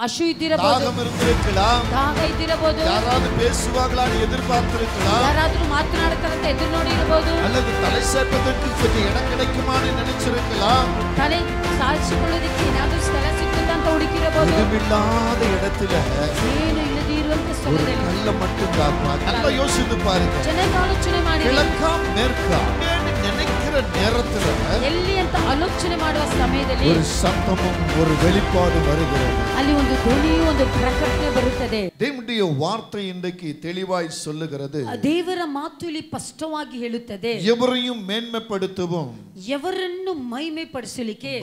ಹಸಿವು ಇದ್ದಿರಬಹುದು, ದಾಹ ಇರಬಹುದು, ದಾಹ ಇದ್ದಿರಬಹುದು, ಯಾರಾದರೂ பேசுவாங்களான்னு எதிர்பார்த்திருக்கலாம், ಯಾರಾದರೂ ಮಾತನಾಡುತ್ತಾರಂತ ಎದುರು ನೋಡಿ ಇರಬಹುದು, அல்லது தலை சேர்ப்பதற்கு கொஞ்சம் இடம் கிடைக்குமான்னு நினைச்சிருக்கலாம், ತಲೆ ಸಾರಿಸಿಕೊಳ್ಳೋದಕ್ಕೆ ಏನಾದರೂ ಸ್ಥಳ ಸಿಗ್ತದ ಅಂತ ಹುಡುಕಿರಬಹುದು. இடமில்லாத இடத்துல ಏನು ಇಲ್ಲದೆ ಇರುವಂತ ಸ್ಥಳದಲ್ಲಿ கல்ல மட்டும் காப்பாங்க. நல்லா யோசித்து பாருங்க, ಚೆನ್ನಾಗಿ ಆಲೋಚನೆ ಮಾಡಿ. கிழக்கா மேற்கா நினைக்கிற நேரத்துல ಎಲ್ಲಿ ಅಂತ ಆಲೋಚನೆ ಮಾಡುವ ಸಮಯದಲ್ಲಿ ஒரு சத்தமும் ஒரு வெளிப்பாடு வருகிறது. ಅಲ್ಲಿ ಒಂದು ಧ್ವನಿಯು ಒಂದು ಪ್ರಕಟಣೆ ಬರುತ್ತದೆ. தேவனுடைய வார்த்தை இன்றைக்கு தெளிவாய் சொல்லுகிறது, ದೇವರ ಮಾತು ಇಲ್ಲಿ ಸ್ಪಷ್ಟವಾಗಿ ಹೇಳುತ್ತದೆ, எவரையும் மேன்மைப்படுத்தவும் ಎವರನ್ನು ಮಹಿಮೆ ಪಡಿಸಲಿಕ್ಕೆ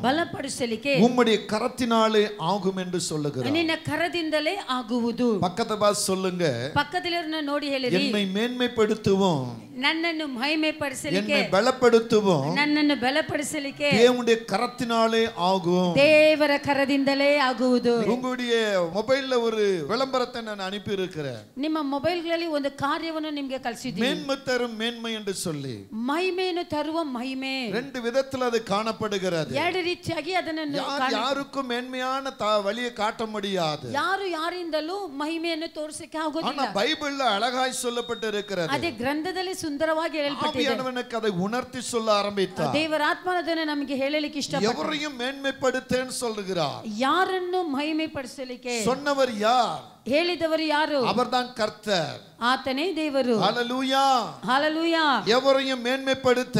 ಬಲಪಡಿಸಲಿಕ್ಕೆ உம்முடைய கரத்தினாலே ஆகும் என்று சொல்லுகிறார். ನಿನ್ನ ಕರದಿಂದಲೇ ಆಗುವುದು. பக்கத்தை பார்த்து சொல்லுங்க, ಪಕ್ಕದಲ್ಲಿರೋರನ್ನ ನೋಡಿ ಹೇಳಿರಿ, என்னை மேன்மைப்படுத்தவும் ನನ್ನನ್ನು ಮಹಿಮೆ ಪಡಿಸಲಿಕ್ಕೆ, என்னை பலப்படுத்தவும் ನನ್ನನ್ನು ಬಲಪಡಿಸಲಿಕ್ಕೆ தேவனுடைய கரத்தினாலே ஆகும். ದೇವರ ಕರದಿಂದಲೇ ಆಗುವುದು. உங்களுடைய மொபைல்ல ஒரு விளம்பரத்தை நான் அனுப்பி இருக்கிறேன். ನಿಮ್ಮ ಮೊಬೈಲ್ಗಳಲ್ಲಿ ಒಂದು ಕಾರ್ಯವನ್ನು ನಿಮಗೆ ಕಳಿಸಿದ್ದೀನಿ, மேன்மை தரும் மேன்மை என்று சொல்லி. ಮಹಿಮೆಯನ್ನು ತರುವ ಮಹಿಮೆ ரெண்டு விதத்துல அது காணப்படுகிறது. ಎರಡು ರೀತಿಯಾಗಿ ಅದನ್ನು யாருக்கும் மேன்மையான வழியை காட்ட முடியாது, ಯಾರು ಯಾರಿಂದಲೂ ಮಹಿಮೆಯನ್ನು ತೋರಿಸಕ್ಕೆ ಆಗೋದಿಲ್ಲ. ஆனா பைபிள்ல அழகாய் சொல்லப்பட்டு இருக்கிறது. ಅದೇ ಗ್ರಂಥದಲ್ಲಿ ಸುಂದರವಾಗಿ ಹೇಳಲ್ಪಟ್ಟಿದೆ. ஆவியானவனுக்கு அதை உணர்த்தி சொல்ல ஆரம்பித்தார். ದೇವರ ಆತ್ಮನು ಅದನ್ನು ನಮಗೆ ಹೇಳಲಿಕ್ಕೆ ಇಷ್ಟಪಡ್ತಾನೆ. எவரையும் மேன்மைப்படுத்தேன்னு சொல்லுகிறார். ಯಾರನ್ನು ಮಹಿಮೆ ಪಡಿಸಲಿಕ್ಕೆ சொன்னவர் யார்? ಹೇಳಿದವರು ಯಾರು? அவர்தான் கர்த்தர், ಆತನೇ ದೇವರು. ஹalleluya, ஹalleluya. எவரையும் மேன்மைப்படுத்த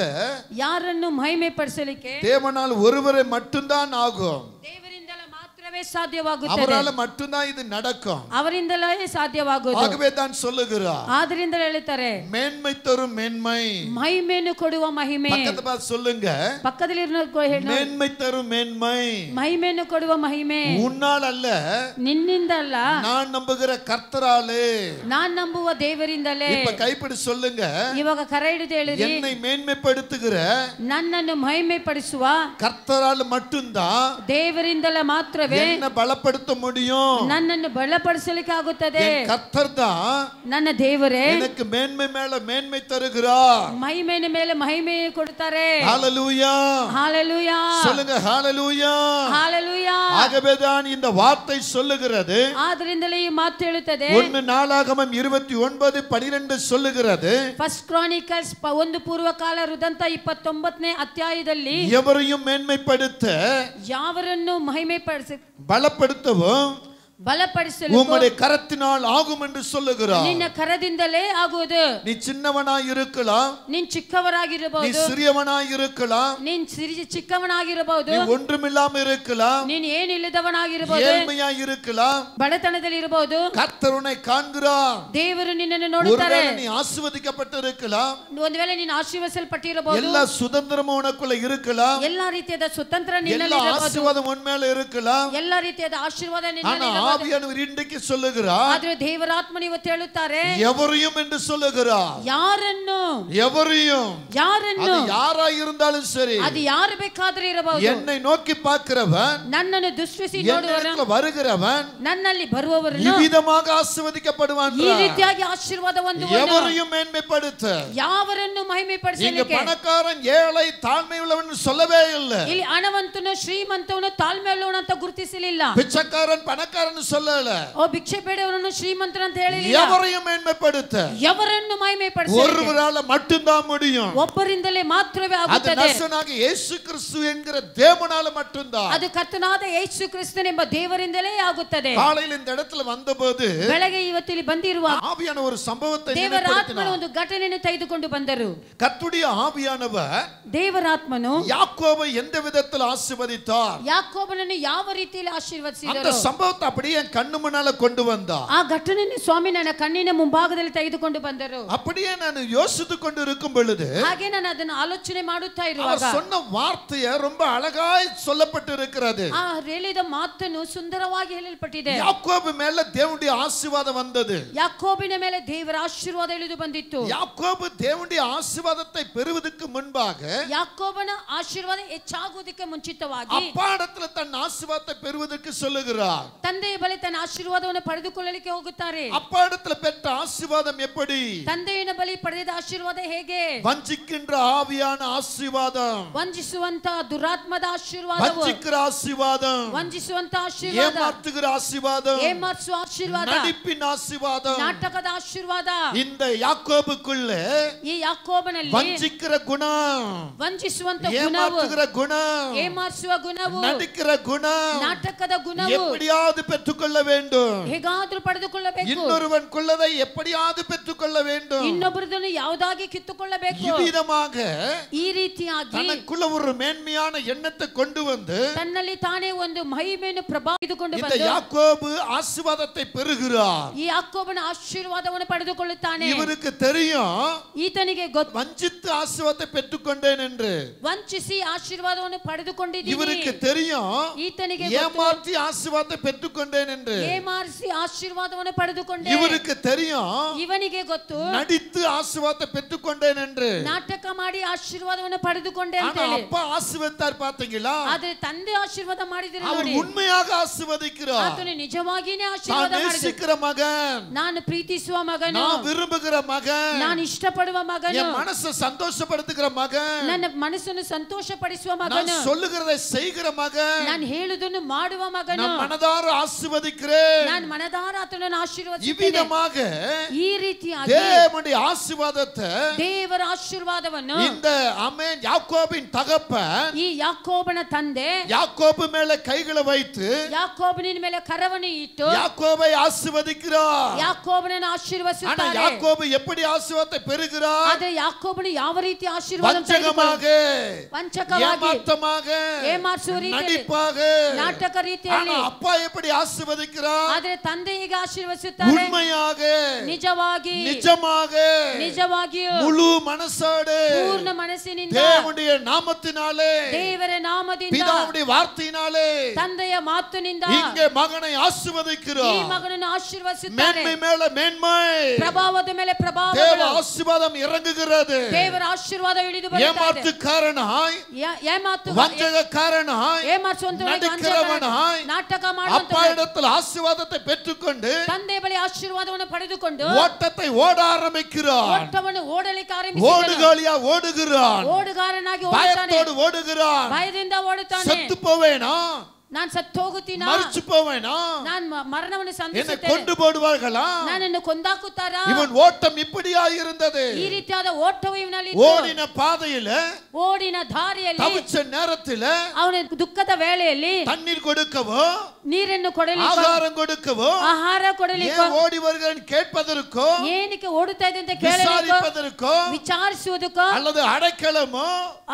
ಯಾರನ್ನು ಮಹಿಮೆ ಪಡಿಸಲಿಕ್ಕೆ தேவனால் ஒருவரை மட்டும்தான் ஆகும். ದೇವರಿಂದಲೇ ಮಾತ್ರವೇ ಸಾಧ್ಯವಾಗುತ್ತದೆ. அவரால மட்டும்தான் இது நடக்கும். ಅವರಿಂದಲೇ ಸಾಧ್ಯವಾಗುವುದು. ஆகவே தான் சொல்லுகிறார், ಆದ್ರಿಂದ ಹೇಳ್ತಾರೆ, மேன்மை தரும் மேன்மை. ಮಹಿಮೆಯನ್ನು ಕೊಡುವ ಮಹಿಮೆ. பக்கத்துல பார்த்து சொல்லுங்க, ಪಕ್ಕದಲ್ಲಿ மேன்மை தரும் மேன்மை. ಮಹಿಮೆಯನ್ನು ಕೊಡುವ ಮಹಿಮೆ உன்னால் அல்ல, ನಿನ್ನಿಂದ ಅಲ್ಲ, நான் நம்புகிற கர்த்தராலே. ನಾನ್ ನಂಬುವ ದೇವರಿಂದಲೇ. இப்ப கைப்பிடி சொல்லுங்க, ಇವಾಗ ಕರ ಹಿಡಿದು ಹೇಳಿರಿ, என்னை மேன்மைப்படுத்துகிற ನನ್ನನ್ನು ಮಹಿಮೆ ಪಡಿಸುವ கர்த்தரால மட்டும்தான் ದೇವರಿಂದಲೇ ಮಾತ್ರವೇ என்ன பலப்படுத்த முடியும். ನನ್ನನ್ನು ಬಲಪಡಿಸಲಿಕ್ಕೆ ಆಗುತ್ತದೆ. கர்த்தர் தான் ನನ್ನ ದೇವರೇ எனக்கு மேன்மை மேல மேன்மை தருகிறார். ಮಹಿಮೆಯ ಮೇಲೆ ಮಹಿಮೆ ಕೊಡ್ತಾರೆ. ஹalleluya, ஹalleluya. சொல்லுங்க ஹalleluya, ஹalleluya. ஆகவே தான் இந்த வார்த்தை சொல்லுகிறது. ಆದ್ರಿಂದಲೇ ಈ ಮಾತು ಹೇಳುತ್ತದೆ. 1 நாளாகமம் 29:12 சொல்லுகிறது, ಫಸ್ಟ್ ಕ್ರಾನಿಕಲ್ಸ್ 1 ಪೂರ್ವಕಾಲ ವೃತ್ತಾಂತ 29ನೇ ಅಧ್ಯಾಯದಲ್ಲಿ எவரையும் மேன்மைப்படுத்த ಯಾವರನ್ನು ಮಹಿಮೆ பலப்படுத்தவும் ಬಲಪಡಿಸಲು உம்முடைய கரத்தினால் ஆகும் என்று சொல்லுகிறார். ನಿನ್ನ ಕರದಿಂದಲೇ ಆಗುವುದು. நீ சின்னவனாய் இருக்கலாம், ನೀನ್ ಚಿಕ್ಕವರಾಗಿರಬಹುದು, நீ சிறியவனாய் இருக்கலாம், ನೀನ್ ಚಿಕ್ಕವನಾಗಿರಬಹುದು, நீ ஒன்றுமில்லாம இருக்கலாம், ನೀನ್ ಏನಿಲ್ಲದವನಾಗಿರಬಹುದು, ஏழ்மையாய் இருக்கலாம். ಬಡತನದಲ್ಲಿ ಇರಬಹುದು. கர்த்தர் உன்னை காண்கிறார். ದೇವರು ನಿನ್ನನ್ನು ನೋಡುತ್ತಾರೆ. ஒருவேளை நீ ஆசீர்வதிக்கப்பட்டு இருக்கலாம், ಒಂದು ವೇಳೆ ನೀನು ಆಶೀರ್ವದಿಸಲ್ಪಟ್ಟಿರಬಹುದು, எல்லா சுதந்திரமும் உனக்குள்ள இருக்கலாம், ಎಲ್ಲಾ ರೀತಿಯಾದ ಸ್ವತಂತ್ರ ನಿನ್ನಲ್ಲಿ எல்லா ಇರಬಹುದು, ஆசீர்வாதம் உன் மேல இருக்கலாம். ಎಲ್ಲಾ ರೀತಿಯಾದ ಆಶೀರ್ವಾದ ನಿನ್ನಲ್ಲಿ ஆனா ಇರಬಹುದು. ஆவியானவர் இன்றைக்கு சொல்லுகிறார், ಆದ್ರೆ ದೇವರಾತ್ಮನು ಇವತ್ತು ಹೇಳುತ್ತಾರೆ, எவரையும் என்று சொல்லுகிறார். ಯಾರನ್ನು, எவரையும், ಯಾರನ್ನು, அது யாராய் இருந்தாலும் சரி, ಅದು ಯಾರು ಬೇಕಾದರೂ ಇರಬಹುದು, என்னை நோக்கி பார்க்கிறவன், ನನ್ನನ್ನು ದೃಷ್ಟಿಸಿ ನೋಡುವವನು, என்னிடத்தில் வருகிறவன் ನನ್ನಲ್ಲಿ ಬರುವವರನ್ನು இவ்விதமாக ஆசீர்வதிக்கப்படுவான். ಈ ರೀತಿಯಾಗಿ ಆಶೀರ್ವಾದ ಹೊಂದುವನು. எவரையும் மேன்மைப்படுத்த, ಯಾವರನ್ನು ಮಹಿಮೆ இங்க ಪಡಿಸಲಿಕ್ಕೆ. பணக்காரன் ஏழை தாழ்மை உள்ளவன் சொல்லவே இல்லை. ಇಲ್ಲಿ ಹಣವಂತನು ಶ್ರೀಮಂತವನು ತಾಳ್ಮೆ ಉಳ್ಳವನು ಅಂತ ಗುರುತಿಸಲಿಲ್ಲ. பிச்சைக்காரன் பணக்காரன் சொல்லல, ಓ ಭಿಕ್ಷೆ ಬೇಡವನನ್ನು ಶ್ರೀಮಂತನ ಅಂತ ಹೇಳಿಲ್ಲ. எவரையும் மேன்மைப்படுத்த ಎವರನ್ನು ಮಹಿಮೆ ಪಡಿಸಲಿಕ್ಕೆ ஒருவரால மட்டும்தான் முடியும். ಒಬ್ಬರಿಂದಲೇ ಮಾತ್ರವೇ அது ಆಗುತ್ತದೆ. நசனாக இயேசு கிறிஸ்து என்கிற தேவனால மட்டும்தான். ಅದು ಕರ್ತನಾದ ಯೇಸು ಕ್ರಿಸ್ತನೆಂಬ ದೇವರಿಂದಲೇ ಆಗುತ್ತದೆ. காலையில் இந்த இடத்துல வந்தபோது ಬೆಳಗ್ಗೆ ಇವತ್ತಿಲ್ಲಿ ಬಂದಿರುವ ஆவியான ஒரு சம்பவத்தை ದೇವರಾತ್ಮನು ಒಂದು ಘಟನೆಯನ್ನು ತೆಗೆದುಕೊಂಡು ಬಂದರು. கர்த்தருடைய ஆவியானவர் ದೇವರಾತ್ಮನು யாக்கோபை எந்த விதத்தில் ஆசீர்வதித்தார், ಯಾಕೋಬನನ್ನು ಯಾವ ರೀತಿಯಲ್ಲಿ அந்த ಆಶೀರ್ವದಿಸಿದರು, சம்பவத்தை அப்படியே என் கண்ணு முன்னால கொண்டு வந்தார். ಆ ಘಟನೆಯನ್ನು ಸ್ವಾಮಿ ನನ್ನ ಕಣ್ಣಿನ ಮುಂಭಾಗದಲ್ಲಿ ತೆಗೆದುಕೊಂಡು ಬಂದರು. அப்படியே நான் யோசித்து கொண்டு இருக்கும் பொழுது ಹಾಗೆ ನಾನು ಅದನ್ನು ಆಲೋಚನೆ ಮಾಡುತ್ತಾ அவர் ಇರುವಾಗ சொன்ன வார்த்தையை ரொம்ப அழகாய் சொல்லப்பட்டு இருக்கிறது. ಆ ಹೇಳಿದ ಮಾತನ್ನು ಸುಂದರವಾಗಿ ಹೇಳಲ್ಪಟ್ಟಿದೆ. யாக்கோபு மேல தேவனுடைய ஆசீர்வாதம் வந்தது. ಯಾಕೋಬಿನ ಮೇಲೆ ದೇವರ ಆಶೀರ್ವಾದ ಇಳಿದು ಬಂದಿತ್ತು. யாக்கோபு தேவனுடைய ஆசீர்வாதத்தை பெறுவதற்கு முன்பாக ಯಾಕೋಬನ ಆಶೀರ್ವಾದ ಹೆಚ್ಚಾಗುವುದಕ್ಕೆ ಮುಂಚಿತವಾಗಿ அப்பாடத்துல தன் ஆசீர்வாதத்தை பெறுவதற்கு சொல்லுகிறார். ತಂದೆಯ ತಂದೆಯ ಬಳಿ ತನ್ನ ಆಶೀರ್ವಾದವನ್ನು ಪಡೆದುಕೊಳ್ಳಲಿಕ್ಕೆ ಹೋಗುತ್ತಾರೆ. அப்பா இடத்துல பெற்ற ஆசீர்வாதம் எப்படி? ತಂದೆಯ ಬಳಿ ಪಡೆದ ಆಶೀರ್ವಾದ ಹೇಗೆ? வஞ்சிக்கின்ற ஆவியான ஆசீர்வாதம், ವಂಚಿಸುವಂತ ದುರಾತ್ಮದ ಆಶೀರ್ವಾದವು, வஞ்சிக்கிற ஆசீர்வாதம், ವಂಚಿಸುವಂತ ಆಶೀರ್ವಾದ, ஏமாற்றுகிற ஆசீர்வாதம், ಏಮಾರಿಸುವ ಆಶೀರ್ವಾದ, நடிப்பின் ஆசீர்வாதம். ನಾಟಕದ ಆಶೀರ್ವಾದ. இந்த யாக்கோபுக்குள்ள ಈ ಯಾಕೋಬನಲ್ಲಿ வஞ்சிக்கிற குணம், ವಂಚಿಸುವಂತ ಗುಣವು, ஏமாற்றுகிற குணம், ಏಮಾರಿಸುವ ಗುಣವು, நடிக்கிற குணம் ನಾಟಕದ ಗುಣವು எப்படியாவது பெற்றுக்கொள்ள வேண்டும். ಹೇಗಾದ್ರೂ ಪಡೆದುಕೊಳ್ಳಬೇಕು. இன்னொருவன் கொள்ளதை எப்படியாவது பெற்றுக்கொள்ள வேண்டும். ಇನ್ನೊಬ್ಬರದನ್ನು ಯಾವುದಾಗಿ ಕಿತ್ತುಕೊಳ್ಳಬೇಕು. இவ்விதமாக ಈ ರೀತಿಯಾಗಿ தனக்குள்ள ஒரு மேன்மையான எண்ணத்தை கொண்டு வந்து ತನ್ನಲ್ಲಿ ತಾನೇ ಒಂದು ಮಹಿಮೆಯನ್ನು ಪ್ರಭಾವಿಸಿಕೊಂಡು இந்த ಬಂದು யாக்கோபு ஆசீர்வாதத்தை பெறுகிறார். ಈ ಯಾಕೋಬನ ಆಶೀರ್ವಾದವನ್ನು ಪಡೆದುಕೊಳ್ಳುತ್ತಾನೆ. இவருக்கு தெரியும் ಈತನಿಗೆ ಗೊತ್ತು வஞ்சித்து ஆசீர்வாதத்தை பெற்றுக்கொண்டேன் என்று. ವಂಚಿಸಿ ಆಶೀರ್ವಾದವನ್ನು ಪಡೆದುಕೊಂಡಿದ್ದೀನಿ. இவருக்கு தெரியும் ಈತನಿಗೆ ஏமாற்றி ஆசீர்வாதத்தை பெற்றுக்கொண்டேன் என்று. ಏಮಾರಿಸಿ ಆಶೀರ್ವಾದವನ್ನು ಪಡೆದುಕೊಂಡೆ. இவருக்கு தெரியும் ಇವನಿಗೆ ಗೊತ್ತು நடித்து ஆசீர்வாதத்தை பெற்றுக்கொண்டேன் என்று. ನಾಟಕ ಮಾಡಿ ಆಶೀರ್ವಾದವನ್ನು ಪಡೆದುಕೊಂಡೆ ಅಂತ ஆனா ಹೇಳಿ. அப்பா ஆசீர்வதித்தார் பாத்தீங்களா? ಆದ್ರೆ ತಂದೆ ಆಶೀರ್ವಾದ ಮಾಡಿದ್ರೆ அவர் ನೋಡಿ, உண்மையாக ஆசீர்வதிக்கிறார். ಆತನು ನಿಜವಾಗಿಯೇ தான் ಆಶೀರ್ವಾದ ಮಾಡಿದ. நேசிக்கிற மகன், ನಾನು ಪ್ರೀತಿಸುವ ಮಗನು, நான் விரும்புகிற மகன், ನಾನು ಇಷ್ಟಪಡುವ ಮಗನು, என் மனசை சந்தோஷப்படுத்துகிற மகன், ನನ್ನ ಮನಸ್ಸನ್ನು ಸಂತೋಷಪಡಿಸುವ நான் ಮಗನು, சொல்லுகிறதை செய்கிற மகன், ನಾನು ಹೇಳುವುದನ್ನು ಮಾಡುವ ಮಗನು, நான் மனதார ஆசீர்வதிக்கிறேன். ನಾನು ಮನದಾರ ಆತನನ್ನು ಆಶೀರ್ವದಿಸುತ್ತೇನೆ. இவ்விதமாக ಈ ರೀತಿಯಾಗಿ தேவனுடைய ஆசீர்வாதத்தை ದೇವರ ಆಶೀರ್ವಾದವನ್ನು இந்த ஆமென் யாக்கோபின் தகப்பன் ಈ ಯಾಕೋಬನ ತಂದೆ யாக்கோபு மேல கைகளை வைத்து ಯಾಕೋಬನಿನ ಮೇಲೆ ಕರವನ್ನು ಇಟ್ಟು யாக்கோபை ஆசீர்வதிக்கிறார். ಯಾಕೋಬನನ್ನು ஆனா ಆಶೀರ್ವದಿಸುತ್ತಾರೆ. யாக்கோபு எப்படி ஆசீர்வாதத்தை பெறுகிறார்? ಆದರೆ ಯಾಕೋಬನು ಯಾವ ರೀತಿ ಆಶೀರ್ವಾದ வஞ்சகமாக, ವಂಚಕವಾಗಿ, ஏமாற்றமாக, ಏಮಾರಿಸುವ ರೀತಿಯಲ್ಲಿ, நடிப்பாக. ನಾಟಕ ರೀತಿಯಲ್ಲಿ. ஆனா அப்பா எப்படி ஆசீர்வதிக்கிறார்? ಆದರೆ ತಂದೆ ಈಗ ಆಶೀರ್ವದಿಸುತ್ತಾರೆ. உண்மையாக, ನಿಜವಾಗಿ, நிஜமாக, ನಿಜವಾಗಿಯೂ, முழு மனசோடு ಪೂರ್ಣ ಮನಸ್ಸಿನಿಂದ, தேவனுடைய நாமத்தினாலே, ದೇವರ ನಾಮದಿಂದ, பிதாவுடைய வார்த்தையினாலே ತಂದೆಯ ಮಾತಿನಿಂದ இங்கே மகனை ಈ ஆசீர்வதிக்கிறார். ಮಗನನ್ನು ಆಶೀರ್ವದಿಸುತ್ತಾರೆ. மேன்மை மேல மேன்மை, ಪ್ರಭಾವದ ಮೇಲೆ ಪ್ರಭಾವ, தேவ ஆசீர்வாதம் இறங்குகிறது. ದೇವರ ಆಶೀರ್ವಾದ ಇಳಿದು ಬರುತ್ತದೆ. ஏமாற்றுக்காரனாய், ಏಮಾತು வஞ்சகக்காரனாய், ಏಮಾರಿಸುವಂತವನಿಗೆ நடிக்கிறவனாய், ನಾಟಕ அப்பா ಮಾಡುವಂತ இடத்தில் ஆசீர்வாதத்தை பெற்றுக்கொண்டு ತಂದೆ ಬಳಿ ಆಶೀರ್ವಾದವನ್ನು ಪಡೆದುಕೊಂಡು ஓட்டத்தை ஓட ஆரம்பிக்கிறான். ಓಟವನ್ನು ಓಡಲಿಕ್ಕೆ ಆರಂಭಿಸಿದನು. ஓடுகாலியா ஓடுகிறான். ಓಡುಗಾರನಾಗಿ ಓಡುತ್ತಾನೆ. பயத்தோடு ஓடுகிறான். ಭಯದಿಂದ ಓಡುತ್ತಾನೆ. செத்து போவேனா, ನಾನು ಸತ್ತು ಹೋಗುತ್ತೀನಾ, மரிச்சு போவேனா, ನಾನು ಮರಣವನ್ನು என்னை ಸಂಧಿಸುತ್ತೇನೆ, கொண்டு போடுவார்களா? ನನ್ನನ್ನು ಕೊಂದಾಕುತ್ತಾರಾ? இவன் ஓட்டம் இப்படியா இருந்தது. ಈ ರೀತಿಯಾದ ಓಟವು ಇವನಲ್ಲಿ ஓடின பாதையில, ಓಡಿನ ದಾರಿಯಲ್ಲಿ, தவிச்ச நேரத்தில ಅವನ ದುಃಖದ ವೇಳೆಯಲ್ಲಿ தண்ணீர் கொடுக்கவோ, ನೀರನ್ನು ಕೊಡಲಿಕ್ಕೋ, ஆகாரம் கொடுக்கவோ, ಆಹಾರ ಕೊಡಲಿಕ್ಕೋ, ஏன் ஓடி வருகிறேன் கேட்பதற்கோ, ಏನಕ್ಕೆ ಓಡುತ್ತಾ ಇದೆ ಅಂತ ಕೇಳಲಿಕ್ಕೋ, விசாரிப்பதற்கோ, ವಿಚಾರಿಸುವುದಕ್ಕೋ, அல்லது அடைக்கலமோ,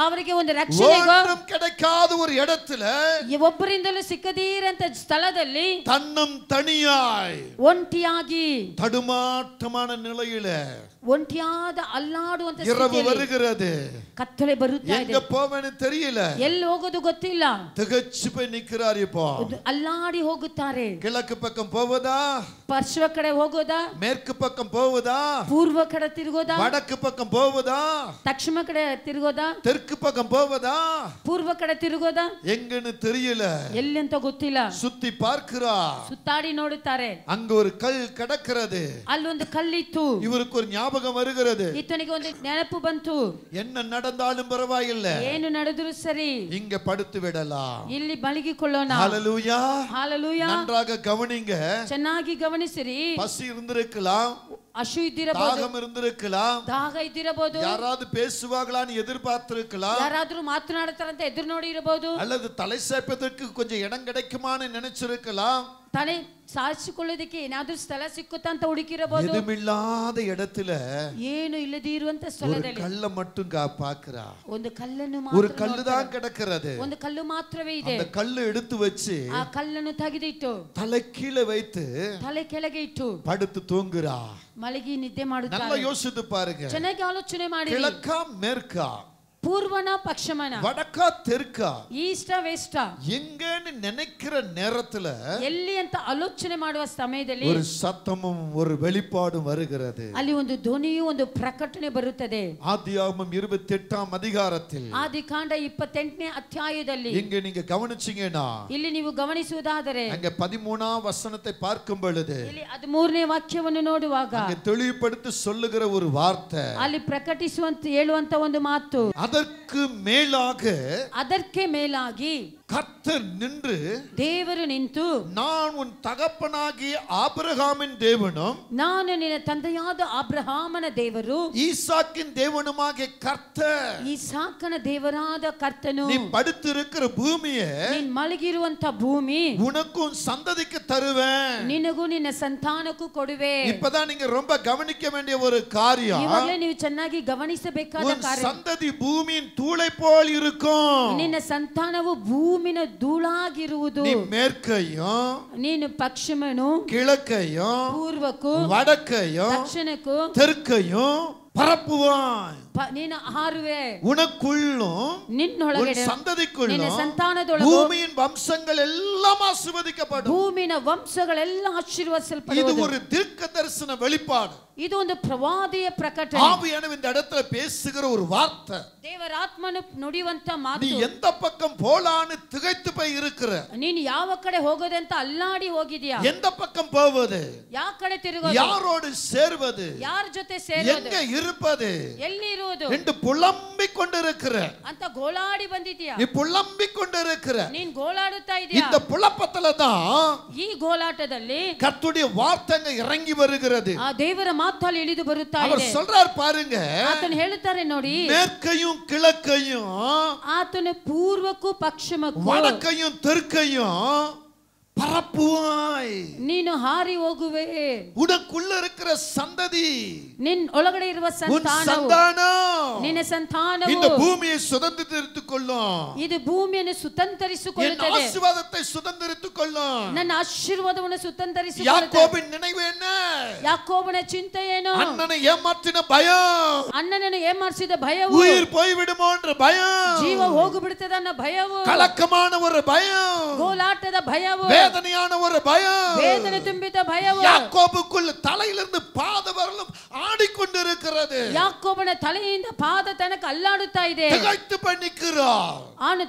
ಅವರಿಗೆ ಒಂದು ರಕ್ಷಣೆಗೋ, ஒன்றும் கிடைக்காத ஒரு இடத்துல ಒಬ್ಬರಿಂದಲೂ ಸಿಕ್ಕದಿರಂತ ಸ್ಥಳದಲ್ಲಿ தன்னும் தனியாய் ಒಂಟಿಯಾಗಿ, தடுமாற்றமான நிலையில ಒಂಟಿಯಾದ ಅಲ್ಲಾಡುವಂತ இரவு ಸ್ಥಿತಿಯಲ್ಲಿ வருகிறது. ಕತ್ತಲೆ ಬರುತ್ತಾ ಇದೆ. எங்க போவேன்னு தெரியல. ಎಲ್ಲಿ ಹೋಗೋದು ಗೊತ್ತಿಲ್ಲ. திகச்சு போய் நிக்கிறார். இப்போ ಅಲ್ಲಾಡಿ ಹೋಗುತ್ತಾರೆ. கிழக்கு பக்கம் போவதா, ಪಶ್ಚಿಮ ಕಡೆ ಹೋಗೋದಾ, மேற்கு பக்கம் போவதா, ಪೂರ್ವ ಕಡೆ ತಿರುಗೋದಾ, வடக்கு பக்கம் போவதா, ದಕ್ಷಿಣ ಕಡೆ ತಿರುಗೋದಾ, தெற்கு பக்கம் போவதா, ಪೂರ್ವ ಕಡೆ ತಿರುಗೋದಾ, எங்கன்னு தெரியல. ಎಲ್ಲಿ ಅಂತ ಗೊತ್ತಿಲ್ಲ. சுத்தி பார்க்கிறார். ಸುತ್ತಾಡಿ ನೋಡುತ್ತಾರೆ. அங்க ஒரு கல் கிடக்கிறது. ಅಲ್ಲೊಂದು ಕಲ್ಲಿತ್ತು. இவருக்கு ஒரு ஞாபகம் வருகிறது. ಈತನಿಗೆ ಒಂದು ನೆನಪು ಬಂತು. என்ன நடந்தாலும் பரவாயில்லை, ಏನು ನಡೆದರೂ ಸರಿ, இங்க படுத்து விடலாம். ಇಲ್ಲಿ ಮಲಗಿಕೊಳ್ಳೋಣ. ஹalleluya. ಹಾಲೆಲೂಯಾ. நன்றாக கவனிங்க. ಚೆನ್ನಾಗಿ ಗಮನಿಸಿರಿ. பசி இருந்திருக்கலாம், ಹಶು ಇದ್ದಿರಬಹುದು, தாகம் இருந்திருக்கலாம், ದಾಹ ಇದ್ದಿರಬಹುದು, யாராவது பேசுவாங்களான்னு எதிர்பார்த்திருக்கலாம், ಯಾರಾದ್ರೂ ಮಾತನಾಡ್ತಾರಂತ ಎದುರು ನೋಡಿ ಇರಬಹುದು, அல்லது தலை சாய்ப்பதற்கு கொஞ்சம் இடம் கிடைக்குமான்னு நினைச்சிருக்கலாம். ತಲೆ ಸಾಧಿಸಿಕೊಳ್ಳೋದಕ್ಕೆ ಏನಾದ್ರೂ ಸ್ಥಳ ಸಿಕ್ಕುತ್ತಾ ಅಂತ ಹುಡುಕಿರಬಹುದು. எதுமில்லாத இடத்துல ಏನು ಇಲ್ಲದೆ ಇರುವಂತ ஒரு ಸ್ಥಳದಲ್ಲಿ கல்ல மட்டும் பாக்குறா. ಒಂದು ಕಲ್ಲನ್ನು ஒரு ಮಾತ್ರ கல்லு ನೋಡ್ತಾರೆ. தான் கிடக்கிறது. ಒಂದು ಕಲ್ಲು ಮಾತ್ರವೇ ಇದೆ. அந்த கல்லு எடுத்து வச்சு ಆ ಕಲ್ಲನ್ನು ತೆಗೆದಿಟ್ಟು தலை கீழே வைத்து ತಲೆ ಕೆಳಗೆ ಇಟ್ಟು படுத்து தூங்குறா. ಮಲಗಿ ನಿದ್ದೆ நல்லா ಮಾಡುತ್ತಾರೆ. யோசித்து பாருங்க. ಚೆನ್ನಾಗಿ ಆಲೋಚನೆ ಮಾಡಿ, கிழக்கா மேற்கா? ಪೂರ್ವನ ಪಶ್ಚಿಮನ, வடக்கா தெற்கா, ಈಸ್ಟ ವೆಸ್ಟ, எங்கன்னு நினைக்கிற நேரத்துல ಎಲ್ಲಿ ಅಂತ ಆಲೋಚನೆ ಮಾಡುವ ಸಮಯದಲ್ಲಿ ஒரு சத்தமும் ஒரு வெளிப்பாடும் வருகிறது. ಅಲ್ಲಿ ಒಂದು ಧ್ವನಿಯು ಒಂದು ಪ್ರಕಟಣೆ ಬರುತ್ತದೆ. ஆதியாகமம் 28ஆம் அதிகாரத்தில் ಆದಿಕಾಂಡ 28ನೇ ಅಧ್ಯಾಯದಲ್ಲಿ இங்க நீங்க கவனிச்சீங்கன்னா ಇಲ್ಲಿ ನೀವು ಗಮನಿಸುವುದಾದರೆ அங்க 13ஆம் வசனத்தை பார்க்கும் பொழுது ಇಲ್ಲಿ 13ನೇ ವಾಕ್ಯವನ್ನು ನೋಡುವಾಗ அங்க தெளிவுபடுத்தி சொல்லுகிற ஒரு வார்த்தை, ಅಲ್ಲಿ ಪ್ರಕಟಿಸುವಂತ ಹೇಳುವಂತ ಒಂದು ಮಾತು, அதற்கு மேலாக ಅದಕ್ಕೆ ಮೇಲಾಗಿ கர்த்தர் நின்று ದೇವರು ನಿಂತು, நான் உன் தகப்பனாகிய ஆபிரகாமின் தேவனும் ನಾನು ನಿನ್ನ ತಂದೆಯಾದ ಅಬ್ರಹಾಮನ ದೇವರು, ஈசாக்கின் தேவனுமாகிய கர்த்தர், ಇಸಾಕನ ದೇವರಾದ ಕರ್ತನು, நீ படுத்திருக்கிற பூமியை ನೀನ್ ಮಲಗಿರುವಂತ ಭೂಮಿ உனக்கும் சந்ததிக்கு தருவேன். ನಿನಗೂ ನಿನ್ನ ಸಂತಾನಕ್ಕೂ ಕೊಡುವೆ. இப்பதான் நீங்க ரொம்ப கவனிக்க வேண்டிய ஒரு காரியம், ಇವಾಗಲೇ ನೀವು ಚೆನ್ನಾಗಿ ಗಮನಿಸಬೇಕಾದ உன் ಕಾರ್ಯ, சந்ததி பூமியின் தூளை போல் இருக்கும். ನಿನ್ನ ಸಂತಾನವು ಭೂಮಿನ ಧೂಳಾಗಿರುವುದು. நீ மேற்கையும் ನೀನು ಪಶ್ಚಿಮನು, கிழக்கையும் ಪೂರ್ವಕ್ಕೂ வடக்கையும் ದಕ್ಷಿಣಕ್ಕೂ தெற்கையும் பரப்புவாய். ನೀನು ಹಾರುವೆ. உனக்குள்ளும் ನಿನ್ನೊಳಗಡೆ உன் சந்ததிக்குள்ளும் ನಿನ್ನ ಸಂತಾನದೊಳಗೂ பூமியின் வம்சங்கள் எல்லாம் ஆசீர்வதிக்கப்படும். ಭೂಮಿನ ವಂಶಗಳೆಲ್ಲ இது ಆಶೀರ್ವದಿಸಲ್ಪಡುವುದು. ஒரு தீர்க்க தரிசன வெளிப்பாடு. ಇದು ಒಂದು ಪ್ರವಾದಿಯ ಪ್ರಕಟಣೆ. ஆவியானவர் இந்த இடத்துல பேசுகிற ஒரு வார்த்தை. ದೇವರಾತ್ಮನು ನುಡಿಯುವಂತ நீ ಮಾತು. எந்த பக்கம் போலான்னு திகைத்து போய் இருக்கிற, ನೀನು ಯಾವ ಕಡೆ ಹೋಗೋದಂತ ಅಲ್ಲಾಡಿ ಹೋಗಿದ್ಯಾ? எந்த பக்கம் போவது, ಯಾವ ಕಡೆ ತಿರುಗೋದು, யாரோடு சேர்வது, ಯಾರ ಜೊತೆ ಸೇರೋದು, எங்க இருப்பது ಎಲ್ಲಿ ಇರುವುದು என்று புலம்பிக் கொண்டிருக்கிற, ಅಂತ ಗೋಳಾಡಿ ಬಂದಿದ್ಯಾ? நீ புலம்பிக் கொண்டிருக்கிற ನೀನ್ ಗೋಳಾಡುತ್ತಾ ಇದೀಯಾ? இந்த புலப்பத்துல தான் ಈ ಗೋಳಾಟದಲ್ಲಿ கர்த்தருடைய வார்த்தைங்க இறங்கி வருகிறது. ಆ ದೇವರ ಮಾತಲ್ಲಿ ಇಳಿದು ಬರುತ್ತಾ அவர் ಇದೆ. சொல்றார் பாருங்க, ಆತನು ಹೇಳುತ್ತಾರೆ ನೋಡಿ, மேற்கையும் கிழக்கையும் ಆತನು ಪೂರ್ವಕ್ಕೂ ಪಶ್ಚಿಮಕ್ಕೂ வடக்கையும் தெற்கையும் பரப்புவாய். ನೀನು ಹಾರಿ ಹೋಗುವೆ. உனக்குள்ள இருக்கிற சந்ததி, ನಿನ್ ಒಳಗಡೆ ಇರುವ உன் ಸಂತಾನವು, சந்தானம் ನಿನ್ನ ಸಂತಾನವು இந்த பூமியை சுதந்திரித்துக் கொள்ளும். ಇದು ಭೂಮಿಯನ್ನು என் ಸುತಂತರಿಸಿಕೊಳ್ಳುತ್ತದೆ. ஆசீர்வாதத்தை சுதந்திரித்துக் கொள்ளும். ನನ್ನ ಆಶೀರ್ವಾದವನ್ನು ಸುತಂತರಿಸಿಕೊಳ್ಳುತ್ತದೆ. யாக்கோபின் நினைவு என்ன? ಯಾಕೋಬನ ಚಿಂತೆ ಏನು? அண்ணனை ஏமாற்றின பயம், ಅಣ್ಣನನ್ನು ಏಮಾರಿಸಿದ ಭಯವು, உயிர் போய்விடுமோ என்ற பயம், ಜೀವ ಹೋಗಿಬಿಡುತ್ತದೆ ಅನ್ನೋ ಭಯವು, கலக்கமான ஒரு பயம், ಗೋಲಾಟದ ಭಯವು, வேதனையான ஒரு பயம், ವೇದನೆ ತುಂಬಿದ ಭಯವು யாக்கோபுக்குள்ள தலையிலிருந்து பாத வரலும் ஆடிக்கொண்டிருக்கிறது. ಯಾಕೋಬನ ತಲೆಯಿಂದ ಪಾದ ತನಕ ಅಲ್ಲಾಡುತ್ತಾ ಇದೆ. திகைத்து பண்ணிக்கிறார், ಅವನು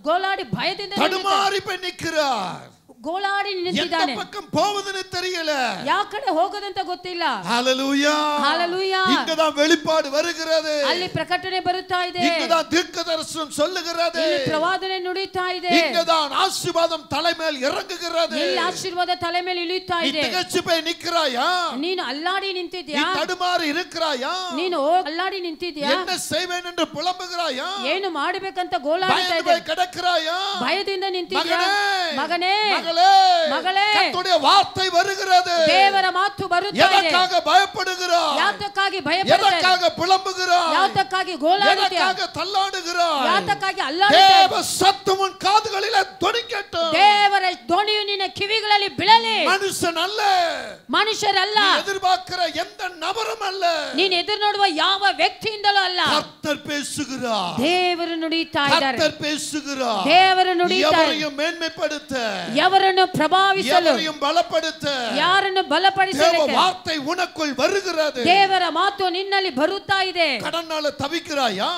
ಗೋಲಾಡಿ ಭಯದಿಂದ தடுமாறி பண்ணிக்கிறார். ಗೋಳಾಡಿ எந்த ನಿಂತಿದ್ದಾನೆ. பக்கம் போவதுன்னு தெரியல. ಯಾವ ಕಡೆ ಹೋಗೋದಂತ ಗೊತ್ತಿಲ್ಲ. ஹalleluya, ஹalleluya. இங்கதான் வெளிப்பாடு வருகிறது. ಅಲ್ಲಿ ಪ್ರಕಟಣೆ ಬರುತ್ತಾ ಇದೆ. இங்கதான் தீர்க்கதரிசனம் சொல்லுகிறது. ಇಲ್ಲಿ ಪ್ರವಾದನೆ ನುಡಿತಾ ಇದೆ. இங்கதான் ஆசீர்வாதம் தலைமேல் இறங்குகிறது. ಇಲ್ಲಿ ಆಶೀರ್ವಾದ ತಲೆ ಮೇಲೆ ಇಳಿಯುತ್ತಾ நீ ಇದೆ. திகைச்சு போய் நிக்கிறாயா? ನೀನು ಅಲ್ಲಾಡಿ நீ ನಿಂತಿದ್ಯಾ? தடுமாறி இருக்கிறாயா? ನೀನು ಅಲ್ಲಾಡಿ ನಿಂತಿದ್ಯಾ? என்ன செய்வேன் என்று புலம்புகிறாயா? ಏನು ಮಾಡಬೇಕಂತ ಗೋಳಾಡ್ತಾ பயந்து ಇದೆ. போய் கிடக்கிறாயா? ಭಯದಿಂದ ನಿಂತಿದ್ಯಾ? மகனே, ಮಗನೇ, மகளே, மகளே, கர்த்தருடைய வார்த்தை வருகிறது. ದೇವರ ಮಾತು ಬರುತ್ತಾ ಇದೆ. எதற்காக பயப்படுகிறாய்? ಯಾತಕ್ಕಾಗಿ ಭಯಪಡುತ್ತಾ எதற்காக புலம்புகிறாய்? ಯಾತಕ್ಕಾಗಿ ಗೋಳಾಡುತ್ತೀಯಾ? எதற்காக தள்ளாடுகிறாய்? ಯಾತಕ್ಕಾಗಿ ಅಲ್ಲಾಡುತ್ತೀಯಾ? தேவ சத்தம் உன் காதுகளிலே தொனிக்கட்டும். ದೇವರ ಧ್ವನಿಯು ನಿನ್ನ ಕಿವಿಗಳಲ್ಲಿ ಬೀಳಲಿ. மனுஷன் அல்ல, ಮನುಷ್ಯರಲ್ಲ, நீ எதிர்பார்க்கிற எந்த நபரும் அல்ல, ನೀನು ಎದುರು ನೋಡುವ ಯಾವ ವ್ಯಕ್ತಿಯಿಂದಲೂ ಅಲ್ಲ. கர்த்தர் பேசுகிறார். ದೇವರು ನುಡಿಯುತ್ತಾ ಇದ್ದಾರೆ. கர்த்தர் பேசுகிறார். ದೇವರು ನುಡಿಯುತ್ತಾರೆ. எவரையும் மேன்மைப்படுத்த, ಎವರನ್ನು ಪ್ರಭಾವಿಸಲು, எவரையும் பலப்படுத்த ಯಾರನ್ನು தேவ ಬಲಪಡಿಸಲಿಕ್ಕೆ வார்த்தை உனக்குள் வருகிறது. ದೇವರ ಮಾತು ನಿನ್ನಲ್ಲಿ ಬರುತ್ತಾ ಇದೆ. கடனால தவிக்கிறாயா?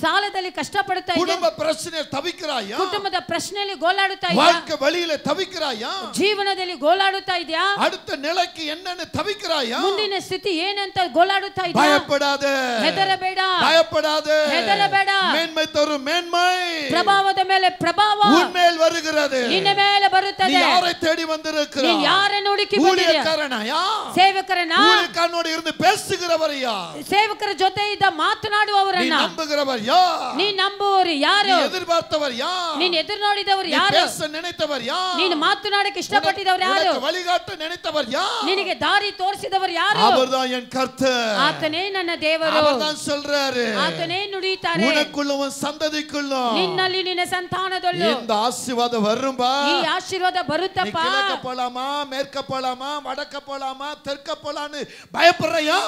ಸಾಲದಲ್ಲಿ ಕಷ್ಟಪಡುತ್ತಾ ಇದೆ. குடும்ப பிரச்சனை தவிக்கிறாயா? ಕುಟುಂಬದ ಪ್ರಶ್ನೆಯಲ್ಲಿ ಗೋಳಾಡುತ್ತಾ ಇದೆಯಾ? வாழ்க்கை வழியில தவிக்கிறாயா? ಜೀವನದಲ್ಲಿ ಗೋಳಾಡುತ್ತಾ ಇದೆಯಾ? அடுத்த நிலைக்கு என்னன்னு தவிக்கிறாயா? ಮುಂದಿನ ಸ್ಥಿತಿ ಏನಂತ ಗೋಳಾಡುತ್ತಾ ಇದೆಯಾ? பயப்படாத, ಹೆದರಬೇಡ, பயப்படாத, ಹೆದರಬೇಡ. மேன்மை தரும் மேன்மை ಪ್ರಭಾವದ ಮೇಲೆ ಪ್ರಭಾವ உன்மேல் வருகிறது. ನಿನ್ನ ಮೇಲೆ நீ ಬರುತ್ತದೆ. யாரை தேடி வந்திருக்கிறாய்? ನೀನು ಯಾರನ್ನು ಹುಡುಕಿ ಬಂದಿದ್ದೀಯಾ? ஊழியக்காரனாயா? ಸೇವಕರನ್ನ? ஊழியக்காரனோடு இருந்து பேசுகிறவரையா? ಸೇವಕರ ಜೊತೆ ಇದ್ದ நீ ಮಾತನಾಡುವವರನ್ನ? நம்புகிறவர் யார்? ನೀ ನಂಬುವವರು ಯಾರು? நீ எதிர்பார்த்தவர் யார்? ನೀನು ಎದುರು ನೋಡಿದವರು நீ ಯಾರು? பேச நினைத்தவர் யார்? ನೀನು ಮಾತನಾಡಕ್ಕೆ ಇಷ್ಟಪಟ್ಟಿದವರು ಯಾರು? உனக்கு வழிகாட்ட நினைத்தவர் யார்? ನಿನಗೆ ದಾರಿ ತೋರಿಸಿದವರು ಯಾರು? அவர்தான் என் கர்த்தர். ಆತನೇ ನನ್ನ ದೇವರು. அவர்தான் சொல்றாரு, ಆತನೇ ನುಡಿಯುತ್ತಾರೆ. உனக்குள்ள உன் சந்ததிக்குள்ள ನಿನ್ನಲ್ಲಿ ನಿನ್ನ ಸಂತಾನದಲ್ಲೂ இந்த ஆசீர்வாதம் வரும்பா. ಈ ಆಶೀರ್ವಾದ நீ ಬರುತ್ತಪ್ಪ. கிழக்க போலாமா, மேற்க போலாமா, வடக்க போலாமா, தெற்க போலான்னு பயப்படுறையா?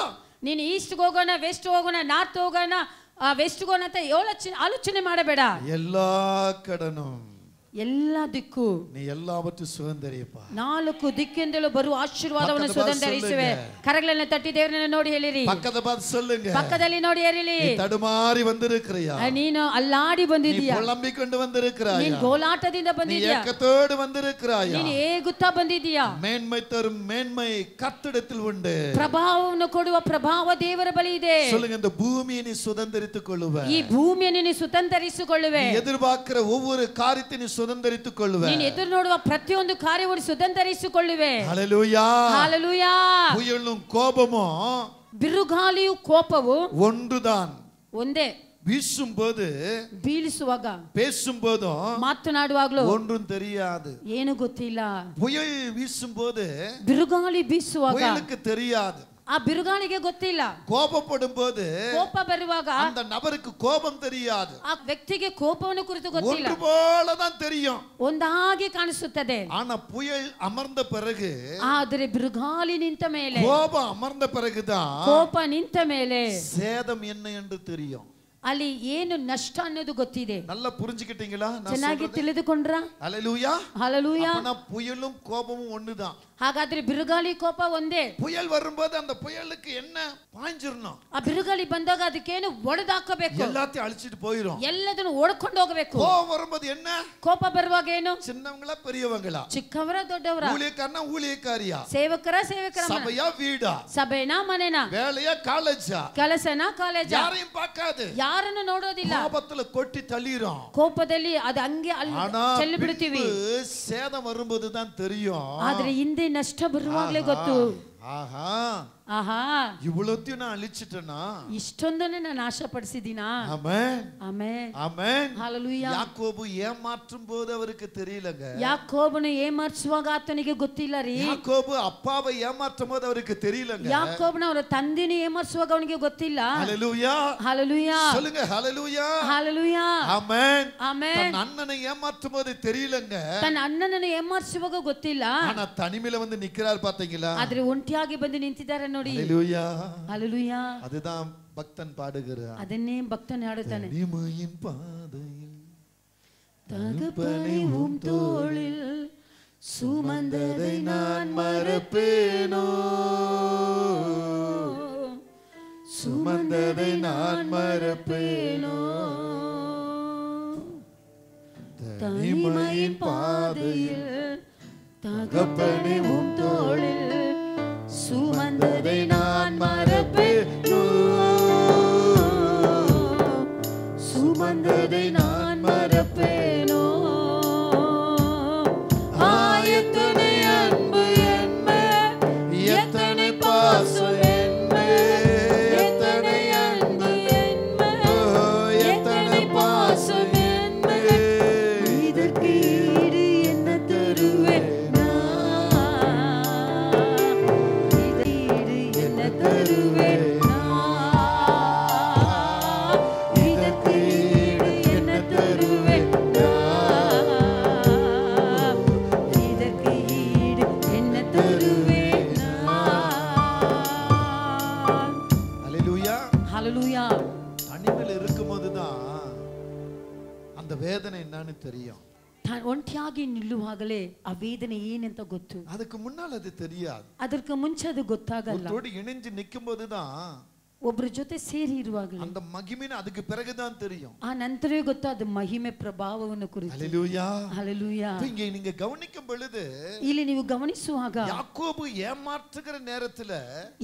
ನೀನು ಈಸ್ಟ್ ಹೋಗೋಣ, ವೆಸ್ಟ್ ಹೋಗೋಣ, ನಾರ್ತ್ ಹೋಗೋಣ, ವೆಸ್ಟ್ಗೋ ಅಂತ ಆಲೋಚನೆ ಮಾಡಬೇಡ. எல்லா கடனும் ಎಲ್ಲ ದಿಕ್ಕು நீ எல்லாவற்றையும் சுதந்தரிப்பா. 4 ದಿಕ್ಕಿಂದಲೂ ಬರುವ ಆಶೀರ್ವಾದವನ್ನು ಸುಗಂಧರಿಸುವೆ. ಕರಗಳನ್ನು ತಟ್ಟಿ ದೇವರನ್ನು ನೋಡಿ ಹೇಳಿರಿ. பக்கத்தை பார்த்து சொல்லுங்க. ಪಕ್ಕದಲ್ಲಿ ನೋಡಿ ಹೇಳಿರಿ. நீ தடுமாறி வந்திருக்கிறியா? ನೀನು ಅಲ್ಲಾಡಿ ಬಂದಿದ್ದೀಯಾ? நீ புலம்பிಕೊಂಡು வந்திருக்கிறாயா? ನೀನು ಗೋಲಾಟದಿಂದ ಬಂದಿದ್ದೀಯಾ? நீ ஏக்கத்தோடு வந்திருக்கிறாயா? ನೀನು ಏಗುತ್ತಾ ಬಂದಿದ್ದೀಯಾ? மேன்மை தரும் மேன்மை கர்த்தரிடத்தில் உண்டு. ಪ್ರಭಾವವನ್ನು ಕೊಡುವ ಪ್ರಭಾವ ದೇವರ ಬಳಿ ಇದೆ. சொல்லுங்க, இந்த பூமியை நீ சுதந்தரித்துக் கொள்ளுவே. ಈ ಭೂಮಿಯನ್ನು ನೀನು ಸುತಂತರಿಸಿಕೊಳ್ಳುವೆ. நீ எதிர்பார்க்கிற ஒவ்வொரு காரியத்தையும் நீ சுதந்தரித்துக் கொள்ளுவே. ನೀನು ಎದುರು ನೋಡುವ ಪ್ರತಿಯೊಂದು ಕಾರ್ಯವನ್ನು ಸುತಂತರಿಸಿಕೊಳ್ಳುವೆ. ஹல்லேலூயா. ஹalleluya. புயலும் கோபமும் ಬಿರುಗಾಳಿಯು ಕೋಪವು ஒன்றுதான். ಒಂದೇ. வீசும்போது ಬೀಳಿಸುವಾಗ பேசும்போதும் ಮಾತನಾಡುವಾಗಲೂ ஒன்றும் தெரியாது. ಏನು ಗೊತ್ತಿಲ್ಲ. புயல் வீசும்போது ಬಿರುಗಾಳಿ ಬೀಸುವಾಗ புயலுக்கு தெரியாது. ಆ ಬಿರುಗಾಳಿಗೆ ಗೊತ್ತಿಲ್ಲ. கோபப்படும் போது ಕೋಪ ಬರುವಾಗ அந்த நபருக்கு கோபம் தெரியாது. ಆ ವ್ಯಕ್ತಿಗೆ ಕೋಪವನ್ನು ಕುರಿತು ಗೊತ್ತಿಲ್ಲ. ஒன்று போலதான் தெரியும். ಒಂದಾಗಿ ಕಾಣಿಸುತ್ತದೆ. ஆனா புயல் அமர்ந்த பிறகு, ಆದರೆ ಬಿರುಗಾಳಿ ನಿಂತ ಮೇಲೆ, கோபம் அமர்ந்த பிறகுதான் ಕೋಪ ನಿಂತ ಮೇಲೆ சேதம் என்ன என்று தெரியும். ಅಲ್ಲಿ ಏನು ನಷ್ಟ ಅನ್ನೋದು ಗೊತ್ತಿದೆ. நல்லா புரிஞ்சுக்கிட்டீங்களா? ಚೆನ್ನಾಗಿ ತಿಳಿದುಕೊಂಡ್ರಾ? ஹல்லேலூயா. ஹalleluya. அப்பனா புயலும் கோபமும் ஒண்ணுதான். ಹಾಗಾದ್ರೆ ಬಿರುಗಾಳಿ ಕೋಪ ಒಂದೇ. புயல் வரும்போது அந்த புயலுக்கு என்ன பாய்ஞ்சிரணும். ಆ ಬಿರುಗಾಳಿ ಬಂದಾಗ ಅದಕ್ಕೇನು ಒಡೆದಾಕಬೇಕು. எல்லாத்தையும் அழிச்சிட்டு போயிடும். ಎಲ್ಲದನ್ನು ಓಡ್ಕೊಂಡು ಹೋಗಬೇಕು. கோபம் வரும்போது என்ன? ಕೋಪ ಬರುವಾಗ ಏನು? சின்னவங்களா பெரியவங்களா? ಚಿಕ್ಕವರ ದೊಡ್ಡವರ? ஊழியக்காரனா ஊழியக்காரியா? ಸೇವಕರ ಸೇವಕರ? சபையா வீடா? ಸಭೆನಾ ಮನೆನಾ? வேலையா காலேஜா? ಕೆಲಸನಾ ಕಾಲೇಜಾ? யாரையும் பார்க்காது. ಯಾರನ್ನು ನೋಡೋದಿಲ್ಲ. கோபத்துல கொட்டி தள்ளிரும். ಕೋಪದಲ್ಲಿ ಅದು ಹಂಗೆ ಚೆಲ್ಲಿ ಬಿಡ್ತೀವಿ. சேதம் வரும்போது தான் தெரியும். ಆದ್ರೆ ಹಿಂದೆ ನಷ್ಟ ಬರುವಾಗಲೇ ಗೊತ್ತು. ஆஹா, ಆಹಾ, இவ்வளத்தையும் நான் அழிச்சிட்டேனா? ಇಷ್ಟೊಂದನ್ನೇ ನಾನು ನಾಶಪಡಿಸಿದೀನಾ? ஆமென், ಆಮೆನ್, ஆமென். ஹalleluya. யாக்கோபு ஏமாற்றும் போது அவருக்கு தெரியலங்க. ಯಾಕೋಬನು ಏಮಾರಿಸುವಾಗ ಆತನಿಗೆ ಗೊತ್ತಿಲ್ಲ ರೀ. யாக்கோபு அப்பாவை ஏமாற்றும் போது அவருக்கு தெரியலங்க. ಯಾಕೋಬನ ಅವರ ತಂದೆನೇ ಏಮಾರಿಸುವಾಗ ಅವನಿಗೆ ಗೊತ್ತಿಲ್ಲ. ஹalleluya. ஹalleluya. சொல்லுங்க ஹalleluya. ஹalleluya. ஆமென். ஆமென். தன் அண்ணனை ஏமாற்றும் போது தெரியலங்க. ತನ್ನ ಅಣ್ಣನನ್ನು ಏಮಾರಿಸುವಾಗ ಗೊತ್ತಿಲ್ಲ. ஆனா தனிமையில வந்து நிக்கிறார் பாத்தீங்களா? ಆದ್ರೆ ಒಂಟಿಯಾಗಿ ಬಂದು ನಿಂತಿದ್ದಾರೆ ನೋಡಿ. ஹalleluya. ஹalleluya. அதுதான் பக்தன் பாடுகிறார். ಅದನ್ನೇ ಭಕ್ತನು ಹಾಡುತ್ತಾನೆ. தனிமையின் பாதையில் தகப்பனே உம் தோளில் சுமந்ததை நான் மறப்பேனோ, சுமந்ததை நான் மறப்பேனோ. தனிமையின் பாதையில் தகப்பனே உம் தோளில் சுமந்ததை நான் மறப்பேனோ, சுமந்ததை நான் மறப்பேனோ. எத்தனை அன்பு என்மே, எத்தனை பாசம் என்மே, எத்தனை அன்பு என்மே, எத்தனை பாசம் என்மே. இதற்கு ஈடு என்ன தருவேன் நான்? இதற்கு ஈடு என்ன தருவேன் நான்? இதற்கு ஈடு என்ன தருவேன் நான்? இதற்கு ஈடு என்ன தருவேன் நான்? ஹalleluya. ஹalleluya. தனிமையில இருக்கும்போது தான் அந்த வேதனை என்னன்னு தெரியும். ಒಂಟಿಯಾಗಿ ನಿಲ್ಲುವಾಗಲೇ ಆ ವೇದನೆ ಏನಂತ ಗೊತ್ತು. அதுக்கு முன்னால் அது தெரியாது. ಅದಕ್ಕೆ ಮುಂಚೆ ಅದು ಗೊತ್ತಾಗಲ್ಲ. ஒருத்தரோடு இணைஞ்சு நிக்கும்போது தான் ಒಬ್ಬರ ಜೊತೆ ಸೇರಿ ಇರುವಾಗಲೇ அந்த மகிமைன்னு அதுக்கு பிறகுதான் தெரியும். ಆ ನಂತರವೇ ಗೊತ್ತು ಅದು ಮಹಿಮೆ ಪ್ರಭಾವವನ್ನು ಕುರಿತು. ஹalleluya. ஹalleluya. இங்க நீங்க கவனிக்கும் பொழுது ಇಲ್ಲಿ ನೀವು ಗಮನಿಸುವಾಗ யாக்கோபு ஏமாற்றுகிற நேரத்துல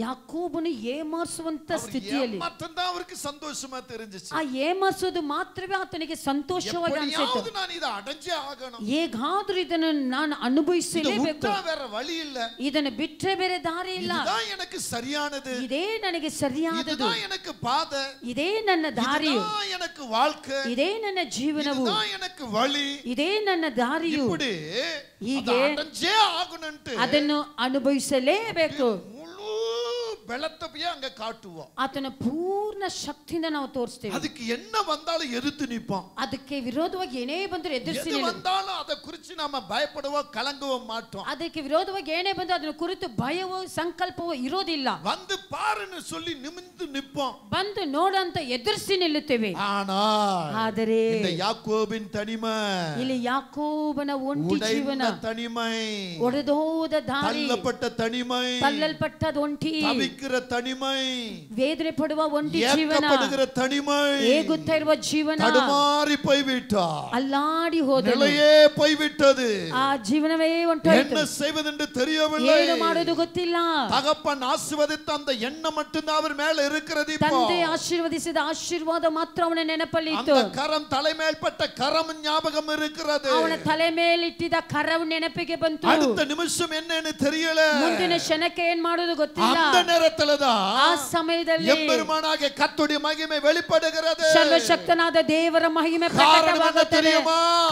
ಯಾಕೋಬನು ಏಮಾರಿಸುವಂತ ಸ್ಥಿತಿಯಲ್ಲಿ ஏமாற்றம் தான் அவருக்கு சந்தோஷமா தெரிஞ்சிச்சு. ಆ ಏಮಾರಿಸೋದು ಮಾತ್ರವೇ ಆತನಿಗೆ ಸಂತೋಷವಾಗಿ ಅನಿಸಿತು. எப்படியாவது நான் இத அடைஞ்சே ஆகணும். ಹೇಗಾದ್ರೂ ಇದನ್ನು ನಾನು ಅನುಭವಿಸಲೇಬೇಕು. வேற வழி இல்ல. ಇದನ್ನು ಬಿಟ್ಟರೆ ಬೇರೆ ದಾರಿ ಇಲ್ಲ. இதுதான் எனக்கு சரியானது. ಇದೇ ನನಗೆ ಸರಿಯಾದದು. இதுதான் எனக்கு பாதை. ಇದೇ ನನ್ನ ದಾರಿಯು. இதுதான் எனக்கு வாழ்க்கை. ಇದೇ ನನ್ನ ಜೀವನವು. இதுதான் எனக்கு வழி. ಇದೇ ನನ್ನ ದಾರಿಯು. இப்படி ಹೀಗೆ ಅಡಂಜೇ ಆಗணுಂಟು ಅದನ್ನು ಅನುಭವಿಸಲೇಬೇಕು. ಮುಳು பலத்தையே அங்க காட்டுவோம். ಆತನ ಪೂರ್ಣ ಶಕ್ತಿಯಿಂದ ನಾವು ತೋರಿಸ್ತೇವೆ. அதுக்கு என்ன வந்தாலும் எதிர்த்து நிப்போம். ಅದಕ್ಕೆ ವಿರೋಧವಾಗಿ ಏನೇ ಬಂದರೂ ಎದುರಿಸಿ எது வந்தாலும் அதை குறித்து நாம பயப்படுவோ கலங்கவோ மாட்டோம். ಅದಕ್ಕೆ ವಿರೋಧವಾಗಿ ಏನೇ ಬಂದರೂ ಅದನ್ನ ಕುರಿತು ಭಯವೋ ಸಂಕಲ್ಪವೋ ಇರೋದಿಲ್ಲ. வந்து பாருன்னு சொல்லி நிமிர்ந்து நிப்போம். ಬಂದು ನೋಡಂತ ಎದುರಿಸಿ ನಿಲ್ಲುತ್ತೇವೆ. ಆದರೆ இந்த யாக்கோபின் தனிமை, ಇಲ್ಲಿ ಯಾಕೋಬನ ಒಂಟಿ ಜೀವನ, தனிமை, ಒಡೆದೋದ ದಾರಿ, தள்ளப்பட்ட தனிமை, ತಳ್ಳಲ್ಪಟ್ಟ ಒಂಟಿ, தவிக்கிற தனிமை, ವೇದನೆ ಪಡುವ ಒಂಟಿ ಜೀವನ, ஏக்கப்படுகிற தனிமை, ಏಗುತ್ತಾ ಇರುವ ಜೀವನ, தடுமாறி போய்விட்டார், ಅಲ್ಲಾಡಿ ಹೋದನು, நிலையே போய்விட்டது. ಆ ಜೀವನವೇ ಹೊಂಟೋಯಿತು. என்ன செய்வதென்று தெரியவில்லை. ಏನು ಮಾಡೋದು ಗೊತ್ತಿಲ್ಲ. தகப்பன் ஆசீர்வதித்த அந்த எண்ணம் மட்டும்தான் அவர் மேல இருக்கிறது. ತಂದೆ ಆಶೀರ್ವದಿಸಿದ ಆಶೀರ್ವಾದ ಮಾತ್ರ ಅವನ ನೆನಪಲ್ಲಿ ಇತ್ತು. அந்த கரம் தலைமேல்பட்ட கரம் ஞாபகம் இருக்கிறது. ಅವನ ತಲೆ ಮೇಲಿಟ್ಟಿದ್ದ ಕರವು ನೆನಪಿಗೆ ಬಂತು. அடுத்த நிமிஷம் என்னன்னு தெரியல. ಮುಂದಿನ ಕ್ಷಣಕ್ಕೆ ಏನ್ ಮಾಡೋದು ಗೊತ್ತಿಲ್ಲ. அந்த நேரத்துல தான் ಆ ಸಮಯದಲ್ಲಿ எம்பெருமானாகிய கர்த்தருடைய மகிமை வெளிப்படுகிறது. ಸರ್ವಶಕ್ತನಾದ ದೇವರ ಮಹಿಮೆ ಪ್ರಕಟವಾಗುತ್ತದೆ.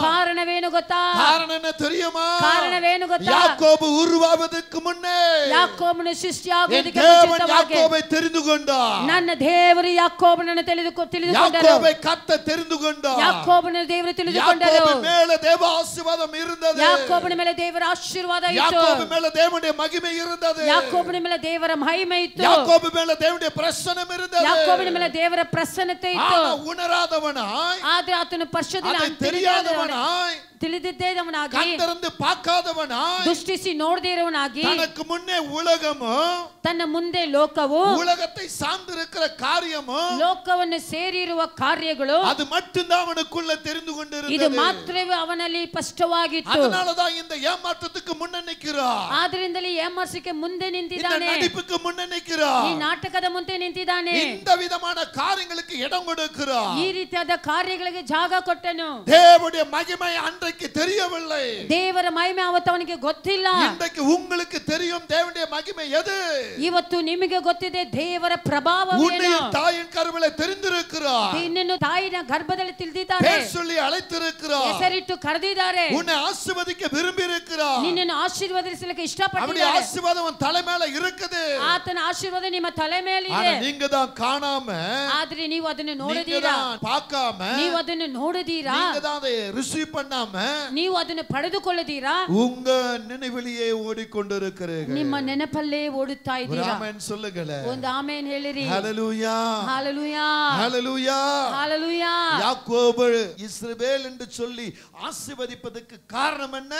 ಕಾರಣವೇನು ಗೊತ್ತಾ? காரணம் என்ன தெரியுமா? ಕಾರಣವೇನು ಗೊತ್ತಾ? யாக்கோபு உருவாவதற்கு முன்னே ಯಾಕೋಬನ ಶಿಷ್ಯಾಗುವುದಕ್ಕೆ ಮುಂಚಿತವಾಗಿ யாக்கோபை தெரிந்து கொண்டார். ನನ್ನ ದೇವರು ಯಾಕೋಬನನ್ನು ತಿಳಿದುಕೊಂಡರು. யாக்கோபை கர்த்தர் தெரிந்து கொண்டார். ಯಾಕೋಬನ ದೇವರು ತಿಳಿದುಕೊಂಡರು. யாக்கோபு மேல தேவ ஆசீர்வாதம் இருந்தது. ಯಾಕೋಬನ ಮೇಲೆ ದೇವರ ಆಶೀರ್ವಾದ ಇತ್ತು. யாக்கோபு மேல தேவனுடைய மகிமை இருந்தது. ಯಾಕೋಬನ ಮೇಲೆ ದೇವರ ಮಹಿಮೆ ಇತ್ತು. யாக்கோபு மேல தேவனுடைய பிரசன்னம் இருந்தது. ಯಾಕೋಬನ ಮೇಲೆ ದೇವರ ಪ್ರಸನ್ನತೆ ಇತ್ತು. உணராதவனாய், ಆದ್ರೆ ಆತನು ಪರಿಶುದ್ಧನಾಗಿ தெரியாதவனாய், ತಿಳಿದಿದ್ದೇದವನಾಗಿ, கண்டறிந்து பார்க்காதவனாய், ದೃಷ್ಟಿಸಿ ನೋಡದೇ ಇರುವವನಾಗಿ, தனக்கு முன்னே உலகமும் ತನ್ನ ಮುಂದೆ ಲೋಕವು, உலகத்தை சார்ந்திருக்கிற காரியமும், ಲೋಕವನ್ನು ಸೇರಿರುವ ಕಾರ್ಯಗಳು, அது மட்டும்தான் அவனுக்குள்ள தெரிந்து ಇದು கொண்டிருந்தது. ಮಾತ್ರವೇ ಅವನಲ್ಲಿ ಸ್ಪಷ್ಟವಾಗಿತ್ತು. அதனாலதான் இந்த ஏமாற்றத்துக்கு முன்ன நிற்கிறார். ಆದ್ರಿಂದಲೇ ಏಮಾರ್ಸಕ್ಕೆ ಮುಂದೆ இந்த ನಿಂತಿದ್ದಾನೆ. நடிப்புக்கு முன்ன நிற்கிறார். ಈ ನಾಟಕದ ಮುಂದೆ ನಿಂತಿದ್ದಾನೆ. இந்த விதமான காரியங்களுக்கு இடம் கொடுக்கிறார். ಈ ರೀತಿಯಾದ ಕಾರ್ಯಗಳಿಗೆ ಜಾಗ ಕೊಟ್ಟನು. தேவனுடைய மகிமை அன்றைக்கு தெரியவில்லை. ದೇವರ ಮಹಿಮೆ ಅವತ್ತು ಅವನಿಗೆ ಗೊತ್ತಿಲ್ಲ. இன்றைக்கு உங்களுக்கு தெரியும் தேவனுடைய மகிமை எது. ಇವತ್ತು ನಿಮಗೆ ಗೊತ್ತಿದೆ ದೇವರ ಪ್ರಭಾವವೇನು. உன்னை தாயின் கருவிலே தெரிந்திருக்கிறார். ನಿನ್ನನ್ನು ತಾಯಿನ ಗರ್ಭದಲ್ಲಿ ತಿಳಿದಿದ್ದಾರೆ. பேர் சொல்லி அழைத்திருக்கிறார். ಹೆಸರಿಟ್ಟು ಕರೆದಿದ್ದಾರೆ. உன்னை ஆசீர்வதிக்க விரும்பி இருக்கிறார். ನಿನ್ನನ್ನು ಆಶೀರ್ವದಿಸಲಿಕ್ಕೆ அவருடைய ಇಷ್ಟಪಟ್ಟಿದ್ದಾರೆ. ஆசீர்வாதம் உன் தலை மேல இருக்குது. ಆತನ ಆಶೀರ್ವಾದ ನಿಮ್ಮ ತಲೆ ಮೇಲೆ ஆனா ಇದೆ. நீங்க தான் காணாம, ಆದ್ರೆ ನೀವು ಅದನ್ನು நீங்க ನೋಡಿದೀರಾ, தான் பார்க்காம, ನೀವು ಅದನ್ನು ನೋಡಿದೀರಾ, நீங்க தான் அதை ரிசீவ் பண்ணாம, ನೀವು ಅದನ್ನು ಪಡೆದುಕೊಳ್ಳದಿರಾ, உங்க நினைவிலேயே ஓடிக்கொண்டிருக்கிறீர்கள். ನಿಮ್ಮ ನೆನಪಲ್ಲೇ ಓಡುತ್ತಾ ஒரு ಇದ್ದೀರಾ. ஆமென் சொல்லுங்களே. ಒಂದು ಆಮೆನ್ ಹೇಳಿರಿ. ஹalleluya, ஹalleluya, ஹalleluya. ஹalleluya. யாக்கோபு இஸ்ரவேல் என்று சொல்லி ஆசீர்வதிப்பதற்கு காரணம் என்ன?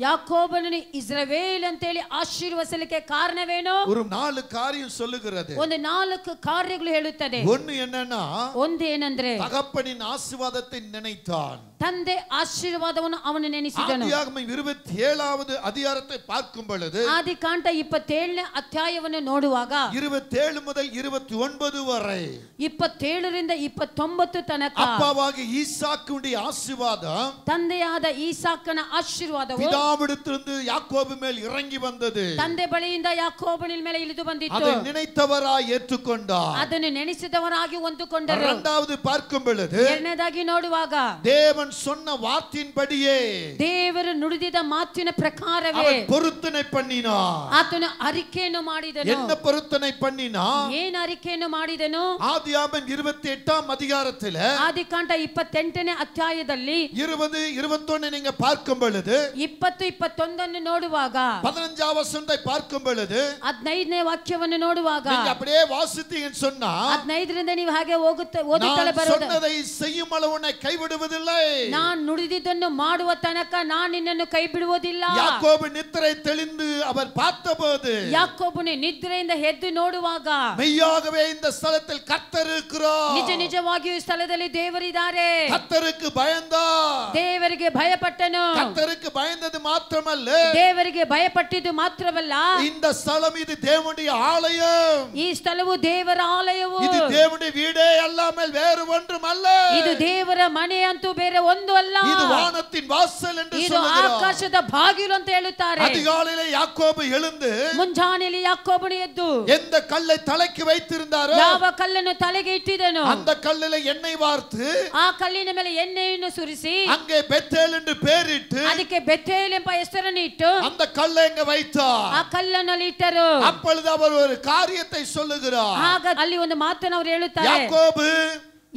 ಯಾಕೋಬನನ್ನು ಇಸ್ರಾಯೇಲ್ ಅಂತ ಹೇಳಿ ಆಶೀರ್ವದಿಸಲಿಕ್ಕೆ ಕಾರಣವೇನು? ஒரு 4 காரியம் சொல்லுகிறது. ಒಂದು 4 ಕಾರ್ಯಗಳು ಹೇಳುತ್ತದೆ. ஒன்னு என்னன்னா, ಒಂದು ಏನಂದ್ರೆ, தகப்பனின் ஆசீர்வாதத்தை நினைத்தான். ತಂದೆ ಆಶೀರ್ವಾದವನ್ನು ಅವನು ನೆನೆಸಿದನು. ஆதியாகமம் 27வது அதிகாரத்தை பார்க்கும் பொழுது, ಆದಿಕಾಂಡ 27ನೇ ಅಧ್ಯಾಯವನ್ನು ನೋಡುವಾಗ 27 முதல் 29 வரை 27ರಿಂದ 29 ತನಕ அப்பாவாகிய ஈசாக்குடைய ஆசீர்வாதம் ತಂದೆಯಾದ ಈಸಾಕನ ಆಶೀರ್ವಾದವು பிதாவிடத்திலிருந்து யாக்கோபு மேல் இறங்கி வந்தது. ತಂದೆ ಬಳಿಯಿಂದ ಯಾಕೋಬನ ಮೇಲೆ ಇಳಿದು ಬಂದಿತ್ತು. அதை நினைத்தவராய் ஏற்றுக்கொண்டார். ಅದನ್ನು ನೆನೆಸಿದವರಾಗಿ ಹೊಂದಿಕೊಂಡರು. இரண்டாவது பார்க்கும் பொழுது, ಎರಡನೇದಾಗಿ ನೋಡುವಾಗ தேவன் சொன்ன வார்த்தையின்படியே ದೇವರು ನುಡಿದಿದ್ದ ಮಾತಿನ ಪ್ರಕಾರವೇ அவர் பொருத்தனை பண்ணினார். ಆತನು ಅರಿಕೆಯನ್ನು ಮಾಡಿದನು. என்ன பொருத்தனை பண்ணினார்? ಏನು ಅರಿಕೆಯನ್ನು ಮಾಡಿದನು? ஆதியாகமம் 28ஆம் அதிகாரத்தில ಆದಿಕಾಂಡ 28ನೇ ಅಧ್ಯಾಯದಲ್ಲಿ 20 21 நீங்க பார்க்கும் பொழுது, 20 21 ನೋಡುವಾಗ 15ஆம் வசனத்தை பார்க்கும் பொழுது, 15ನೇ ವಾಕ್ಯವನ್ನು ನೋಡುವಾಗ நீங்க அப்படியே வாசித்தீங்கன்னு சொன்னா, 15ರಿಂದ ನೀವು ಹಾಗೆ ಓದುತ್ತಲೇ நான் ಬರೋದು. சொன்னதை செய்யும் அளவு உன்னை கைவிடுவதில்லை. ನಾನು ನುಡಿದಿದ್ದನ್ನು ಮಾಡುವ ತನಕ ನಾನು ನಿನ್ನನ್ನು ಕೈ ಬಿಡುವುದಿಲ್ಲ. யாக்கோபு நித்திரை தெளிந்து அவர் பார்த்தபோது, ಯಾಕೋಬನು ನಿದ್ರೆಯಿಂದ ಎದ್ದು ನೋಡುವಾಗ மெய்யாகவே இந்த ஸ்தலத்தில் கர்த்தர் இருக்கிறார். ನಿಜ ನಿಜವಾಗಿಯೂ ಈ ಸ್ಥಳದಲ್ಲಿ ದೇವರಿದ್ದಾರೆ. கர்த்தருக்கு பயந்தார். ದೇವರಿಗೆ ಭಯಪಟ್ಟನು. கர்த்தருக்கு பயந்தது மாத்திரமல்ல, ದೇವರಿಗೆ ಭಯಪಟ್ಟಿದ್ದು ಮಾತ್ರವಲ್ಲ, இந்த ஸ்தலம் இது தேவனுடைய ஆலயம். ಈ ಸ್ಥಳವು ದೇವರ ಆಲಯವು. இது தேவனுடைய வீடே அல்லாமல் வேறு ஒன்றும் அல்ல. ಇದು ದೇವರ ಮನೆ ಅಂತೂ ಬೇರೆ ಒಂದು ಅಲ್ಲ. இது வானத்தை வானத்தின் வாசல் என்று ಇದು சொல்கிறார். ಆಕಾಶದ ಬಾಗಿಲು ಅಂತ ಹೇಳುತ್ತಾರೆ. அதிகாலையிலே யாக்கோபு எழுந்து ಮುಂಜಾನೆಯಲ್ಲಿ ಯಾಕೋಬನು ಎದ್ದು எந்த கல்லை தலைக்கு வைத்திருந்தாரோ ಯಾವ ಕಲ್ಲನ್ನು ತಲೆಗೆ ಇಟ್ಟಿದನು அந்த கல்லிலே எண்ணெய் வார்த்து ಆ ಕಲ್ಲಿನ ಮೇಲೆ ಎಣ್ಣೆಯನ್ನು ಸುರಿಸಿ அங்கே பெத்தேல் என்று பெயரிட்டு ಅದಕ್ಕೆ ಬೆಥೇಲ್ ಎಂಬ ಹೆಸರನ್ನು ಇಟ್ಟು அந்த கல்லை அங்க வைத்தார். ಆ ಕಲ್ಲನ್ನು ಅಲ್ಲಿ ಇಟ್ಟರು. அப்பொழுது அவர் ஒரு காரியத்தை சொல்லுகிறார். ಆಗ ಅಲ್ಲಿ ಒಂದು ಮಾತನ್ನು ಅವರು ಹೇಳುತ್ತಾರೆ.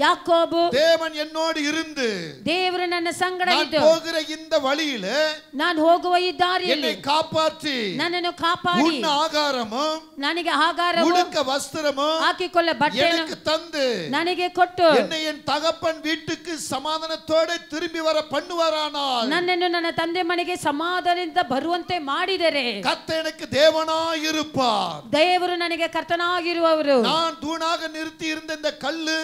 ಯಾಕೋಬು தேவன் என்னோடு இருந்து ದೇವರು ನನ್ನ ಸಂಗಡ ಇದ್ದು போகிற இந்த வழியிலே ನಾನು ಹೋಗುವ ಈ ದಾರಿಯಲ್ಲಿ என்னை காப்பாற்றி ನನ್ನನ್ನು ಕಾಪಾಡಿ உண்ண ஆகாரமும் ನನಗೆ ಆಹಾರವು உடுக்க வஸ்திரமும் ಹಾಕಿಕೊಳ್ಳ ಬಟ್ಟೆಯನ್ನು எனக்கு தந்து ನನಗೆ ಕೊಟ್ಟು என்னை என் தகப்பன் வீட்டுக்கு சமாதானத்தோடு திரும்பி வர பண்ணுவாரானால் ನನ್ನನ್ನು ನನ್ನ ತಂದೆ ಮನೆಗೆ ಸಮಾಧಾನದಿಂದ ಬರುವಂತೆ ಮಾಡಿದರೆ கர்த்தர் எனக்கு தேவனாய் இருப்பார். ದೇವರು ನನಗೆ ಕರ್ತನಾಗಿರುವವರು. நான் தூணாக நிறுத்தி இருந்த இந்த கல்லு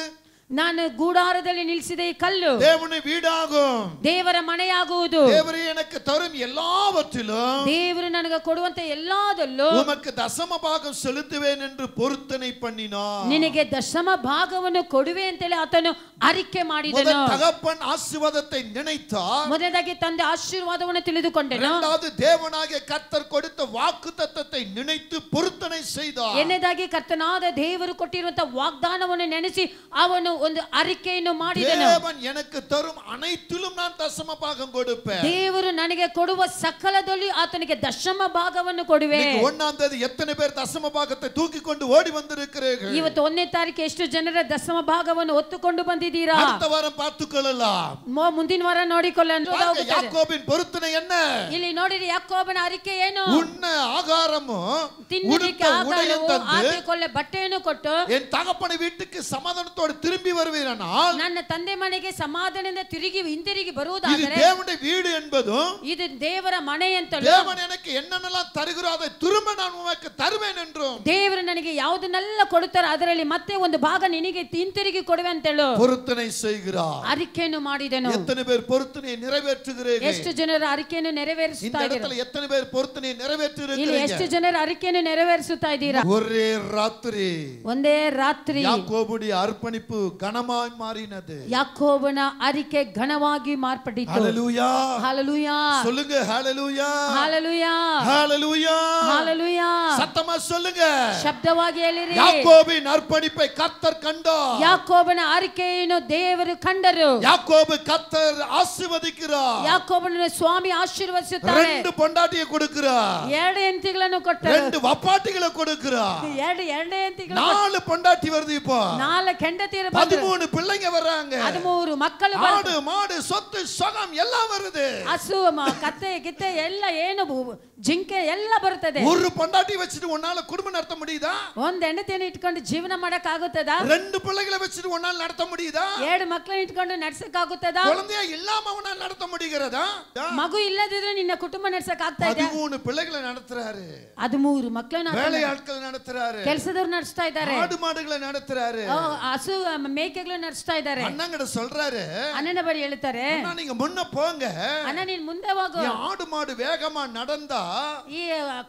ನಾನು ಗೂಡಾರದಲ್ಲಿ ನಿಲ್ಲಿಸಿದ ಈ ಕಲ್ಲು தேவனுடைய வீடாகும். ದೇವರ ಮನೆಯಾಗುವುದು. தேவரே எனக்கு தரும் எல்லாவற்றிலும் ದೇವರು ನನಗೆ ಕೊಡುವಂತ ಎಲ್ಲದಲ್ಲೂ உமக்கு தசம பாகம் செலுத்துவேன் என்று பொருத்தனை பண்ணினார். ನಿನಗೆ ದಶಮ ಭಾಗವನ್ನು ಕೊಡುವೆ ಅಂತೇಳಿ ಆತನು ಅರಿಕೆ ಮಾಡಿದನು. தகப்பன் ஆசீர்வாதத்தை நினைத்தார். ಮೊದಲಾಗಿ ತಂದೆ ಆಶೀರ್ವಾದವನ್ನು ತಿಳಿದುಕೊಂಡನು. இரண்டாவது தேவனாகிய கர்த்தர் கொடுத்த வாக்குத்தத்தத்தை நினைத்து பொருத்தனை செய்தார். ಎರಡನೇದಾಗಿ ಕರ್ತನಾದ ದೇವರು ಕೊಟ್ಟಿರುವಂತ ವಾಗ್ದಾನವನ್ನು ನೆನೆಸಿ ಅವನು ಒಂದು ಅರಿಕೆಯನ್ನು ಮಾಡಿದನು. தேவன் எனக்கு தரும் அனைத்திலும் நான் தசம பாகம் கொடுப்பேன். ದೇವರು ನನಗೆ ಕೊಡುವ ಸಕಲದಲ್ಲಿ ಆತನಿಗೆ ದಶಮ ಭಾಗವನ್ನು ಕೊಡುವೆ. இன்னைக்கு 1ஆம் தேதி எத்தனை பேர் தசம பாகத்தை தூக்கி கொண்டு ஓடி வந்திருக்கிறீர்கள்? ಇವತ್ತು 1ನೇ ತಾರೀಕು ಎಷ್ಟು ಜನರ ದಶಮ ಭಾಗವನ್ನು ಹೊತ್ತುಕೊಂಡು ಬಂದಿದ್ದೀರಾ? அடுத்த வாரம் பார்த்துಕೊಳ್ಳலாம். ಮುಂದಿನ ವಾರ ನೋಡಿಕೊಳ್ಳೋಣ. யாக்கோபின் பொருத்தனை என்ன? ಇಲ್ಲಿ ನೋಡಿರಿ ಯಾಕೋಬನ ಅರಿಕೆ ಏನು? உண்ண ஆகாரமும் ತಿನ್ನಲಿಕ್ಕೆ ಆಹಾರವು ಹಾಕಿಕೊಳ್ಳ ಬಟ್ಟೆಯನ್ನು ಕೊಟ್ಟು என் தகப்பனை வீட்டுக்கு சமாதானத்தோடு திரும்பி வருவீரானால் ನನ್ನ ತಂದೆ ಮನೆಗೆ ಸಮಾಧಾನದಿಂದ ಹಿಂದಿರುಗಿ இது ಬರುವುದಾದರೆ தேவனுடைய வீடு என்பதும் ಇದು ದೇವರ ಮನೆ ಅಂತಲೂ தேவன் எனக்கு என்னென்னலாம் தருகிறாரோ அதை திரும்ப நான் உனக்கு தருவேன் என்றும் ದೇವರು ನನಗೆ ಯಾವುದನ್ನೆಲ್ಲ ಕೊಡುತ್ತಾರೆ ಅದರಲ್ಲಿ ಮತ್ತೆ ಒಂದು ಭಾಗ ನಿನಗೆ ಹಿಂತಿರುಗಿ ಕೊಡುವೆ ಅಂತೇಳು பொருத்தனை செய்கிறார். ಅರಿಕೆಯನ್ನು ಮಾಡಿದನು. எத்தனை பேர் பொருத்தனையை நிறைவேற்றுகிறீர்கள்? ಎಷ್ಟು ಜನರ ಅರಿಕೆಯನ್ನು இந்த ನೆರವೇರಿಸುತ್ತಾ இடத்துல ಇದ್ದೀರಾ? எத்தனை பேர் பொருத்தனையை ಇಲ್ಲಿ நிறைவேற்றிருக்கிறீர்கள்? ಎಷ್ಟು ಜನರ ಅರಿಕೆಯನ್ನು ನೆರವೇರಿಸುತ್ತಾ ಇದ್ದೀರಾ? ஒரே ராத்திரி ಒಂದೇ ರಾತ್ರಿ யாக்கோபுடைய அர்ப்பணிப்பு கனமாய் மாறினது. ಯಾಕೋಬನ ಅರಿಕೆ ಘನವಾಗಿ ಮಾರ್ಪಟ್ಟಿತು. ஹalleluya ಹಲ್ಲೆಲೂಯಾ சொல்லுங்க. ஹalleluya ಹಲ್ಲೆಲೂಯಾ ஹalleluya ಹಲ್ಲೆಲೂಯಾ சத்தமா சொல்லுங்க. ಶಬ್ದವಾಗಿ ಹೇಳಿರಿ. யாக்கோபின் அர்ப்பணிப்பை கர்த்தர் கண்டார். ಯಾಕೋಬನ ಅರಿಕೆಯನ್ನು ದೇವರು ಕಂಡರು. யாக்கோபு கர்த்தர் ஆசீர்வதிக்கிறார். ಯಾಕೋಬನನ್ನು ಸ್ವಾಮಿ ಆಶೀರ್ವದಿಸುತ್ತಾರೆ. 2 பொண்டாட்டியை கொடுக்கிறார். 2 ಹೆಂಡತಿಗಳನ್ನು ಕೊಟ್ಟರು. 2 வப்பாட்டிகளை கொடுக்கிறார். 2 ಹೆಂಡತಿಗಳು 4 பொண்டாட்டி வருது இப்போ. 4 ಹೆಂಡತಿಯರು 13 பிள்ளைங்க வர்றாங்க. 13 ಮಕ್ಕಳು ஆடு மாடு சொத்து சுகம் எல்லாம் வருது. ಹಸು ಕತ್ತೆ ಗಿತ್ತೆ ಎಲ್ಲ ಏನು ಜಿಂಕೆ ಎಲ್ಲ ಬರುತ್ತದೆ. ஒரு பொண்டாட்டி வச்சிட்டு உன்னால குடும்பம் நடத்த முடியுதா? ಒಂದ್ ಹೆಂಡತಿಯನ್ನು ಇಟ್ಕೊಂಡು ಜೀವನ ಮಾಡಕ್ ಆಗುತ್ತದಾ? 2 பிள்ளைகளை வச்சிட்டு உன்னால நடத்த முடியுதா? 2 ಮಕ್ಕಳನ್ನು ಇಟ್ಕೊಂಡು ನಡ್ಸಕ್ ಆಗುತ್ತದಾ? குழந்தையா இல்லாம உன்னால நடத்த முடிகிறதா? ಮಗು ಇಲ್ಲದಿದ್ರೆ ನಿನ್ನ ಕುಟುಂಬ ನಡ್ಸಕ್ ಆಗ್ತಾ ಇದೆ? 13 பிள்ளைகளை நடத்துறாரு. 13 ಮಕ್ಕಳನ್ನು வேலை ஆட்கள் நடத்துறாரு. ಕೆಲಸದವರು ನಡೆಸ್ತಾ ಇದ್ದಾರೆ. ஆடு மாடுகளை நடத்துறாரு. ಹಸು ಮೇಕೆಗಳು ನಡೆಸ್ತಾ ಇದ್ದಾರೆ. அண்ணங்கட சொல்றாரு. ಅಣ್ಣನ ಬಳಿ ಹೇಳ್ತಾರೆ, அண்ணா நீங்க முன்ன போங்க. ಅಣ್ಣ ನೀನ್ ಮುಂದೆ ಹೋಗು. ஆடு மாடு வேகமா நடந்தா ಈ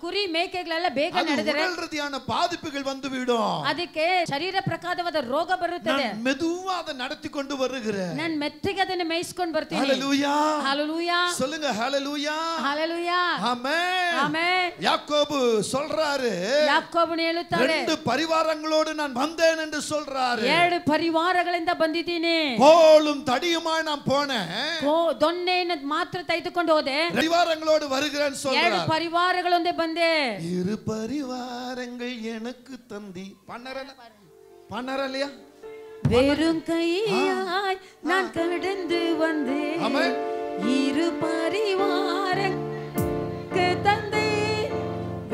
ಕುರಿ ಮೇಕೆಗಳೆಲ್ಲ ಬೇಗ ನಡೆದರೆ உடல் ரீதியான பாதிப்புகள் வந்து விடும். ಅದಕ್ಕೆ ಶರೀರ ಪ್ರಕಾರವಾದ ರೋಗ ಬರುತ್ತದೆ. நான் மெதுவா அதை நடத்தி கொண்டு வருகிறேன். ನಾನು ಮೆತ್ತಿಗೆ ಅದನ್ನು ಮೇಯಿಸಿಕೊಂಡು ಬರ್ತೀನಿ. ஹalleluya ஹalleluya சொல்லுங்க. ஹalleluya ஹalleluya ஆமென் ஆமென். யாக்கோபு சொல்றாரு, ಯಾಕೋಬನು ಹೇಳುತ್ತಾರೆ, 2 பரிவாரங்களோடு நான் வந்தேன் என்று சொல்றாரு. 2 ಪರಿವಾರಗಳಿಂದ ಬಂದಿದ್ದೀನಿ. கோலும் தடியுமாய் நான் போனேன். ದೊಣ್ಣೆಯನ್ನು ಮಾತ್ರ ತೆಗೆದುಕೊಂಡು ಹೋದೆ. பரிவாரங்களோடு வருகிறேன் சொல்றாரு. 2 ಪರಿವಾರಗಳೊಂದೇ ಬಂದೆ. 2 பரிவாரங்கள் எனக்கு தந்தி பண்ணறலையா? வெறும் கையாய் நான் கடந்து வந்தேன். ஆமென். 2 பரிவாரங்களுக்கு தந்தே.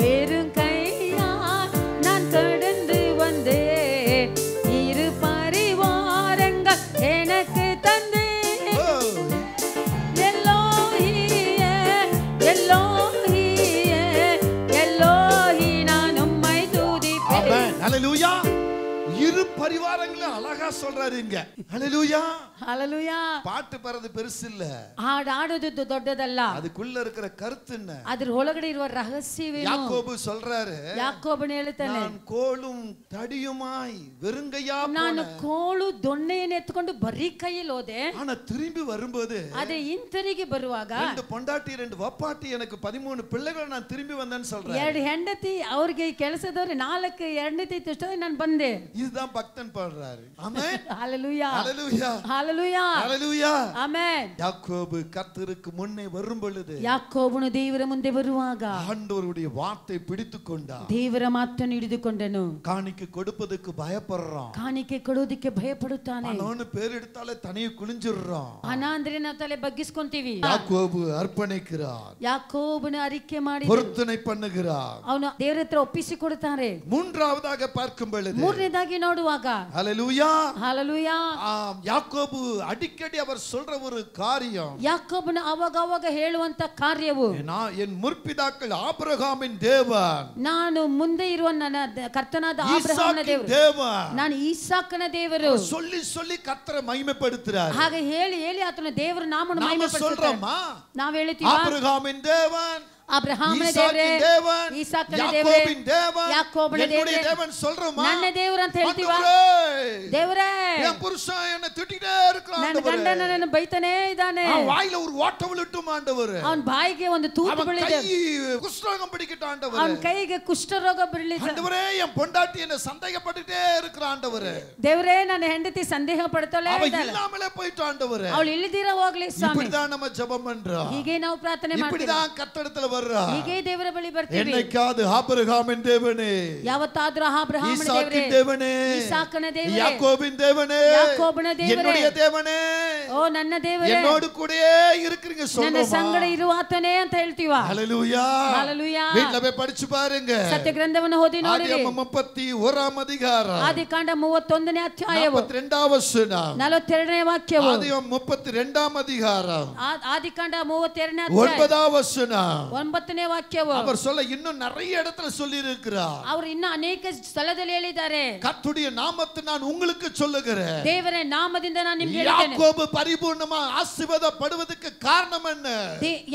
வெறும் கையாய் நான் கடந்து வந்தேன். 2 பரிவாரங்கள் எனக்கு தந்தே. எல்லோஹியே எல்லோஹியே எல்லோஹி நான் உம்மை துதிப்பேன். ஆமென். ஹalleluya. 2 பரிவாரங்களும் அழகா சொல்றாரு இங்க. ஹalleluya. ஹalleluya. பாட்டு பாடுறது பெருசு இல்ல. ஆடுறது ದೊಡ್ಡದಲ್ಲ. அதுக்குள்ள இருக்கிற கருத்து என்ன? ಅದರ ಒಳಗಡೆ ಇರುವ ರಹಸ್ಯವೇನು? யாக்கோபு சொல்றாரு, ಯಾಕೋಬನು ಹೇಳುತ್ತಾನೆ, நான் கோலும் தடியுமாய் வெறுங்கையா போனேன். ನಾನು ಕೋಲು ದೊಣ್ಣೆಯನ್ನು ಎತ್ತಿಕೊಂಡು ಬರೀ ಕೈಯಲ್ಲಿ ಹೋದೆ. ஆனா திரும்பி வரும்போது ಅದೇ ಹಿಂತಿರುಗಿ ಬರುವಾಗ ரெண்டு பொண்டாட்டி ரெண்டு வப்பாட்டி எனக்கு 13 பிள்ளைகள் நான் திரும்பி வந்தேன்னு சொல்றேன். ಎರಡು ಹೆಂಡತಿ ಅವರಿಗೆ ಕೆಲಸದವರು 4 ಹೆಂಡತಿ ಇಷ್ಟೊಂದು ನಾನು ಬಂದೆ. இதுதான் பக்தன் பாடுறாரு. ஆமென். ஹalleluya. ஹalleluya. ஹalleluya. ஹalleluya. ஆமென். யாக்கோபு கர்த்தருக்கு முன்னே வரும் பொழுது ಯಾಕೋಬನು ದೇವರ ಮುಂದೆ ಬರುವಾಗ ஆண்டவருடைய வார்த்தை பிடித்துக் கொண்டார். ದೇವರ ಮಾತನ್ನು ಹಿಡಿದುಕೊಂಡನು. காணிக்கை கொடுப்பதற்கு பயப்படுறான். ಕಾಣಿಕೆ ಕೊಡೋದಕ್ಕೆ ಭಯಪಡುತ್ತಾನೆ. அவனு பேர் எடுத்தாலே தனியே குனிஞ்சிடுறான். ಹಣ ಅಂದ್ರೆ ನಾವು ತಲೆ ಬಗ್ಗಿಸ್ಕೊಂತೀವಿ. யாக்கோபு அர்ப்பணிக்கிறார். ಯಾಕೋಬನು ಅರಿಕೆ ಮಾಡಿ பொருத்தனை பண்ணுகிறார். ಅವನು ದೇವರ ಹತ್ರ ಒಪ್ಪಿಸಿಕೊಡುತ್ತಾರೆ. மூன்றாவதாக பார்க்கும் பொழுது ಮೂರನೇದಾಗಿ ನೋಡುವಾಗ ஹalleluya. ஹalleluya. யாக்கோபு அடிக்கடி அவர் சொல்ற ஒரு காரியம், ಯಾಕೋಬನು ಅವಾಗ ಹೇಳುವಂತ ಕಾರ್ಯವು, என் முற்பிதாக்கள் ஆபிரகாமின் தேவன், ನಾನು ಮುಂದೆ ಇರುವ ನನ್ನ ಕರ್ತನಾದ ಆಬ್ರಹಾಮನ ದೇವರು, தேவன், ನಾನು ಈಸಾಕನ ದೇವರು சொல்லி சொல்லி கர்த்தரை ಮಹಿಮೆಪಡುತ್ತಾರೆ. ಹಾಗೆ ಹೇಳಿ ಆತನ ದೇವರ ನಾಮವನ್ನು ಮಹಿಮೆಪಡಿಸುತ್ತಾರೆ. ನಾವು ಹೇಳ್ತೀವಿ ஆபிரகாமின் தேவன், ಅಬ್ರಹಾಮನ ದೇವರೇ, ಈಸಾಕನ ದೇವರೇ, ಯಾಕೋಬನ ದೇವರೇ, ನನ್ನ ದೇವರು ಅಂತ ಹೇಳ್ತೀವ. ದೇವರೇ, என் புருஷன் என்ன திட்டிட்டே இருக்கான், ನನ್ನ ಗಂಡ ನನ್ನನ್ನು ಬೈತಾನೇ ಇದ್ದಾನೆ, அவன் வாயில ஒரு ஓட்ட விழுட்டும் ஆண்டவரே, ಅವನ ಬಾಯಿಗೆ ಒಂದು ತೂತು ಬೀಳಿದೆ, குஷ்டரோகம் பிடிக்கட்டும் ஆண்டவரே, ಅವನ ಕೈಗೆ ಕುಷ್ಠರೋಗ ಬೀಳಿದೆ ஆண்டவரே, என் பொண்டாட்டி என்ன சந்தேகப்பட்டுட்டே இருக்கிறான் ஆண்டவரே, ದೇವರೇ, ನನ್ನ ಹೆಂಡತಿ ಸಂದೇಹ ಪಡ್ತಾಳೆ, அவ இல்லாமலே போயிட்டு ஆண்டவரೇ, ಅವಳು ಇಲ್ಲದಿರ ಹೋಗ್ಲಿ ಸ್ವಾಮಿ. இப்படிதான் நம்ம ஜெபம் பண்றோம், ಹೀಗೆ ನಾವು ಪ್ರಾರ್ಥನೆ ಮಾಡ್ತೀವಿ, இப்படிதான் கர்த்தரிடத்துல வர்றோம். ಹೀಗೆ ದೇವರ ಬಳಿ ಬರ್ತೀವಿ. என்னைக்காவது ஆபிரகாமின் தேவனே, ಯಾವತ್ತಾದ್ರೂ ಆಬ್ರಹಾಮನ தேவனே, ಈಸಾಕನ ದೇವರೇ, யாக்கோபின் தேவனே, ಯಾಕೋಬನ ದೇವರೇ, என்னுடைய தேவனே, ಓ ನನ್ನ ದೇವರೇ, என்னோடு கூடயே இருக்கிறீங்க ನನ್ನ சொல்லுமா, ಸಂಗಡ ಇರುವಾತನೇ ಅಂತ ಹೇಳ್ತೀವ. ஹalleluya. ஹalleluya. வீட்ல போய் படிச்சு பாருங்க. ಸತ್ಯ ಗ್ರಂಥವನ್ನು ಓದಿ ನೋಡಿರಿ. ஆதியாகமம் 31 அதிகாரம், ಆದಿಕಾಂಡ 31ನೇ ಅಧ್ಯಾಯವು 42வது வசனம், 42ನೇ ವಾಕ್ಯವು, ஆதியாகமம் 32 அதிகாரம், ಆದಿಕಾಂಡ 32ನೇ ಅಧ್ಯಾಯ 9வது வசனம், 9ನೇ ವಾಕ್ಯವು. அவர் சொல்ல இன்னும் நிறைய இடத்துல சொல்லி இருக்கிறார். ಅವರು ಇನ್ನು ಅನೇಕ ಸ್ಥಳದಲ್ಲಿ ಹೇಳಿದ್ದಾರೆ. கர்த்தருடைய நாமத்தை நான் உங்களுக்கு சொல்லுகிறேன், ದೇವರ ನಾಮದಿಂದ ನಾನು ನಿಮಗೆ ಹೇಳಿದ್ದೇನೆ. யாக்கோபு பரிபூர்ணமா ஆசீர்வாதப்படுவதற்கு காரணம் என்ன?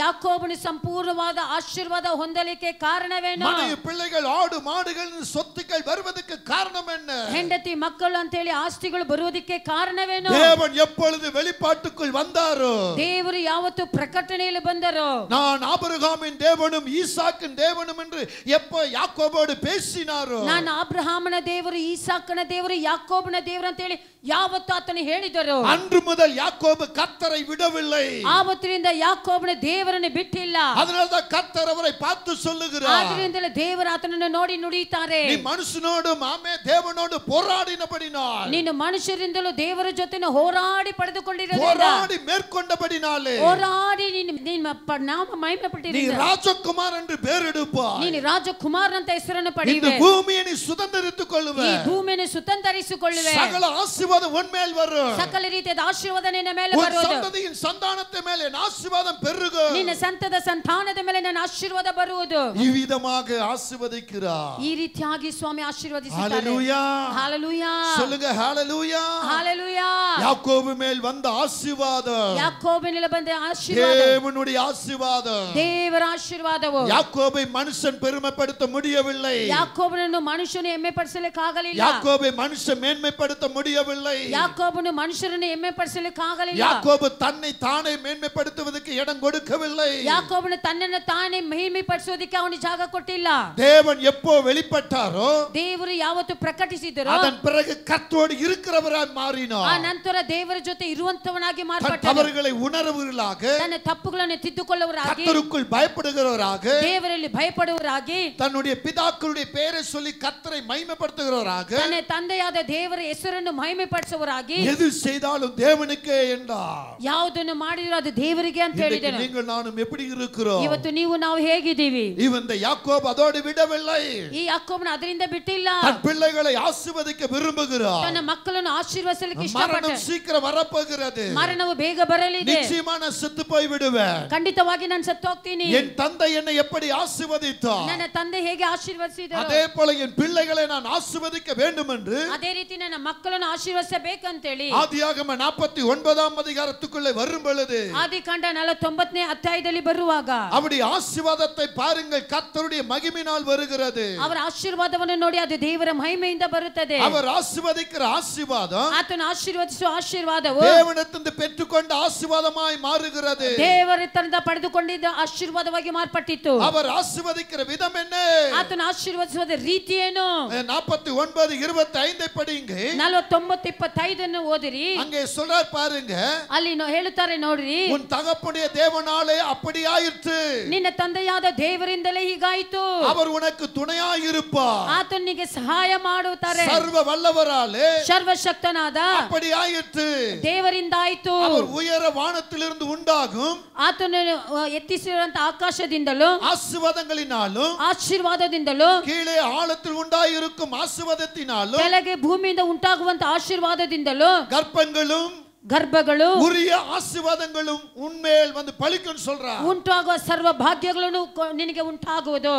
ಯಾಕೋಬನು ಸಂಪೂರ್ಣವಾದ ಆಶೀರ್ವಾದ ಹೊಂದಲಿಕ್ಕೆ ಕಾರಣವೇನು? மனைவி பிள்ளைகள் ஆடு மாடுகள் சொத்துக்கள் வருவதற்கு காரணம் என்ன? ಹೆಂಡತಿ ಮಕ್ಕಳು ಅಂತ ಹೇಳಿ ಆಸ್ತಿಗಳು ಬರುವುದಕ್ಕೆ ಕಾರಣವೇನು? தேவன் எப்பொழுது வெளிப்பாட்டுக்குள் வந்தாரோ, ದೇವರು ಯಾವತ್ತು ಪ್ರಕಟಣೆಯಲ್ಲಿ ಬಂದರೋ, நான் ஆபிரகாமின் தேவனும் ஈசாக்கின் தேவனும் என்று எப்ப யாக்கோபோடு பேசினாரோ, ನಾನು ಅಬ್ರಹಾಮನ ದೇವರು, ಈಸಾಕನ ದೇವರು, ಯಾಕೋಬನ ದೇವರು ಅಂತ ಹೇಳಿ ಯಾವತ್ತು ಆತನು ಹೇಳಿದರು, அன்று முதல் யாக்கோபு கர்த்தரை விடவில்லை. ಆವತ್ತಿನಿಂದ ಯಾಕೋಬನ ದೇವರನ್ನು ಬಿಟ್ಟಿಲ್ಲ. அதனால்தான் கர்த்தர் அவரை பார்த்து சொல்லுகிறார், ಆದ್ದರಿಂದಲೇ ದೇವರು ಆತನನ್ನು ನೋಡಿ ನುಡಿಯುತ್ತಾರೆ, நீ மனுஷனோடும் ஆமே தேவனோடு போராடினபடினால், ನೀನು ಮನುಷ್ಯರಿಂದಲೂ ದೇವರ ಜೊತೆ ಹೋರಾಡಿ ಪಡೆದುಕೊಂಡಿರೋದ್ರಿಂದ, போராடி மேற்கொண்டபடினாலே, ಹೋರಾಡಿ ನಿನ್ನ ನಾಮ ಮಹಿಮೆ நீ ಪಟ್ಟಿದ್ದೀಯ, ராஜகுமார் என்று பேர் எடுப்பாய், ನೀನು ರಾಜಕುಮಾರ್ ಅಂತ ಹೆಸರನ್ನು இந்த ಪಡೆಯುವೆ, பூமியை நீ சுதந்தரித்துக் ಈ கொள்ளுவே, ಭೂಮಿಯನ್ನು ಸುತಂತರಿಸಿಕೊಳ್ಳುವೆ, சகல ஆசீர்வாதம் உன் மேல் வரும், ಸಕಲ ರೀತಿಯ ಆಶೀರ್ವಾದ ನಿನ್ನ ಮೇಲೆ உன் ಬರುವುದು, சந்ததியின் சந்தானத்தை மேலே ஆசீர்வாதம் பெருகும், ನಿನ್ನ ಸಂತದ ಸಂತಾನದ ಮೇಲೆ ನನ್ನ ಆಶೀರ್ವಾದ ಬರುವುದು. இவ்விதமாக ஆசீர்வதிக்கிறார். ಈ ರೀತಿಯಾಗಿ ಸ್ವಾಮಿ ಆಶೀರ್ವದಿಸುತ್ತಾರೆ. ஹalleluya. ஹalleluya. சொல்லுங்க ஹalleluya. ஹalleluya. யாக்கோபு மேல் வந்த ஆசீர்வாதம், ಯಾಕೋಬನಿಂದ ಬಂದ ಆಶೀರ್ವಾದ, தேவனுடைய ஆசீர்வாதம், ದೇವರ ಆಶೀರ್ವಾದವು. யாக்கோபை மனுஷன் பெருமைப்படுத்த முடியவில்லை, ಯಾಕೋಬನನ್ನು ಮನುಷ್ಯನು ಹೆಮ್ಮೆ ಪಡಿಸಲಿಕ್ಕಾಗಲಿಲ್ಲ, யாக்கோபை மனுஷன் மேன்மைப்படுத்த முடியவில்லை, ಯಾಕೋಬನು ಮನುಷ್ಯರನ್ನು ಹೆಮ್ಮೆ ಪಡಿಸಲಿಕ್ಕಾಗಲಿಲ್ಲ, யாக்கோபு தன்னை தானே மேன்மைப்படுத்துவதற்கு இடம் கொடுக்கவில்லை, ಯಾಕೋಬನು ತನ್ನನ್ನು ತಾನೇ ಮಹಿಮೆ ಪಡಿಸೋದಕ್ಕೆ ಅವನಿಗೆ ಜಾಗ ಕೊಟ್ಟಿಲ್ಲ. தேவன் எப்போ வெளிப்பட்டாரோ ದೇವರು ಯಾವತ್ತು ಪ್ರಕಟಿಸಿದರೋ அதன் பிறகு கர்த்தரோடு இருக்கிறவராய் ಆ மாறினார். ನಂತರ ದೇವರ ಜೊತೆ ಇರುವಂತವನಾಗಿ தன் ಮಾರ್ಪಟ್ಟನು. தவறுகளை உணர்வுகளாக, ತನ್ನ ತಪ್ಪುಗಳನ್ನು ತಿದ್ದುಕೊಳ್ಳುವರಾಗಿ, கர்த்தருக்குள் பயப்படுகிறவராக, ದೇವರಲ್ಲಿ ಭಯಪಡುವರಾಗಿ, தன்னுடைய பிதாக்களுடைய பெயரை சொல்லி கர்த்தரை மகிமைப்படுத்துகிறவராக, ತನ್ನ ತಂದೆಯಾದ ದೇವರ ಹೆಸರನ್ನು ಮಹಿಮೆ ಪಡಿಸುವರಾಗಿ, எது செய்தாலும் தேவனுக்கே என்றார். ಯಾವುದನ್ನು ಮಾಡಿದ್ರು ಅದು ದೇವರಿಗೆ ಅಂತ ಹೇಳಿದನು. நீங்கள் நானும் எப்படி இருக்கிறோம்? ಇವತ್ತು ನೀವು ನಾವು ಹೇಗಿದ್ದೀವಿ? இந்த யாக்கோபு அதோடு விடவில்லை. ಈ ಯಾಕೋಬನ ಅದರಿಂದ ಬಿಟ್ಟಿಲ್ಲ. தன் பிள்ளைகளை ஆசீர்வதிக்க விரும்புகிறார். ತನ್ನ ಮಕ್ಕಳನ್ನು ಆಶೀರ್ವದಿಸಲಿಕ್ಕೆ ಇಷ್ಟಪಟ್ಟ. மரணம் சீக்கிரம் வரப்போகிறது. ಮರಣವು ಬೇಗ ಬರಲಿದೆ. நிச்சயமா நான் செத்து போய் விடுவேன். ಖಂಡಿತವಾಗಿ ನಾನು ಸತ್ತು ಹೋಗ್ತೀನಿ. என் தந்தை என்னை எப்படி ஆசீர்வதித்தார், ನನ್ನ ತಂದೆ ಹೇಗೆ ಆಶೀರ್ವದಿಸಿದರು, அதே போல என் பிள்ளைகளை நான் ஆசீர்வதிக்க வேண்டும் என்று ಅದೇ ರೀತಿ ನನ್ನ ಮಕ್ಕಳನ್ನು ಆಶೀರ್ವದಿಸಬೇಕಂತ ಹೇಳಿ ஆதியாகம 49ஆம் அதிகாரத்துக்குள்ளே வரும் பொழுது, ಆದಿಕಾಂಡ 49ನೇ ಅಧ್ಯಾಯದಲ್ಲಿ ಬರುವಾಗ அப்படி ஆசீர்வாதத்தை பாருங்கள், கர்த்தருடைய மகிமையினால் வருகிறது. ಅವರ ಆಶೀರ್ವಾದವನ್ನು ನೋಡಿ ಅದು ದೇವರ ಮಹಿಮೆಯಿಂದ ಬರುತ್ತದೆ. அவர் ஆசீர்வதிக்கிற ஆசீர்வாதம் ಆತನ ಆಶೀರ್ವದಿಸುವ ಆಶೀರ್ವಾದವು தேவனிடத்திலிருந்து பெற்றுக்கொண்ட ஆசீர்வாதமாய் மாறுகிறது. ದೇವರಿಂದ ಪಡೆದುಕೊಂಡಿದ್ದ ಆಶೀರ್ವಾದವಾಗಿ ಮಾರ್ಪಟ್ಟಿತು. அவர் ஆசீர்வதிக்கிற விதம் என்ன? ಆತನ ಆಶೀರ್ವದಿಸುವ ರೀತಿ ಏನು? 49:25 படிங்க. 49:25 ಓದಿರಿ. அங்கே சொல்றார் பாருங்க, ಅಲ್ಲಿ ಹೇಳುತ್ತಾರೆ ನೋಡ್ರಿ, உன் தகப்பனுடைய தேவனாலே அப்படியாயிற்று, ನಿನ್ನ ತಂದೆಯಾದ ದೇವರಿಂದಲೇ ಹೀಗಾಯಿತು, அவர் உனக்கு துணையாய் இருப்பார், ಆತನಿಗೆ ಸಹಾಯ ಮಾಡುತ್ತಾರೆ, சர்வ வல்லவராலே ಸರ್ವಶಕ್ತನಾದ அப்படியாயிற்று, ದೇವರಿಂದಾಯಿತು, அவர் உயர வானத்திலிருந்து உண்டாகும் ಆತನನ್ನು ಎತ್ತಿಸಿರುವಂತ ಆಕಾಶದಿಂದಲೂ ಆಶೀರ್ವಾದದಿಂದಲೂ கீழே ஆழத்தில் உண்டாயிருக்கும் ஆசீர்வாதத்தினாலும் ಕೆಳಗೆ ಭೂಮಿಯಿಂದ ಉಂಟಾಗುವಂತ ಆಶೀರ್ವಾದದಿಂದಲೂ ಗರ್ಭಗಳು உரிய ஆசீர்வாதங்களும் உன்மேல் வந்து பலிக்கும் சொல்றார். ಉಂಟಾಗುವ ಸರ್ವ ಭಾಗ್ಯಗಳನ್ನು ನಿನಗೆ ಉಂಟಾಗುವುದು.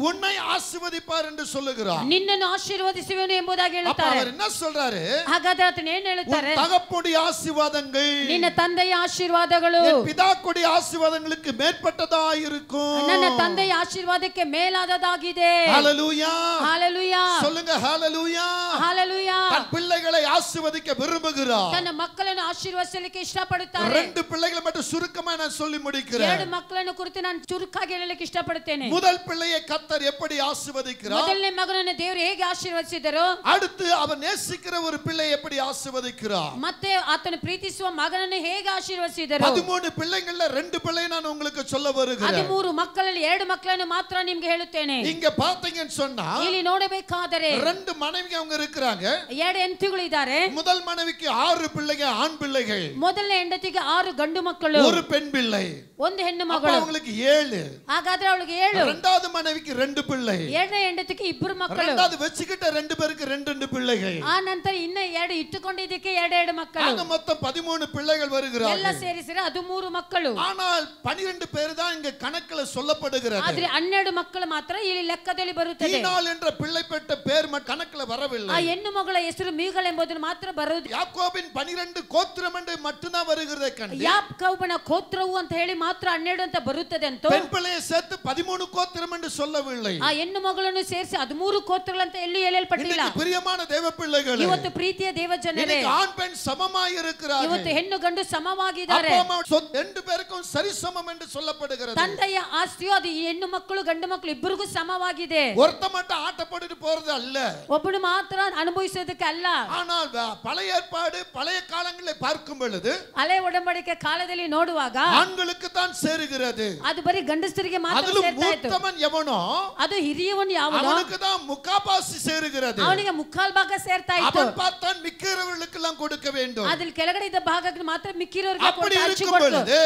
உன்னை ஆசீர்வதிப்பார் என்று சொல்லுகிறார். ನಿನ್ನನ್ನು ಆಶೀರ್ವದಿಸುವೆನು ಎಂಬುದಾಗಿ ಹೇಳುತ್ತಾರೆ. அவர் என்ன சொல்றாரு? ಹಾಗಾದ್ರೆ ಆತನು ಏನು ಹೇಳುತ್ತಾರೆ? தகப்பனுடைய ஆசீர்வாதங்கள், ನಿನ್ನ ತಂದೆಯ ಆಶೀರ್ವಾದಗಳು என் பிதாக்குடைய ஆசீர்வாதங்களுக்கு மேற்பட்டதாய் இருக்கும். ನನ್ನ ತಂದೆಯ ಆಶೀರ್ವಾದಕ್ಕೆ ಮೇಲಾದದಾಗಿದೆ. ஹalleluya ஹalleluya சொல்லுங்க, ஹalleluya ஹalleluya. தன் பிள்ளைகளை ஆசீர்வதிக்க விரும்புகிறார். ತನ್ನ ಮಕ್ಕಳನ್ನು ಆಶೀರ್ವದಿಸಲಿಕ್ಕೆ ಇಷ್ಟಪಡುತ್ತಾರೆ. ரெண்டு பிள்ளைகளை மட்டும் சுருக்கமா நான் சொல்லி முடிக்கிறேன். ಎರಡು ಮಕ್ಕಳನ್ನು ಕುರಿತು ನಾನು ಚುರುಕಾಗಿ ಹೇಳಲಿಕ್ಕೆ ಇಷ್ಟಪಡುತ್ತೇನೆ. முதல் பிள்ளையை கர்த்தர் எப்படி ஆசீர்வதிக்கிறார்? ಮೊದಲನೇ ಮಗನನ್ನು ದೇವರು ಹೇಗೆ ಆಶೀರ್ವದಿಸಿದರು? அடுத்து அவர் நேசிக்கிற ஒரு பிள்ளை எப்படி ஆசீர்வதிக்கிறார்? ಮತ್ತೆ ಆತನು ಪ್ರೀತಿಸುವ ಮಗನನ್ನು ಹೇಗೆ ಆಶೀರ್ವದಿಸಿದರು? 13 பிள்ளைகள்ல 2 பிள்ளையை நான் உங்களுக்கு சொல்ல வருகிறேன். 13 ಮಕ್ಕಳಲ್ಲಿ 2 ಮಕ್ಕಳನ್ನು ಮಾತ್ರ ನಿಮಗೆ ಹೇಳುತ್ತೇನೆ. இங்க பாத்தீங்கன்னு சொன்னா ಇಲ್ಲಿ ನೋಡಬೇಕಾದರೆ 2 மனைவி அவங்க இருக்காங்க. 2 ಹೆಂಡತಿಗಳು ಇದ್ದಾರೆ. முதல் மனைவிக்கு 6 பிள்ளைங்க, ஆண் பிள்ளைகள். ಮೊದಲನೇ ಹೆಂಡತಿಗೆ 6 ಗಂಡು ಮಕ್ಕಳು, ஒரு பெண் பிள்ளை, ಒಂದು ಹೆಣ್ಣು ಮಗಳು. அவங்களுக்கு 7. ಹಾಗಾದ್ರೆ ಅವಳಿಗೆ 7. இரண்டாவது மனைவிக்கு 2 பிள்ளை. ಎರಡನೇ ಹೆಂಡತಿಗೆ 2 ಮಕ್ಕಳು. இரண்டாவது வெச்சிக்கிட்ட 2 பேருக்கு 2 பிள்ளைகள். ಆ ನಂತರ ಇನ್ನ 2 ಇಟ್ಟುಕೊಂಡಿದ್ದಕ್ಕೆ 2 ಮಕ್ಕಳು. ஆக மொத்தம் 13 பிள்ளைகள் வருகிறார்கள். ಎಲ್ಲ ಸೇರಿಸಿದ್ರೆ 13 ಮಕ್ಕಳು. ஆனால் 12 பேர் தான் இங்க கணக்குல சொல்லப்படுகிறது. ಆದ್ರೆ 12 ಮಕ್ಕಳು ಮಾತ್ರ ಇಲ್ಲಿ ಲೆಕ್ಕದಲ್ಲಿ ಬರುತ್ತದೆ. ஈனாள் என்ற பிள்ளை பெற்ற பேர் கணக்குல வரவில்லை. ಆ ಹೆಣ್ಣು ಮಗಳ ಹೆಸರು ಮೀಗಲ್ ಎಂಬುದು ಮಾತ್ರ ಬರುವುದು. யாக்கோபின் 12 கோத்திரம் என்று மட்டும்தான் வருகிறதை கண்டு ಯಾಕೋಬನ ಗೋತ್ರವು ಅಂತ ಹೇಳಿ ಮಾತ್ರ 12 ಅಂತ ಬರುತ್ತದೆ ಅಂತ. பெண் பிள்ளையை சேர்த்து 13 கோத்திரம் என்று சொல்லவில்லை. ಆ ಹೆಣ್ಣು ಮಗಳನ್ನು ಸೇರಿಸಿ 13 ಗೋತ್ರಗಳು ಅಂತ ಎಲ್ಲಿ ಹೇಳಲ್ಪಟ್ಟಿಲ್ಲ. பிரியமான தேவ பிள்ளைகளே, ಇವತ್ತು ಪ್ರೀತಿಯ ದೇವ ಜನರೇ, ஆண் பெண் சமமாய் இருக்கிறார்கள். ಇವತ್ತು ಹೆಣ್ಣು ಗಂಡು ಸಮವಾಗಿದ್ದಾರೆ. அப்பா அம்மா 2 பேருக்கும் சரிசமம் என்று சொல்லப்படுகிறது. ತಂದೆಯ ಆಸ್ತಿಯು ಅದು ಹೆಣ್ಣು ಮಕ್ಕಳು ಗಂಡು ಮಕ್ಕಳು ಇಬ್ಬರಿಗೂ ಸಮವಾಗಿದೆ. ஒருத்த மட்டும் ஆட்டப்பட்டு போறது அல்ல, ಒಬ್ಬನು ಮಾತ್ರ ಅನುಭವಿಸೋದಕ್ಕೆ ಅಲ್ಲ. ஆனால் பழைய ஏற்பாடு பழைய காலங்களில் பார்க்கும் பொழுது ಹಳೆ ಒಡಂಬಡಿಕೆ ಕಾಲದಲ್ಲಿ ನೋಡುವಾಗ ஆண்களுக்கு தான் சேருகிறது. ಅದು ಬರೀ ಗಂಡಸರಿಗೆ ಮಾತ್ರ ಸೇರ್ತಾ ಇತ್ತು. மூத்தவன் எவனோ ಅದು ಹಿರಿಯವನು ಯಾವನೋ அவனுக்கு தான் முக்காபாசி சேருகிறது. ಅವನಿಗೆ ಮುಕ್ಕಾಲ್ ಭಾಗ ಸೇರ್ತಾ ಇತ್ತು. அவன் பார்த்தான் மிக்கிறவர்களுக்கெல்லாம் கொடுக்க வேண்டும். ಅದ್ರ ಕೆಳಗಡೆ ಇದ್ದ ಭಾಗಕ್ಕೆ ಮಾತ್ರ ಮಿಕ್ಕಿರೋರಿಗೆ அப்படி இருக்கும் பொழுது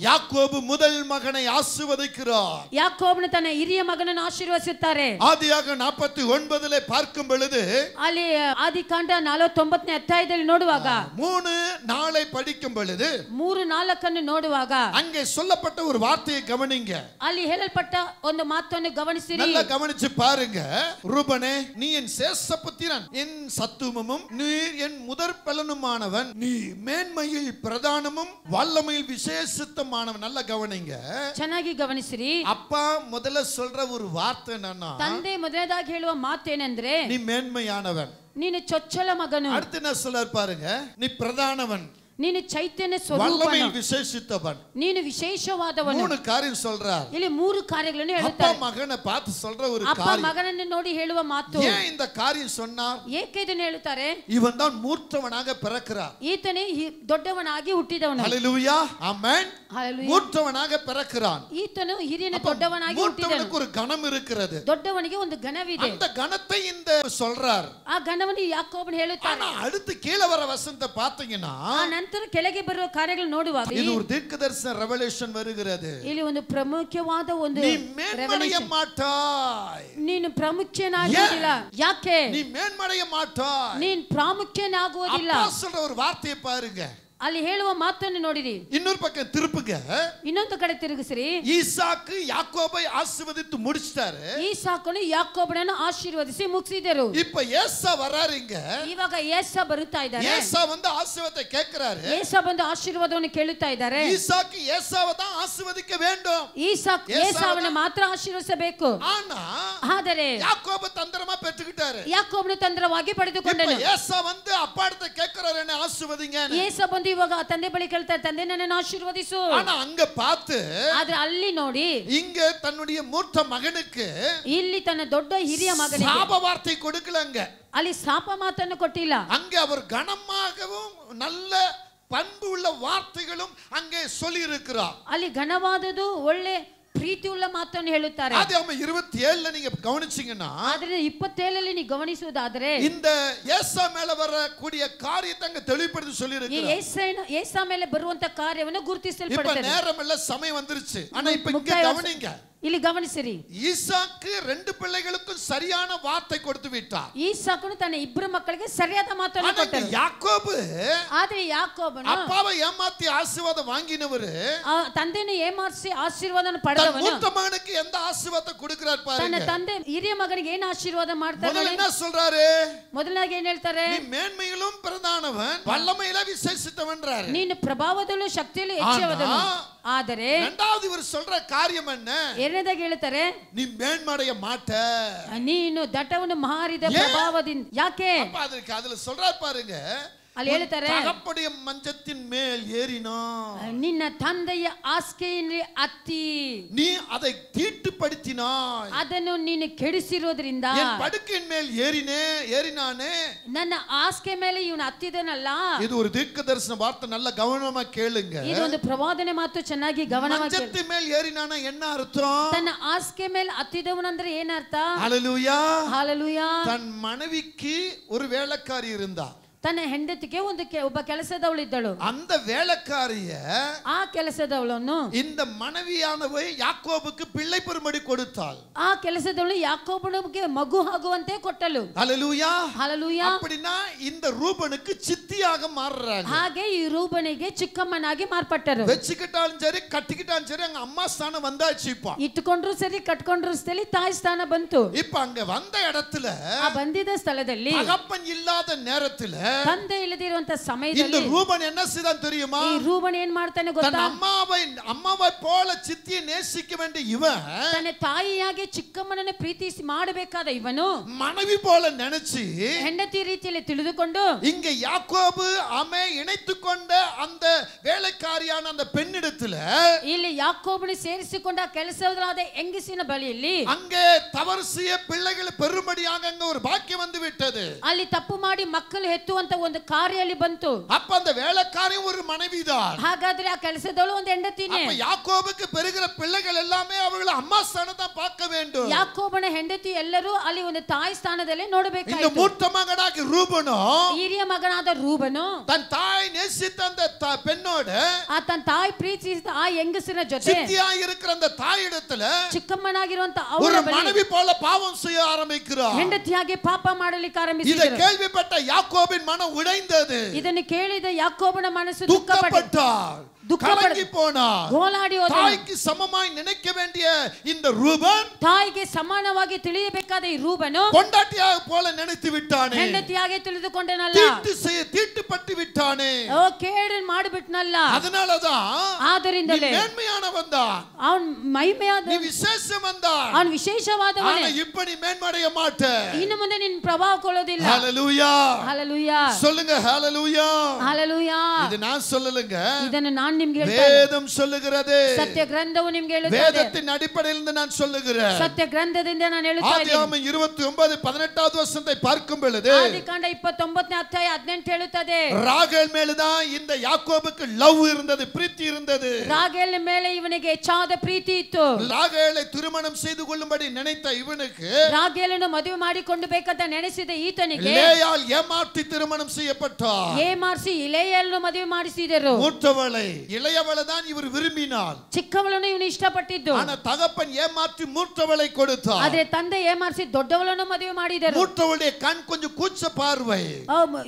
யாக்கோபு முதல் மகனை ஆசீர்வதிக்கிறார். ಯಾಕೋಬನು ತನ್ನ ಹಿರಿಯ ಮಗನನ್ನು ಆಶೀರ್ವದಿಸುತ್ತಾರೆ. ஆதியாகமம் 49 பார்க்கும் பொழுது ಅಲ್ಲಿ ಆದಿಕಾಂಡ 49ನೇ ಅಧ್ಯಾಯದಲ್ಲಿ ನೋಡುವಾಗ 3 நாளை படிக்கும் பொழுது 3-4 ನೋಡುವಾಗ அங்கே சொல்லப்பட்ட ஒரு வார்த்தையை கவனிங்க. ಅಲ್ಲಿ ಹೇಳಲ್ಪಟ್ಟ ಒಂದು ಮಾತನ್ನು ಗಮನಿಸಿರಿ. நல்லா கவனிச்சு பாருங்க. ரூபனே, நீ என் சேஷபுத்திரன், என் சத்துவமும் நீர் என் முதற் பலனுமானவன், நீ மேன்மையில் பிரதானமும் வல்லமையில் விசேஷித்தமானவன். நல்லா கவனிங்க. ಚೆನ್ನಾಗಿ ಗಮನಿಸಿರಿ. அப்பா முதல்ல சொல்ற ஒரு வார்த்தை என்னன்னா, ತಂದೆ ಮೊದಲನೇದಾಗಿ ಹೇಳುವ ಮಾತೇನೆಂದ್ರೆ நீ மேன்மையானவன். ನೀನು ಚೊಚ್ಚಲ ಮಗನು. அடுத்து என்ன சொல்றார் பாருங்க, நீ பிரதானவன், ನೀನು ಚೈತನ್ಯ ಸ್ವರೂಪನು, வல்லமையில் விசேஷித்தவன். ನೀನು ವಿಶೇಷವಾದವನು. 3 காரியம் சொல்றார். ಇಲ್ಲಿ 3 ಕಾರ್ಯಗಳನ್ನು அப்பா ಹೇಳುತ್ತಾರೆ. மகனை பார்த்து சொல்ற ஒரு ಅಪ್ಪ காரியம். ಮಗನನ್ನು ನೋಡಿ ಹೇಳುವ ಮಾತು. ஏன் இந்த காரியம் சொன்னார்? ಏಕೆ ಇದನ್ನು ಹೇಳುತ್ತಾರೆ? இவன் தான் மூர்த்தவனாக பிறக்கிறார். ಈತನೇ ದೊಡ್ಡವನಾಗಿ ಹುಟ್ಟಿದವನು. ஹல்லேலூயா, ஆமென். ಹಲ್ಲೆಲೂಯಾ. மூர்த்தவனாக பிறக்கிறான். ಈತನು ಹಿರಿಯನ ದೊಡ್ಡವನಾಗಿ ಹುಟ್ಟಿದನು. மூர்த்தவனுக்கு ஒரு கணம் இருக்கிறது. ದೊಡ್ಡವನಿಗೆ ಒಂದು ಘನವಿದೆ. அந்த கணத்தை இந்த சொல்றார். ಆ ಘನವನ್ನು ಯಾಕೋಬನು ಹೇಳುತ್ತಾನೆ. ஆனா அடுத்து கீழே வர வசனத்தை பாத்தீங்கன்னா, ನಂತರ ಕೆಳಗೆ ಬರುವ ಕಾರ್ಯಗಳು ನೋಡುವಾಗ இது ஒரு தீர்க்கதரிசன ரெவலேஷன் வருகிறது. ಇಲ್ಲಿ ಒಂದು ಪ್ರಮುಖವಾದ ಒಂದು நீ மேன்மடைய மாட்டாய். ನೀನು ಪ್ರಾಮುಖ್ಯನಾಗುವುದಿಲ್ಲ. ಯಾಕೆ நீ மேன்மடைய மாட்டாய்? ನೀನು ಪ್ರಾಮುಖ್ಯನಾಗುವುದಿಲ್ಲ. அப்போஸ்தலர் ஒரு வார்த்தையை பாருங்க. ಅಲ್ಲಿ ಹೇಳುವ ಮಾತನ್ನು ನೋಡಿರಿ. இன்னொரு பக்கம் திருப்புங்க. ಇನ್ನೊಂದು ಕಡೆ ತಿರುಗಿಸಿರಿ. ஈசாக்கு யாக்கோபை ஆசீர்வதித்து முடிச்சிட்டாரு. ಈಸಾಕನು ಯಾಕೋಬನನ್ನು ಆಶೀರ್ವದಿಸಿ ಮುಗಿಸಿದರು. இப்ப ஏசா வராருங்க. ಇವಾಗ ಏಸಾ ಬರುತ್ತಾ ಇದ್ದಾರೆ. ஏசா வந்து ஆசீர்வாதத்தை கேக்குறாரு. ಏಸಾ ಬಂದು ಆಶೀರ್ವಾದವನ್ನು ಕೇಳುತ್ತಾ ಇದ್ದಾರೆ. ஈசாக்கு ஏசாவை தான் ஆசீர்வதிக்க வேண்டும். ಈಸಾಕ್ ಏಸಾವನ್ನು ಮಾತ್ರ ಆಶೀರ್ವದಿಸಬೇಕು. ஆனா ಆದರೆ யாக்கோபு தந்திரமா பெற்றுக்கிட்டாரு. ಯಾಕೋಬನು ತಂತ್ರವಾಗಿ ಪಡೆದುಕೊಂಡನು. ஏசா வந்து அப்பாடத்தை கேக்குறாரு, என்ன ஆசீர்வதிங்க. ಏಸಾ ಬಂದು ಇವಾಗ ತಂದೆ ಬಳಿ ಕೇಳ್ತಾರೆ, ತಂದೆ ನನ್ನನ್ನು ಆಶೀರ್ವದಿಸು. ஆனா அங்க பார்த்து ಆದ್ರೆ ಅಲ್ಲಿ ನೋಡಿ இங்க தன்னுடைய மூத்த மகனுக்கு ಇಲ್ಲಿ ತನ್ನ ದೊಡ್ಡ ಹಿರಿಯ ಮಗನಿಗೆ சாப வார்த்தை கொடுக்கலங்க. ಅಲ್ಲಿ ಶಾಪ ಮಾತನ್ನು ಕೊಟ್ಟಿಲ್ಲ. அங்கே அவர் கனமாகவும் நல்ல பண்பு உள்ள வார்த்தைகளும் அங்கே சொல்லி இருக்கிறார். ಅಲ್ಲಿ ಘನವಾದದು ಒಳ್ಳೆ ಪ್ರೀತಿ ಉಳ್ಳ ಮಾತನ್ನು ಹೇಳುತ್ತಾರೆ. ஆதியாகமம் 27ல நீங்க கவனிச்சீங்கன்னா, ಆದರೆ 27ರಲ್ಲಿ ನೀವು ಗಮನಿಸುವುದಾದರೆ இந்த ஏசா மேல வரக்கூடிய காரியத்தை அங்க தெளிவுபடுத்தி சொல்லி ಈ இருக்கிறார். ಏಸಾ ಮೇಲೆ ಬರುವಂತ ಕಾರ್ಯವನ್ನು இப்ப ಗುರುತಿಸಲ್ಪಡುತ್ತದೆ. நேரம் இல்ல, சமயம் வந்துருச்சு. ஆனா இப்ப இங்க கவனிங்க. ಇಲ್ಲಿ ಗಮನಿಸಿರಿ. ஈசாக்கு 2 பிள்ளைகளுக்கும் சரியான வார்த்தை கொடுத்து விட்டார். ಈಸಾಕನು ತನ್ನ ಇಬ್ಬರು ಮಕ್ಕಳಿಗೆ ಸರಿಯಾದ ಮಾತನ್ನು ಕೊಟ್ಟನು. யாக்கோபு ಆದರೆ ಯಾಕೋಬನು அப்பாவை ஏமாத்தி ஆசீர்வாதம் வாங்கினவர் ತಂದೆಯನ್ನು ಏಮಾರಿಸಿ ಆಶೀರ್ವಾದವನ್ನು ಪಡೆದವನು. மூத்த மகனுக்கு எந்த ஆசீர்வாதத்தை கொடுக்கிறார் ತನ್ನ பாருங்க. ತಂದೆ ಹಿರಿಯ ಮಗನಿಗೆ ಏನು ಆಶೀರ್ವಾದ ಮಾಡ್ತಾರೆ? முதல்ல என்ன சொல்றாரு? ಮೊದಲನಾಗಿ ಏನ್ ಹೇಳ್ತಾರೆ? நீ மேன்மையிலும் பிரதானவன், வல்லமையில விசேஷித்தவன்றாரு. ನೀನು ಪ್ರಭಾವದಲ್ಲೂ ಶಕ್ತಿಯಲ್ಲೂ ಹೆಚ್ಚಿನವನು. ಆದರೆ இரண்டாவது இவர் சொல்ற காரியம் என்ன? ಎರಡನೇದಾಗಿ ಹೇಳ್ತಾರೆ, நீ மேன்மடைய மாட்ட. ನೀನು ದಟ್ಟವನ್ನು ಮಾರಿದ ಪ್ರಭಾವದಿಂದ. ಯಾಕೆ அப்ப அதுல சொல்றார் பாருங்க. ಅಲ್ಲಿ ಹೇಳ್ತಾರೆ, தகப்பனுடைய மஞ்சத்தின் மேல் ஏறினான், ನಿನ್ನ ತಂದೆಯ ಹಾಸಿಗೆಯಲ್ಲಿ ಹತ್ತಿ நீ அதை தீட்டுப்படுத்தினாய், ಅದನ್ನು ನೀನು ಕೆಡಿಸಿರೋದ್ರಿಂದ என் படுக்கையின் மேல் ஏறினானே. ನನ್ನ ಹಾಸಿಗೆ ಮೇಲೆ ಇವನು ಹತ್ತಿದನಲ್ಲ. இது ஒரு தீர்க்கதரிசன வார்த்தை, நல்ல கவனமா கேளுங்க. ಇದು ಒಂದು ಪ್ರವಾದನೆ ಮಾತು, ಚೆನ್ನಾಗಿ ಗಮನವಾಗಿ ಕೇಳಿ. மஞ்சத்தின் மேல் ஏறினானா என்ன அர்த்தம்? ತನ್ನ ಹಾಸಿಗೆ ಮೇಲೆ ಹತ್ತಿದವನಂದ್ರೆ ಏನರ್ಥ? ஹல்லேலூயா. ಹಾಲೆಲೂಯಾ. தன் மனைவிக்கு ஒரு வேலைக்காரி இருந்தா. ತನ್ನ ಹೆಂಡತಿಗೆ ಒಬ್ಬ ಕೆಲಸದವಳಿದ್ದಳು. அந்த வேலைக்காரிய ಆ ಕೆಲಸದವಳನ್ನು இந்த மனைவியானவை யாக்கோபுக்கு பிள்ளை பெறும்படி கொடுத்தாள். ಆ ಕೆಲಸದವಳು ಯಾಕೋಬನಿಗೆ ಮಗು ಆಗುವಂತೆ ಕೊಟ್ಟಳು. ஹல்லேலூயா. ಹಾಲೆಲೂಯಾ. அப்படினா இந்த ரூபனுக்கு சித்தியாக மாறுறாங்க. ಹಾಗೆ ಈ ರೂಬನಿಗೆ ಚಿಕ್ಕಮ್ಮನಾಗಿ ಮಾರ್ಪಟ್ಟರು. வெச்சிக்கிட்டாலும் சரி கட்டிக்கிட்டாலும் சரி அங்க அம்மா ஸ்தானம் வந்தாச்சு. இப்ப ಇಟ್ಟುಕೊಂಡ್ರು ಸರಿ ಕಟ್ಕೊಂಡ್ರು ಸರಿ ತಾಯಿ ಸ್ಥಾನ ಬಂತು. இப்ப அங்க வந்த இடத்துல ಆ ಬಂದಿದ್ದ ಸ್ಥಳದಲ್ಲಿ தகப்பன் இல்லாத நேரத்துல ತಂದೆ ಇಲ್ಲದಿರುವಂತ இந்த ಸಮಯದಲ್ಲಿ ரூபன் என்ன செய்தான் தெரியுமா? ಈ ರೂಬನ್ ಏನ್ ಮಾಡ್ತಾನೆ தன் ಗೊತ್ತಾ? அம்மாவை போல சித்தியை நேசிக்க வேண்டிய இவன் ತನ್ನ ತಾಯಿಯಾಗಿ ಚಿಕ್ಕಮ್ಮನನ್ನು ಪ್ರೀತಿಸಿ ಮಾಡಬೇಕಾದ ಇವನು மனைவி போல நினைச்சு ಹೆಂಡತಿ ರೀತಿಯಲ್ಲಿ ತಿಳಿದುಕೊಂಡು இங்க யாக்கோபு ஆமே இணைத்து கொண்ட அந்த வேலைக்காரியான அந்த பெண்ணிடத்துல ಇಲ್ಲಿ ಯಾಕೋಬನು ಸೇರಿಸಿಕೊಂಡ ಕೆಲಸವಾದ ಹೆಂಗಸಿನ ಬಳಿಯಲ್ಲಿ அங்கே தவறு செய்ய பிள்ளைகளை பெரும்படியாக அங்க ஒரு பாக்கியம் வந்து விட்டது. ಅಲ್ಲಿ ತಪ್ಪು ಮಾಡಿ ಮಕ್ಕಳು ಹೆತ್ತುವಂತ ಒಂದು ಕಾರ್ಯ ಅಲ್ಲಿ ಬಂತು. அப்ப அந்த வேலைக்காரி ஒரு மனைவிதான். ಹಾಗಾದ್ರೆ ಆ ಕೆಲಸದವಳು ಒಂದು ಹೆಂಡತಿನೇ. அப்ப யாக்கோபுக்கு பெறுகிற பிள்ளைகள் எல்லாமே அவங்கள அம்மா ஸ்தானத்தை பார்க்க வேண்டும். ಯಾಕೋಬನ ಹೆಂಡತಿ ಎಲ್ಲರೂ ಅಲ್ಲಿ ಒಂದು ತಾಯಿ ಸ್ಥಾನದಲ್ಲಿ ನೋಡಬೇಕಾಯಿತು. இந்த மூத்த மகனாகி ரூபனோ ಹಿರಿಯ ಮಗನಾದ ರೂಬನು தன் தாய் நேசித்த அந்த பெண்ணோடு ಆ ತನ್ನ ತಾಯಿ ಪ್ರೀತಿಸಿದ ಆ ಹೆಂಗಸಿನ ಜೊತೆ சித்தியாய் இருக்கிற அந்த தாயிடத்துல ಚಿಕ್ಕಮ್ಮನಾಗಿರುವಂತ ஒரு ಅವಳ மனைவி போல பாவம் செய்ய ஆரம்பிக்கிறார். ಹೆಂಡತಿಯಾಗಿ ಪಾಪ ಮಾಡಲಿಕ್ಕೆ இதை ಆರಂಭಿಸಿದರು. கேள்விப்பட்ட யாக்கோபின் மனம் உடைந்தது. ಇದನ್ನು ಕೇಳಿದ ಯಾಕೋಬನ ಮನಸ್ಸು துக்கப்பட்டார், கலங்கி போனார். ಗೋಳಾಡಿ ಹೋದನು. தாய்க்கு சமமாய் நினைக்க வேண்டிய இந்த ரூபன் ತಾಯಿಗೆ ಸಮಾನವಾಗಿ ತಿಳಿಯಬೇಕಾದ ಈ ರೂಬನು பொண்டாட்டியாக போல நினைத்து விட்டானே. ಹೆಂಡತಿಯಾಗಿ ತಿಳಿದುಕೊಂಡನಲ್ಲ, தீட்டுப்பட்டு விட்டானே. ಓ ಕೇಡು ಮಾಡಿಬಿಟ್ನಲ್ಲ. அதனாலதான் ಆದ್ದರಿಂದಲೇ மேன்மையானவன் தான், ಅವನ್ ಮಹಿಮೆಯಾದ, நீ விசேஷவன் தான். ಅವನ್ ವಿಶೇಷವಾದವನೇ. ஆனா இப்ப நீ மேன்மடைய மாட்ட. ಇನ್ನು ಮುಂದೆ ನಿನ್ನ ಪ್ರಭಾವ ಕೊಳ್ಳೋದಿಲ್ಲ. ஹல்லேலூயா. ஹalleluya. சொல்லுங்க ஹல்லேலூயா. ஹalleluya. இது நான் சொல்லலங்க, ಇದನ್ನು ನಾನು ನಾನು ನಿಮಗೆ ಹೇಳ್ತಾ ಇಲ್ಲ. வேதம் சொல்லுகிறது. ಸತ್ಯ ಗ್ರಂಥವು ನಿಮಗೆ ಹೇಳುತ್ತದೆ. வேதத்தின் அடிப்படையில் நான் சொல்லுகிறேன். ಸತ್ಯ ಗ್ರಂಥದಿಂದ ನಾನು ಹೇಳುತ್ತಾ ಇದ್ದೀನಿ. ஆதியாகமம் 29:18வது வசனத்தை பார்க்கும் பொழுது ಆದಿಕಾಂಡ 29ನೇ ಅಧ್ಯಾಯ 18 ಹೇಳುತ್ತದೆ. ராகேல் மேலதான் இந்த யாக்கோபுக்கு லவ் இருந்தது, பிரீத்தி இருந்தது. ರಾಗೇಲ್ ಮೇಲೆ ಇವನಿಗೆ ಹೆಚ್ಚಾದ ಪ್ರೀತಿ ಇತ್ತು. ராகேலை திருமணம் செய்து கொள்ளும்படி நினைத்த இவனுக்கு ರಾಗೇಲನ್ನು ಮದುವೆ ಮಾಡಿಕೊಂಡು ಬೇಕಂತ ನೆನೆಸಿದ ಈತನಿಗೆ லேயால் ஏமாற்றி திருமணம் செய்யப்பட்டார். ಏಮಾರಿಸಿ ಲೇಯಳನ್ನು ಮದುವೆ ಮಾಡಿಸಿದರು. மூத்தவளை, இளையவளை தான் இவர் விரும்பினார். ಚಿಕ್ಕವಳನ್ನು ಇವನು ಇಷ್ಟಪಟ್ಟಿದ್ದು. ஆனா தகப்பன் ஏமாற்றி மூத்தவளை கொடுத்தார். ಆದ್ರೆ ತಂದೆ ಏಮಾರಿಸಿ ದೊಡ್ಡವಳನ್ನು ಮದುವೆ ಮಾಡಿದರು. மூத்தவளுடைய கண் கொஞ்சம் கூச்ச பார்வை,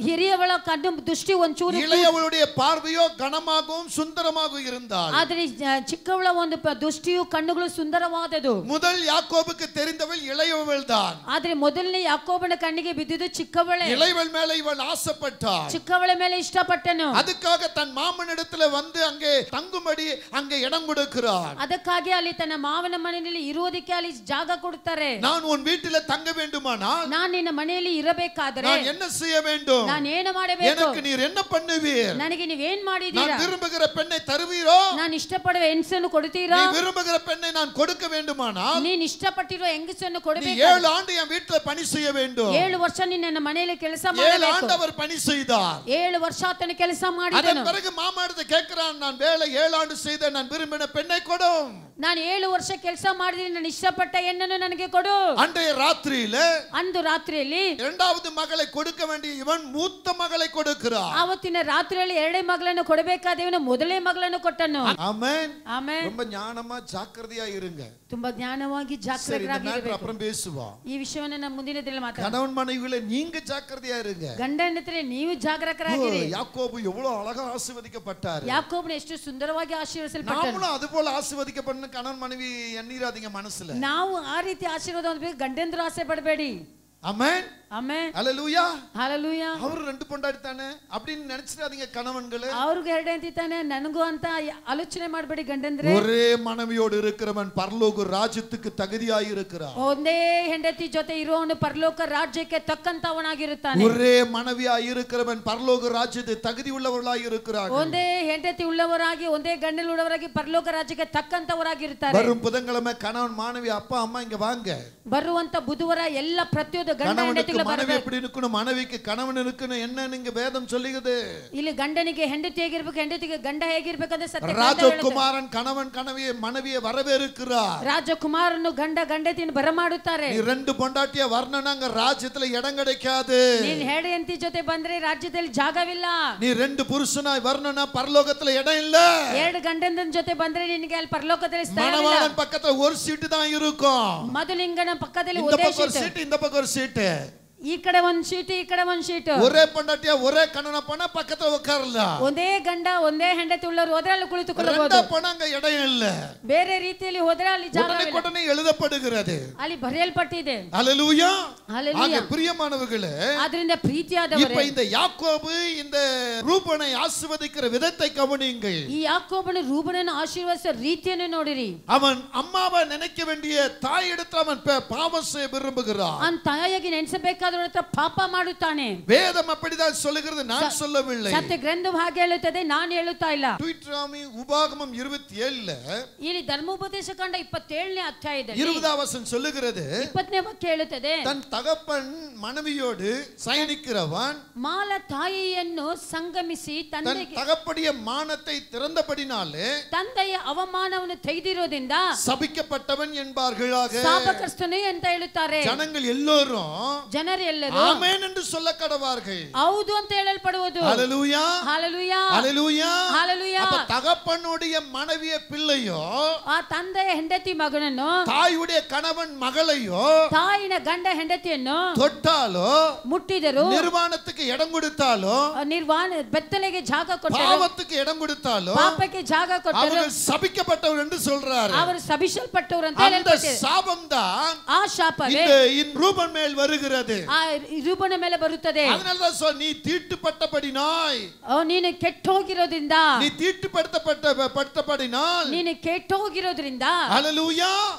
ಹಿರಿಯವಳ ಕಣ್ಣು ದೃಷ್ಟಿ ಒಂಚೂರು, இளையவளுடைய பார்வையோ கனமாகவும் சுந்தரமாகவும் இருந்தார். ಆದ್ರೆ ಚಿಕ್ಕವಳ ಒಂದು ದೃಷ್ಟಿಯು ಕಣ್ಣುಗಳು ಸುಂದರವಾದದು. முதல் யாக்கோபுக்கு தெரிந்தவள் இளையவள் தான். ಆದ್ರೆ ಮೊದಲನೇ ಯಾಕೋಬನ ಕಣ್ಣಿಗೆ ಬಿದ್ದಿದ್ದು ಚಿಕ್ಕವಳೆ. இளையவள் மேல இவன் ஆசைப்பட்டான். ಚಿಕ್ಕವಳ ಮೇಲೆ ಇಷ್ಟಪಟ್ಟನು. அதுக்காக தன் மாமனிடத்துல வந்து அங்கே தங்கும்படி அங்கே இடம் கொடுக்கிறார். ಅದಕ್ಕಾಗಿ ಅಲ್ಲಿ ತನ್ನ ಮಾವನ ಮನೆಯಲ್ಲಿ ಇರುವುದಕ್ಕೆ ಅಲ್ಲಿ ಜಾಗ ಕೊಡುತ್ತಾರೆ. நான் உன் வீட்டில தங்க வேண்டுமானால் ನಾನು ನಿನ್ನ ಮನೆಯಲ್ಲಿ ಇರಬೇಕಾದರೆ நான் என்ன செய்ய வேண்டும்? ನಾನು ಏನು ಮಾಡಬೇಕು? எனக்கு நீர் என்ன பண்ணுவீர்? ನನಗೆ ನೀವು ಏನು ಮಾಡಿದ್ದೀರಾ? நான் விரும்புகிற பெண்ணை தருவீரோ? ನಾನು ಇಷ್ಟಪಡುವ ಹೆಂಗಸನ್ನು ಕೊಡುತ್ತೀರಾ? நீ விரும்புகிற பெண்ணை நான் கொடுக்க வேண்டுமானால் ನೀನು ಇಷ್ಟಪಟ್ಟಿರುವ ಹೆಂಗಸನ್ನು ಕೊಡಬೇಕು. 7 ஆண்டு என் வீட்டில பணி செய்ய வேண்டும். 7 ವರ್ಷ ನೀನು ನನ್ನ ಮನೆಯಲ್ಲಿ ಕೆಲಸ 7 ಮಾಡಬೇಕು. ஆண்டு அவர் பணி செய்தார். 7 ವರ್ಷ ಆತನು ಕೆಲಸ ಮಾಡಿದನು. அதன் பிறகு மாமாடத்தை கேட்கிறான், நான் வேலை 7 ஆண்டு செய்த நான் விரும்பின பெண்ணை கொடும். ನಾನು 7 ವರ್ಷ ಕೆಲಸ ಮಾಡಿದ್ರೆ ನಾನು ಇಷ್ಟಪಟ್ಟ ಹೆಣ್ಣನ್ನು ನನಗೆ ಕೊಡು. அன்றைய ராத்திரியில ಅಂದು ರಾತ್ರಿಯಲ್ಲಿ இரண்டாவது மகளை கொடுக்க வேண்டிய இவன் மூத்த மகளை கொடுக்கிறான். ಆವತ್ತಿನ ರಾತ್ರಿಯಲ್ಲಿ ಎರಡೇ ಮಗಳನ್ನು ಕೊಡಬೇಕಾದ ಇವನು ಮೊದಲೇ ಮಗಳನ್ನು ಕೊಟ್ಟನು. ஆமென். ಆಮೆನ್. ரொம்ப ஞானமா ஜாக்கிரதையா இருங்க. ತುಂಬಾ ಜ್ಞಾನವಾಗಿ ಜಾಗೃತರಾಗಿರಬೇಕು. அப்புறம் பேசுவோம். ಈ ವಿಷಯವನ್ನು ನಮ್ಮ ಮುಂದಿನ ದಿನದಲ್ಲಿ ಮಾತಾಡೋಣ. கணவன் மனைவிகளே நீங்க ஜாக்கிரதையா இருங்க. ಗಂಡ ಹೆಂಡತಿಯರೇ ನೀವು ಜಾಗರೂಕರಾಗಿರಿ. யாக்கோபு எவ்வளவு அழகா ஆசீர்வதிக்கப்பட்டார். ಯಾಕೋಬನು ಎಷ್ಟು ಸುಂದರವಾಗಿ ಆಶೀರ್ವದಿಸಲ್ಪಟ್ಟನು. நாமும் அதுபோல ஆசீர்வதிக்கப்படணும். கணவன் மனைவி எண்ணிராதீங்க மனசுல. ನಾವು ಆ ರೀತಿ ಆಶೀರ್ವಾದ ಹೊಂದಬೇಕು. ಗಂಡಂದ್ರು ಆಸೆ ಪಡಬೇಡಿ. ஆமென். ಆಮೆನ್. ஹalleluya. ಹalleluya. அவர் ரெண்டு பொண்டாட்டி தானே அப்படின்னு நினைச்சிராதீங்க கணவன்களே. ಅವ್ರಿಗೆ ಎರಡು ಹೆಂಡತಿ ತಾನೆ ನನಗೂ ಅಂತ ಆಲೋಚನೆ ಮಾಡಬೇಡಿ ಗಂಡಂದ್ರೆ. ஒரே மனைவியோடு இருக்கிறவன் பரலோக ராஜ்யத்துக்கு தகுதியாய் இருக்கிறான். ಒಂದೇ ಹೆಂಡತಿ ಜೊತೆ ಇರುವವನು ಪರಲೋಕ ರಾಜ್ಯಕ್ಕೆ ತಕ್ಕಂತವನಾಗಿರುತ್ತಾನೆ. ஒரே மனைவியாய் இருக்கிறவன் பரலோக ராஜ்யத்துக்கு தகுதி உள்ளவர்களாய் இருக்கிறார்கள். ಒಂದೇ ಹೆಂಡತಿ ಉಳ್ಳವರಾಗಿ ಒಂದೇ ಗಂಡನ ಉಳ್ಳವರಾಗಿ ಪರಲೋಕ ರಾಜ್ಯಕ್ಕೆ ತಕ್ಕಂತವರಾಗಿರುತ್ತಾರೆ. வரும் புதன்கிழமை கணவன் மாணவி அப்பா அம்மா இங்க வாங்க. ಬರುವಂತ ಬುಧವಾರ ಎಲ್ಲ ಪ್ರತಿಯೊಂದು ಗಂಡ ಹೆಂಡತಿಗಳು மனைவி எப்படி இருக்கணும், மனைவிக்கு கணவன் இருக்கணும் என்ன நீங்க வேதம் சொல்லுகிறது. ಇಲ್ಲಿ ಗಂಡನಿಗೆ ಹೆಂಡತಿ ಹೇಗಿರಬೇಕು, ಹೆಂಡತಿಗೆ ಗಂಡ ಹೇಗಿರಬೇಕಂತ ಸತ್ಯ ராஜகுமாரன் கணவன் மனைவியை வரவேற்கிறார். ರಾಜಕುಮಾರನು ಗಂಡ ಗಂಡತಿಯನ್ನು ಬರಮಾಡುತ್ತಾರೆ. நீ ரெண்டு பொண்டாட்டிய வரணும்னா ராஜ்யத்துல இடம் கிடைக்காது. ನೀನು ಹೆಂಡತಿ ಹೆಂಡತಿ ಜೊತೆ ಬಂದ್ರೆ ರಾಜ್ಯದಲ್ಲಿ ಜಾಗವಿಲ್ಲ. நீ ரெண்டு புருஷனாய் வரணும்னா பரலோகத்துல இடம் இல்ல. ಎರಡು ಗಂಡನ ಜೊತೆ ಬಂದ್ರೆ ನಿನಗೆ ಅಲ್ಲಿ ಪರಲೋಕದಲ್ಲಿ ಸ್ಥಳ ಇಲ್ಲ. மணவாளன் பக்கத்துல ஒரு சீட்டு தான் இருக்கும். ಮದುಲಿಂಗನ ಪಕ್ಕದಲ್ಲಿ இந்த ಒಂದೇ பக்கம் ஒரு சீட்டு, இந்த பக்கம் ஒரு சீட்டு. ಈ ಕಡೆ ಒಂದು ಸೀಟ್, ಈ ಕಡೆ ಒಂದು ಸೀಟ್. ஒரே பொண்டாட்டியா ஒரே கணவன போனா பக்கத்துல உட்காரலாம். ಒಂದೇ ಗಂಡ ಒಂದೇ ಹೆಂಡತಿ ಉಳ್ಳವರು ಹೋದ್ರೆ ಕುಳಿತುಕೊಳ್ಳಬಹುದು. ரெண்டா போனா அங்க இடம் இல்ல. ಬೇರೆ ರೀತಿಯಲ್ಲಿ ಹೋದ್ರೆ ಅಲ್ಲಿ ಜಾಗವಿಲ್ಲ. உடனே எழுதப்படுகிறது. ಅಲ್ಲಿ ಬರೆಯಲ್ಪಟ್ಟಿದೆ. ஹalleluya. ஹalleluya. பிரியமானவர்களே, ಅದರಿಂದ ಪ್ರೀತಿಯಾದವರೇ, இப்ப இந்த யாக்கோபு இந்த ரூபனை ஆசீர்வதிக்கிற விதத்தை கவனியுங்கள். ಈ ಯಾಕೋಬನು ರೂಬನನ್ನು ಆಶೀರ್ವದಿಸುವ ರೀತಿಯನ್ನು ನೋಡಿರಿ. அவன் அம்மாவை நினைக்க வேண்டிய தாய் இடத்துல அவன் பாவம் செய்ய விரும்புகிறான். ಅವನ ತಾಯಿಯಾಗಿ ನೆನೆಸಬೇಕಾದ ಪಾಪ ಮಾಡುತ್ತಾನೆ. வேதம் அப்படிதான் சொல்லுகிறது, நான் சொல்லவில்லை. ಸತ್ಯ ಗ್ರಂಥವು ಹಾಗೆ ಹೇಳುತ್ತದೆ, ನಾನು ಹೇಳುತ್ತಾ ಇಲ್ಲ. deuteronomy உபாகமம் 27ல ಇಲ್ಲಿ ಧರ್ಮೋಪದೇಶ ಕಾಂಡ 27ನೇ ಅಧ್ಯಾಯದಲ್ಲಿ 20வது வசனம் சொல்லுகிறது, 20ನೇ ವಾಕ್ಯ ಹೇಳುತ್ತದೆ, தன் தகப்பன் மனைவியோடு சயனிக்கிறவன் ಮಾಲ ತಾಯಿಯನ್ನು ಸಂಗಮಿಸಿ தன் தகப்பனுடைய மானத்தை திறந்தபடினாலே ತಂದೆಯ ಅವಮಾನವನ್ನು ತೆಗೆದಿರೋದ್ರಿಂದ சபிக்கப்பட்டவன் என்பார்களாக. ಶಾಪಗ್ರಸ್ತನೇ ಅಂತ ಹೇಳುತ್ತಾರೆ. ஜனங்கள் எல்லோரும் ಜನರೆಲ್ಲರೂ ஆமென் என்று சொல்ல கடவார்கள். ಹೌದು ಅಂತ ಹೇಳಲ್ಪಡುವುದು. ஹalleluya. ஹalleluya. ஹalleluya. ஹalleluya. அப்ப தகப்பனுடைய மனைவிய பிள்ளையோ, ಆ ತಂದೆಯ ಹೆಂಡತಿ ಮಗನನ್ನು, தாயுடைய கணவன் மகளையோ ತಾಯಿನ ಗಂಡ ಹೆಂಡತಿಯನ್ನು தொட்டாலோ, ಮುಟ್ಟಿದರು, நிர்வாணத்துக்கு இடம் கொடுத்தாலோ, ನಿರ್ವಾಣ ಬೆತ್ತಲೆಗೆ ಜಾಗ ಕೊಟ್ಟರು, பாவத்துக்கு இடம் கொடுத்தாலோ, ಪಾಪಕ್ಕೆ ಜಾಗ ಕೊಟ್ಟರು, அவர்கள் சபிக்கப்பட்டவர் என்று சொல்றாரு. ಅವರು ಶಪಿಸಲ್ಪಟ್ಟವರು ಅಂತ அந்த ಹೇಳಲ್ಪಟ್ಟಿದೆ. சாபம் தான் ಆ ಶಾಪವೇ இந்த ரூபன் மேல் வருகிறது. ಆ ರೂಬನ ಮೇಲೆ ಬರುತ್ತದೆ. அதனால தான் நீ தீட்டுப்பட்டபடினாய், ನೀನು ಕೆಟ್ಟೋಗಿರೋದ್ರಿಂದ, நீ தீட்டுப்பட்டபடினால், ನೀನು ಕೆಟ್ಟೋಗಿರೋದ್ರಿಂದ, ஹalleluya,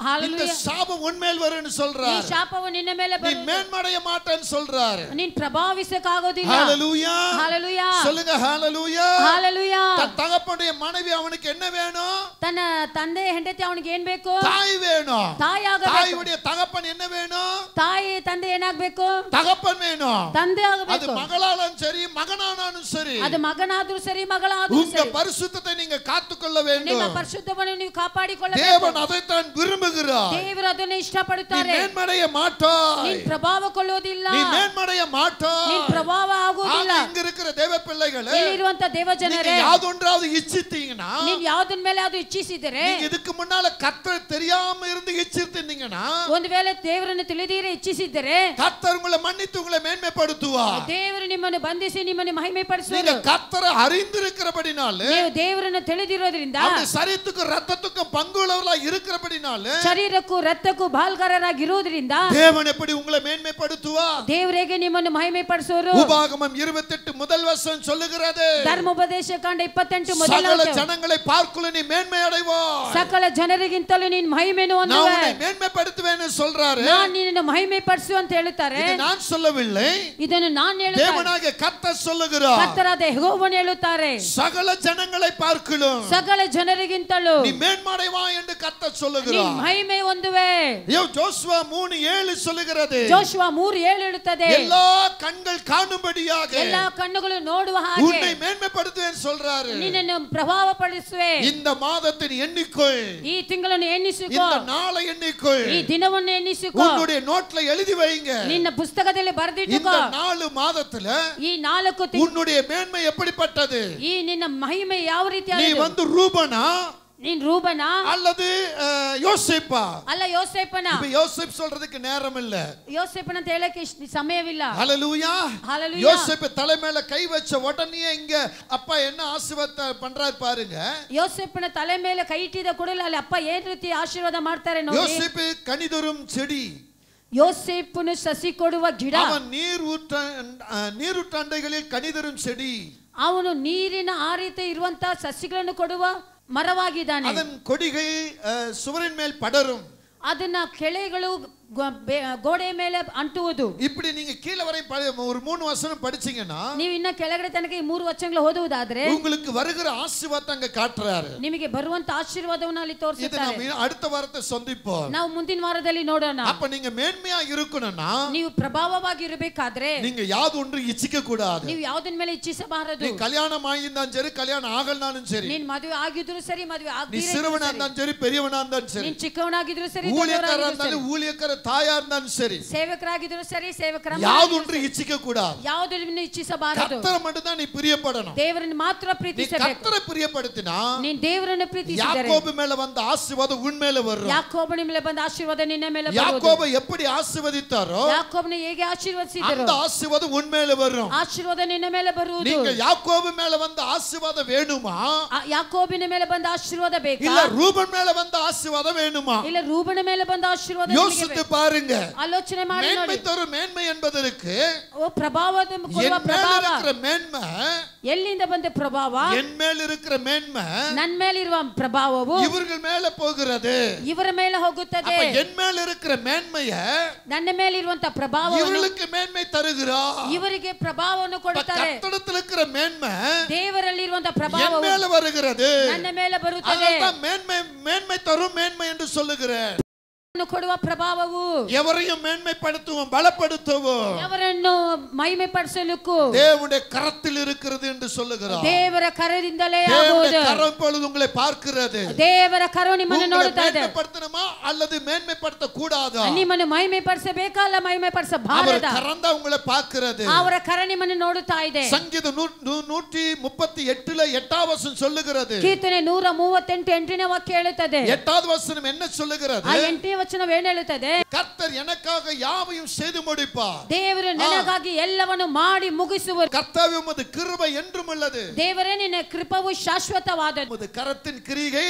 இந்த சாபம் உன்மேல் வரும்னு சொல்றார். ಈ ಶಾಪವು ನಿನ್ನ ಮೇಲೆ நீ மேன்மடைய மாட்டேன்னு சொல்றார். ನೀನು ಪ್ರಭಾವಿಸಕ್ಕಾಗೋದಿಲ್ಲ. ஹalleluya, ஹalleluya, சொல்லுங்க ஹalleluya. ஹalleluya. தன் தகப்பனுடைய மனைவி அவனுக்கு என்ன வேணும்? ತನ್ನ ತಂದೆ ಹೆಂಡತಿ ಅವನಿಗೆ ಏನ್ ಬೇಕು? தாய் வேணும். ತಾಯಿಯಾಗಬೇಕು. தாயுடைய தகப்பன் என்ன வேணும்? ತಾಯಿ ತಂದೆ ಏನಾಗಬೇಕು? தகப்பன் வேணும். ತಂದೆ ಆಗಬೇಕು. அது மகளாலும் சரி மகனானாலும் சரி, ಅದು ಮಗನಾದರೂ ಸರಿ ಮಗಳಾದರೂ உங்க ಸರಿ, பரிசுத்தத்தை நீங்க காத்துக்கொள்ள வேண்டும். ನಿಮ್ಮ ಪರಿಶುದ್ಧವನ್ನು ನೀವು ಕಾಪಾಡಿಕೊಳ್ಳಬೇಕು. தேவன் அதைத்தான் விரும்புகிறார். ದೇವರು ಅದನ್ನು ಇಷ್ಟಪಡುತ್ತಾರೆ. நீ மேன்மடைய மாட்டாய், ನೀನು ಪ್ರಭಾವ ಕೊಳ್ಳೋದಿಲ್ಲ, நீ மேன்மடைய மாட்டாய். ನೀನು ಪ್ರಭಾವ ಆಗೋದಿಲ್ಲ. இங்க இருக்கிற தேவ பிள்ளைகளே, ಇಲ್ಲಿರುವಂತ ದೇವಜನರೇ, நீங்க யாதொன்றாவது இச்சித்தீங்கன்னா, ನೀವು ಯಾವುದರ ಮೇಲೆ ಅದು ಇಚ್ಛಿಸಿದರೆ, நீங்க இதுக்கு முன்னால கர்த்தர் தெரியாம இருந்து இச்சித்தீங்கன்னா, ಒಂದು ವೇಳೆ ದೇವರನ್ನು ತಿಳಿದಿರೇ ಇಚ್ಛಿಸಿದರೆ, கர்த்தர் உங்களை மன்னித்து உங்களை மேன்மைப்படுத்துவார். ದೇವರು ನಿಮ್ಮನ್ನು ಬಂಧಿಸಿ ನಿಮ್ಮನ್ನು ಮಹಿಮೆಪಡಿಸುವರು. நீங்க கர்த்தரை அறிந்திருக்கிறபடினால, ನೀವು ದೇವರನ್ನು ತಿಳಿದಿರೋದ್ರಿಂದ, அவருடைய சரீரத்துக்கும் ரத்தத்துக்கும் பங்குள்ளவர்களா இருக்கிறபடினால, ಶರೀರಕ್ಕೂ ರಕ್ತಕ್ಕೂ ಬಾಲ್ಗಾರರಾಗಿರುವುದರಿಂದ தேவன் எப்படி உங்களை மேன்மைப்படுத்துவார்? ದೇವರಿಗೆ ನಿಮ್ಮನ್ನು ಮಹಿಮೆಪಡಿಸುವರು. உபாகமம் 28 முதல் வசனம் சொல்லுகிறது, ಧರ್ಮೋಪದೇಶ ಕಾಂಡ 28 ಮೊದಲ சகல ஜனங்களை பார்க்கல நீ மேன்மை அடைவாய். ಸಕಲ ಜನರಿಗಿಂತಲೂ ನೀನು ಮಹಿಮೆಯನ್ನು நான் ಹೊಂದುವೆ. உன்னை மேன்மைப்படுத்துவேன்னு சொல்றாரு. ನಾನು ನಿನ್ನನ್ನು ಮಹಿಮೆಪಡಿಸು ಅಂತ ಹೇಳುತ್ತಾರೆ. இது நான் சொல்லவில்லை, ಇದನ್ನು ನಾನು ಹೇಳುತ್ತೇನೆ, தேவனாகிய கர்த்தர் சொல்லுகிறார். ಕರ್ತರಾದ ಯೆಹೋವನು ಹೇಳುತ್ತಾರೆ. சகல ஜனங்களை பார்க்கலும் ಸಕಲ ಜನರಿಗಿಂತಲೂ நீ மேன்மடைவாய் என்று கர்த்தர் ನೀನು சொல்லுகிறார். ಮಹಿಮೆ ಹೊಂದುವೆ. யோசுவா 3:7 சொல்லுகிறது, ಜೋಶುವ 3:7 ಹೇಳುತ್ತದೆ, எல்லா கண்கள் காணும்படியாக ಎಲ್ಲಾ ಕಣ್ಣುಗಳು ನೋಡುವ ಹಾಗೆ உன்னை மேன்மைப்படுத்துவேன்னு சொல்றாரு. ನಿನ್ನನ್ನು ಪ್ರಭಾವ ಪಡಿಸುವೆ. இந்த மாதத்தின் எண்ணிக்கொள், ಈ ತಿಂಗಳನ್ನು ಎಣ್ಣಿಸಿಕೋ, இந்த நாளை எண்ணிக்கொள், ಈ ದಿನವನ್ನು ಎಣ್ಣಿಸಿಕೋ, உன்னுடைய நோட்ல எழுதி வைங்க. ನಿನ್ನ ಪುಸ್ತಕದಲ್ಲಿ ಬರೆದಿಟ್ಟುಕೋ. இந்த 4 மாதத்துல ಈ 4 ತಿಂಗಳು உன்னுடைய மேன்மை எப்படிப்பட்டது? ಈ ನಿನ್ನ ಮಹಿಮೆ ಯಾವ நீ ರೀತಿಯಾಗಿದೆ? வந்து ரூபனா ನೀನ್ ರೂಬನ அல்லது யோசேப்பா? ಅಲ್ಲ ಯೋಸೇಫನ. இப்ப யோசேப் சொல்றதுக்கு நேரம் இல்ல. ಯೋಸೇಫನ ಅಂತ ಹೇಳಕ್ಕೆ ಸಮಯವಿಲ್ಲ. ஹalleluya. ஹalleluya. யோசேப் தலை மேல கை வச்ச உடனே இங்க அப்பா என்ன ஆசீர்வாத பண்றாரு பாருங்க. ಯೋಸೇಫನ ತಲೆ ಮೇಲೆ ಕೈ ಇಟ್ಟಿದ ಕೂಡಲೇ ಅಲ್ಲಿ ಅಪ್ಪ ಏನ್ ರೀತಿ ಆಶೀರ್ವಾದ ಮಾಡ್ತಾರೆ ನೋಡಿ. யோசேப் கனிதரும் செடி, ಯೋಸೇಫನು ಸಸಿ ಕೊಡುವ ಗಿಡ, அவன் நீரூற்றண்டைகளில் கனிதரும் செடி, ಅವನು ನೀರಿನ ಆ ರೀತಿ ಇರುವಂತಹ ಸಸಿಗಳನ್ನು ಕೊಡುವ ಮರವಾಗಿದ್ದಾನೆ. அதன் கொடிகள் சுவரின் மேல் படரும், ಅದನ್ನ ಕೆಳೆಗಳು ಗೋಡೆ ಮೇಲೆ ಅಂಟುವುದು. இப்படி நீங்க கீழ வரை ஒரு 3 வசனம் படிச்சீங்கன்னா, ನೀವು ಇನ್ನ ಕೆಳಗಡೆ ತನಕ ಈ 3 ವಚನಗಳು ಓದುವುದಾದ್ರೆ உங்களுக்கு வருகிற ஆசீர்வாதத்தை அங்க காட்டுறாரு. ನಿಮಗೆ ಬರುವಂತ ಆಶೀರ್ವಾದವನ್ನು ಅಲ್ಲಿ இது ತೋರಿಸುತ್ತಾರೆ. நம்ம அடுத்த வாரத்தை சந்திப்போம். ನಾವು ಮುಂದಿನ ವಾರದಲ್ಲಿ ನೋಡೋಣ. அப்ப நீங்க மேன்மையா இருக்கணும்னா, ನೀವು ಪ್ರಭಾವವಾಗಿ ಇರಬೇಕಾದ್ರೆ நீங்க யாது ஒன்று இச்சிக்க கூடாது. ನೀವು ಯಾವುದರ ಮೇಲೆ ಇಚ್ಛಿಸಬಾರದು. நீ கல்யாணம் ஆகியிருந்தாலும் சரி, கல்யாணம் ஆகலனாலும் சரி, ನೀನ್ ಮದುವೆ ಆಗಿದ್ರು ಸರಿ, ಮದುವೆ நீ ಆಗದಿರೇ சிறுவனா இருந்தாலும் சரி, பெரியவனா இருந்தாலும் சரி, ನೀನ್ ಚಿಕ್ಕವನಾಗಿದ್ರು ಸರಿ, ஊழியக்காரா ದೊಡ್ಡವನಾಗಿದ್ರು இருந்தாலும் ಸರಿ, ஊழியக்கார தாயா இருந்தாலும் சரி, ಸೇವಕರಾಗಿದ್ರು ಸರಿ, ಸೇವಕರ யாது ஒன்று இச்சிக்க கூடாது. ಯಾವುದನ್ನು ಇಚ್ಛಿಸಬಾರದು. கர்த்தரை மட்டும் தான் நீ பிரியப்படணும். ದೇವರನ್ನು ಮಾತ್ರ நீ ಪ್ರೀತಿಸಬೇಕು. கர்த்தரை பிரியப்படுத்தினா, ನೀನ್ ದೇವರನ್ನು ಪ್ರೀತಿಸಿದರೆ யாக்கோபு மேல வந்த ஆசீர்வாதம் உன் மேல வரும். ಯಾಕೋಬನ ಮೇಲೆ ಬಂದ ಆಶೀರ್ವಾದ ನಿನ್ನ ಮೇಲೆ ಬರುವುದು. யாக்கோபை எப்படி ஆசீர்வதித்தாரோ ಯಾಕೋಬನ ಹೇಗೆ ಆಶೀರ್ವದಿಸಿದರು, அந்த ஆசீர்வாதம் உன் மேல வரும். ಆಶೀರ್ವಾದ ನಿನ್ನ ಮೇಲೆ ಬರುವುದು. நீங்க யாக்கோபு மேல வந்த ஆசீர்வாதம் வேணுமா, ಯಾಕೋಬಿನ ಮೇಲೆ ಬಂದ ಆಶೀರ್ವಾದ ಬೇಕಾ, இல்ல ரூபன் மேல வந்த ஆசீர்வாதம் வேணுமா? ಇಲ್ಲ ರೂಬನ ಮೇಲೆ ಬಂದ ಆಶೀರ್ವಾದ ನಿಮಗೆ யோசித்து ಬೇಕಾ? பாருங்க. ಆಲೋಚನೆ ಮಾಡಿ மேன்மை ನೋಡಿ. தரும் மேன்மை என்பதற்கு ಓ ಪ್ರಭಾವದ ಕೊಡುವ என் மேல் ಪ್ರಭಾವ இருக்கிற மேன்மை, ಎಲ್ಲಿಂದ ಬಂದ ಪ್ರಭಾವ? என் மேல் இருக்கிற மேன்மை ನನ್ನ ಮೇಲಿರುವ ಪ್ರಭಾವವು இவர்கள் மேல போகிறது. ಇವರ ಮೇಲೆ ಹೋಗುತ್ತದೆ. அப்ப என் மேல் இருக்கிற மேன்மைய ನನ್ನ ಮೇಲಿರುವಂತ ಪ್ರಭಾವವನ್ನು இவர்களுக்கு மேன்மை தருகிறார். ಇವರಿಗೆ ಪ್ರಭಾವವನ್ನು ಕೊಡುತ್ತಾರೆ. கர்த்தரிடத்தில் இருக்கிற மேன்மை ದೇವರಲ್ಲಿರುವಂತ என் ಪ್ರಭಾವವು மேல வருகிறது. ನನ್ನ ಮೇಲೆ ಬರುತ್ತದೆ. அதான் மேன்மை தரும் மேன்மை என்று சொல்லுகிறேன். ಕೊಡುವ ಪ್ರಭಾವವು எவரையும் மேன்மைப்படுத்துவோம், பலப்படுத்துவோம், ಅವರನ್ನು ಮಹಿಮೆ ಪಡಿಸಲಿಕ್ಕೂ தேவனுடைய கரத்தில் இருக்கிறது என்று சொல்லுகிறார். ದೇವರ ಕರದಿಂದಲೇ தேவனுடைய ಆಗುವುದು. கரம் இப்பொழுது உங்களை பார்க்கிறது. ದೇವರ ಕರವು ನಿಮ್ಮನ್ನು ನೋಡುತ್ತಾ ಇದೆ. மேன்மைப்படுத்தணுமா அல்லது மேன்மைப்படுத்த கூடாதா? ನಿಮ್ಮನ್ನು ಮಹಿಮೆ ಪಡಿಸಬೇಕಾ ಅಲ್ಲ ಮಹಿಮೆ அவர் ಪಡಿಸಬಾರದ? கரம் தான் உங்களை பார்க்கிறது. ಅವರ ಕರ ನಿಮ್ಮನ್ನು ನೋಡುತ್ತಾ ಇದೆ. சங்கீதம் 138 8வது வசனம் சொல்லுகிறது. ಕೀರ್ತನೆ 138 8ನೇ ವಾಕ್ಯ ಹೇಳುತ್ತದೆ. 8வது வசனம் என்ன சொல்லுகிறது? ಆ 8ನೇ ವಚನವೇನು ಹೇಳುತ್ತದೆ? கர்த்தர் எனக்காக யாவையும் செய்து முடிப்பார். ದೇವರು ನನಗಾಗಿ ಎಲ್ಲವನ್ನು ಮಾಡಿ ಮುಗಿಸುವರು. கர்த்தாவே உமது கிருபை என்றும் உள்ளது. ದೇವರೇ ನಿನ್ನ ಕೃಪೆಯು ಶಾಶ್ವತವಾದದ್ದು. உமது கரத்தின் கிரியை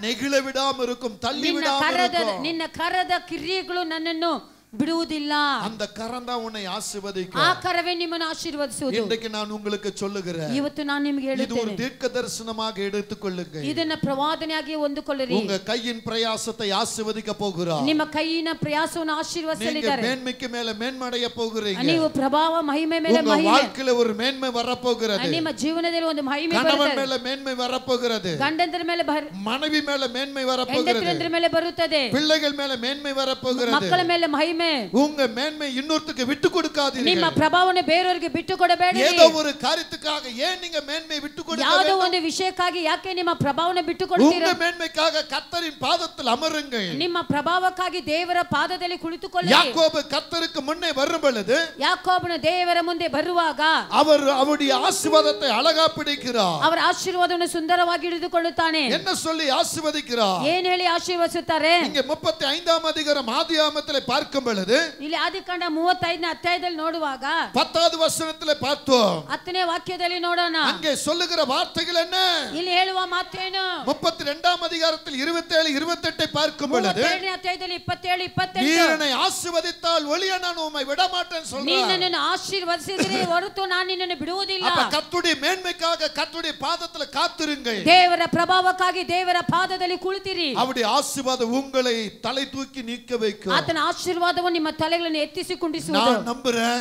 நெகிழ விடாம இருக்கும், தள்ளி விடாம இருக்கும். ನಿನ್ನ ಕರದ ಕ್ರಿಯೆಗಳು ನನ್ನನ್ನು ಬಿಡುವುದಿಲ್ಲ. அந்த கரம் தான் உன்னை ஆசீர்வதிக்கும். ಆ ಕರವೇ ನಿಮ್ಮನ್ನು ಆಶೀರ್ವದಿಸುವುದು. இன்றைக்கு நான் உங்களுக்கு சொல்லுகிறேன், ಇವತ್ತು ನಾನು ನಿಮಗೆ இது ஒரு ಹೇಳುತ್ತೇನೆ, தீர்க்க தரிசனமாக எடுத்துக்கொள்ளுங்க. ಇದನ್ನ ಪ್ರವಾದನೆಯಾಗಿ ಹೊಂದಿಕೊಳ್ಳಿರಿ. உங்க கையின் பிரயாசத்தை ஆசீர்வதிக்க போகிறார். ನಿಮ್ಮ ಕೈಯಿನ ಪ್ರಯಾಸವನ್ನು ಆಶೀರ್ವದಿಸಲಿದ್ದಾರೆ. நீங்க மேன்மைக்கு மேல மேன்மையடைய போகிறீங்க. ನೀವು ಪ್ರಭಾವ ಮಹಿಮೆ ಮೇಲೆ உங்க ಮಹಿಮೆ, வாழ்க்கையில ஒரு மேன்மை வரப்போகிறது. ನಿಮ್ಮ ಜೀವನದಲ್ಲಿ ಒಂದು ಮಹಿಮೆ கணவன் ಬರುತ್ತದೆ. மேல மேன்மை வரப்போகிறது. ಗಂಡಂದ್ರ ಮೇಲೆ மனைவி மேல மேன்மை வரப்போகிறது. ಹೆಂಡತಿಯರ ಮೇಲೆ ಬರುತ್ತದೆ. பிள்ளைகள் மேல மேன்மை வரப்போகிறது. ಮಕ್ಕಳ ಮೇಲೆ ಮಹಿಮೆ. உங்க மேன்மை இன்னொருத்துக்கு விட்டு கொடுக்காதீர்கள். ನಿಮ್ಮ ಪ್ರಭಾವವನ್ನು ಬೇರೆಯವರಿಗೆ ಬಿಟ್ಟು ಕೊಡಬೇಡಿ. ஏதோ ஒரு காரியத்துக்காக ஏன் நீங்க மேன்மை விட்டு கொடுக்க ಯಾವುದೋ வேண்டும்? ಒಂದು ವಿಷಯಕ್ಕಾಗಿ ಯಾಕೆ ನಿಮ್ಮ ಪ್ರಭಾವವನ್ನು ಬಿಟ್ಟು ಕೊಡ್ತೀರಾ? உங்க மேன்மைக்காக கர்த்தரின் பாதத்தில் அமருங்கள். ನಿಮ್ಮ ಪ್ರಭಾವಕ್ಕಾಗಿ ದೇವರ ಪಾದದಲ್ಲಿ ಕುಳಿತುಕೊಳ್ಳಿ. யாக்கோபு கர்த்தருக்கு முன்னே வரும் பொழுது ಯಾಕೋಬನು ದೇವರ ಮುಂದೆ ಬರುವಾಗ அவர் அவருடைய ஆசீர்வாதத்தை அழகா பிடிக்கிறார். ಅವರ ಆಶೀರ್ವಾದವನ್ನು ಸುಂದರವಾಗಿ ಹಿಡಿದುಕೊಳ್ಳುತ್ತಾನೆ. என்ன சொல்லி ஆசீர்வதிக்கிறார்? ಏನ್ ಹೇಳಿ ಆಶೀರ್ವದಿಸುತ್ತಾರೆ? இங்க 35ஆம் அதிகாரம் ஆதியாகமத்திலே பார்க்கும் பொழுது ಇಲ್ಲಿ ಆದಿಕಾಂಡ 35ನೇ ಅಧ್ಯಾಯದಲ್ಲಿ ನೋಡುವಾಗ 10வது வசனத்திலே பார்த்தோம். 10ನೇ ವಾಕ್ಯದಲ್ಲಿ ನೋಡೋಣ. அங்கே சொல்லுகிற வார்த்தைகள் என்ன? ಇಲ್ಲಿ ಹೇಳುವ ಮಾತೇನು? 32ஆம் அதிகாரத்தில் 27 28 பார்க்கும் பொழுது 37ನೇ ಅಧ್ಯಾಯದಲ್ಲಿ 27 28 நீரனை ஆசீர்வதித்தால் ஒளிய நான் உம்மை விட மாட்டேன்னு சொல்றார். ನೀನು ನನ್ನನ್ನು ಆಶೀರ್ವದಿಸಿದರೆ ಹೊರತು ನಾನು ನಿನ್ನನ್ನು ಬಿಡುವುದಿಲ್ಲ. அப்ப கர்த்தருடைய மேன்மைக்காக கர்த்தருடைய பாதத்துல காத்திருங்கள். ದೇವರ ಪ್ರಭಾವಕ್ಕಾಗಿ ದೇವರ ಪಾದದಲ್ಲಿ ಕುಳಿತಿರಿ. அவருடைய ஆசீர்வாதம் உங்களை தலை தூக்கி நிற்க வைக்கும். ಆತನ ಆಶೀರ್ವಾದವನ್ನು ನಿಮ್ಮ ತಲೆಗಳನ್ನು ಎತ್ತಿಸಿಕೊಂಡಿಸುವುದು. நான் நம்புறேன்,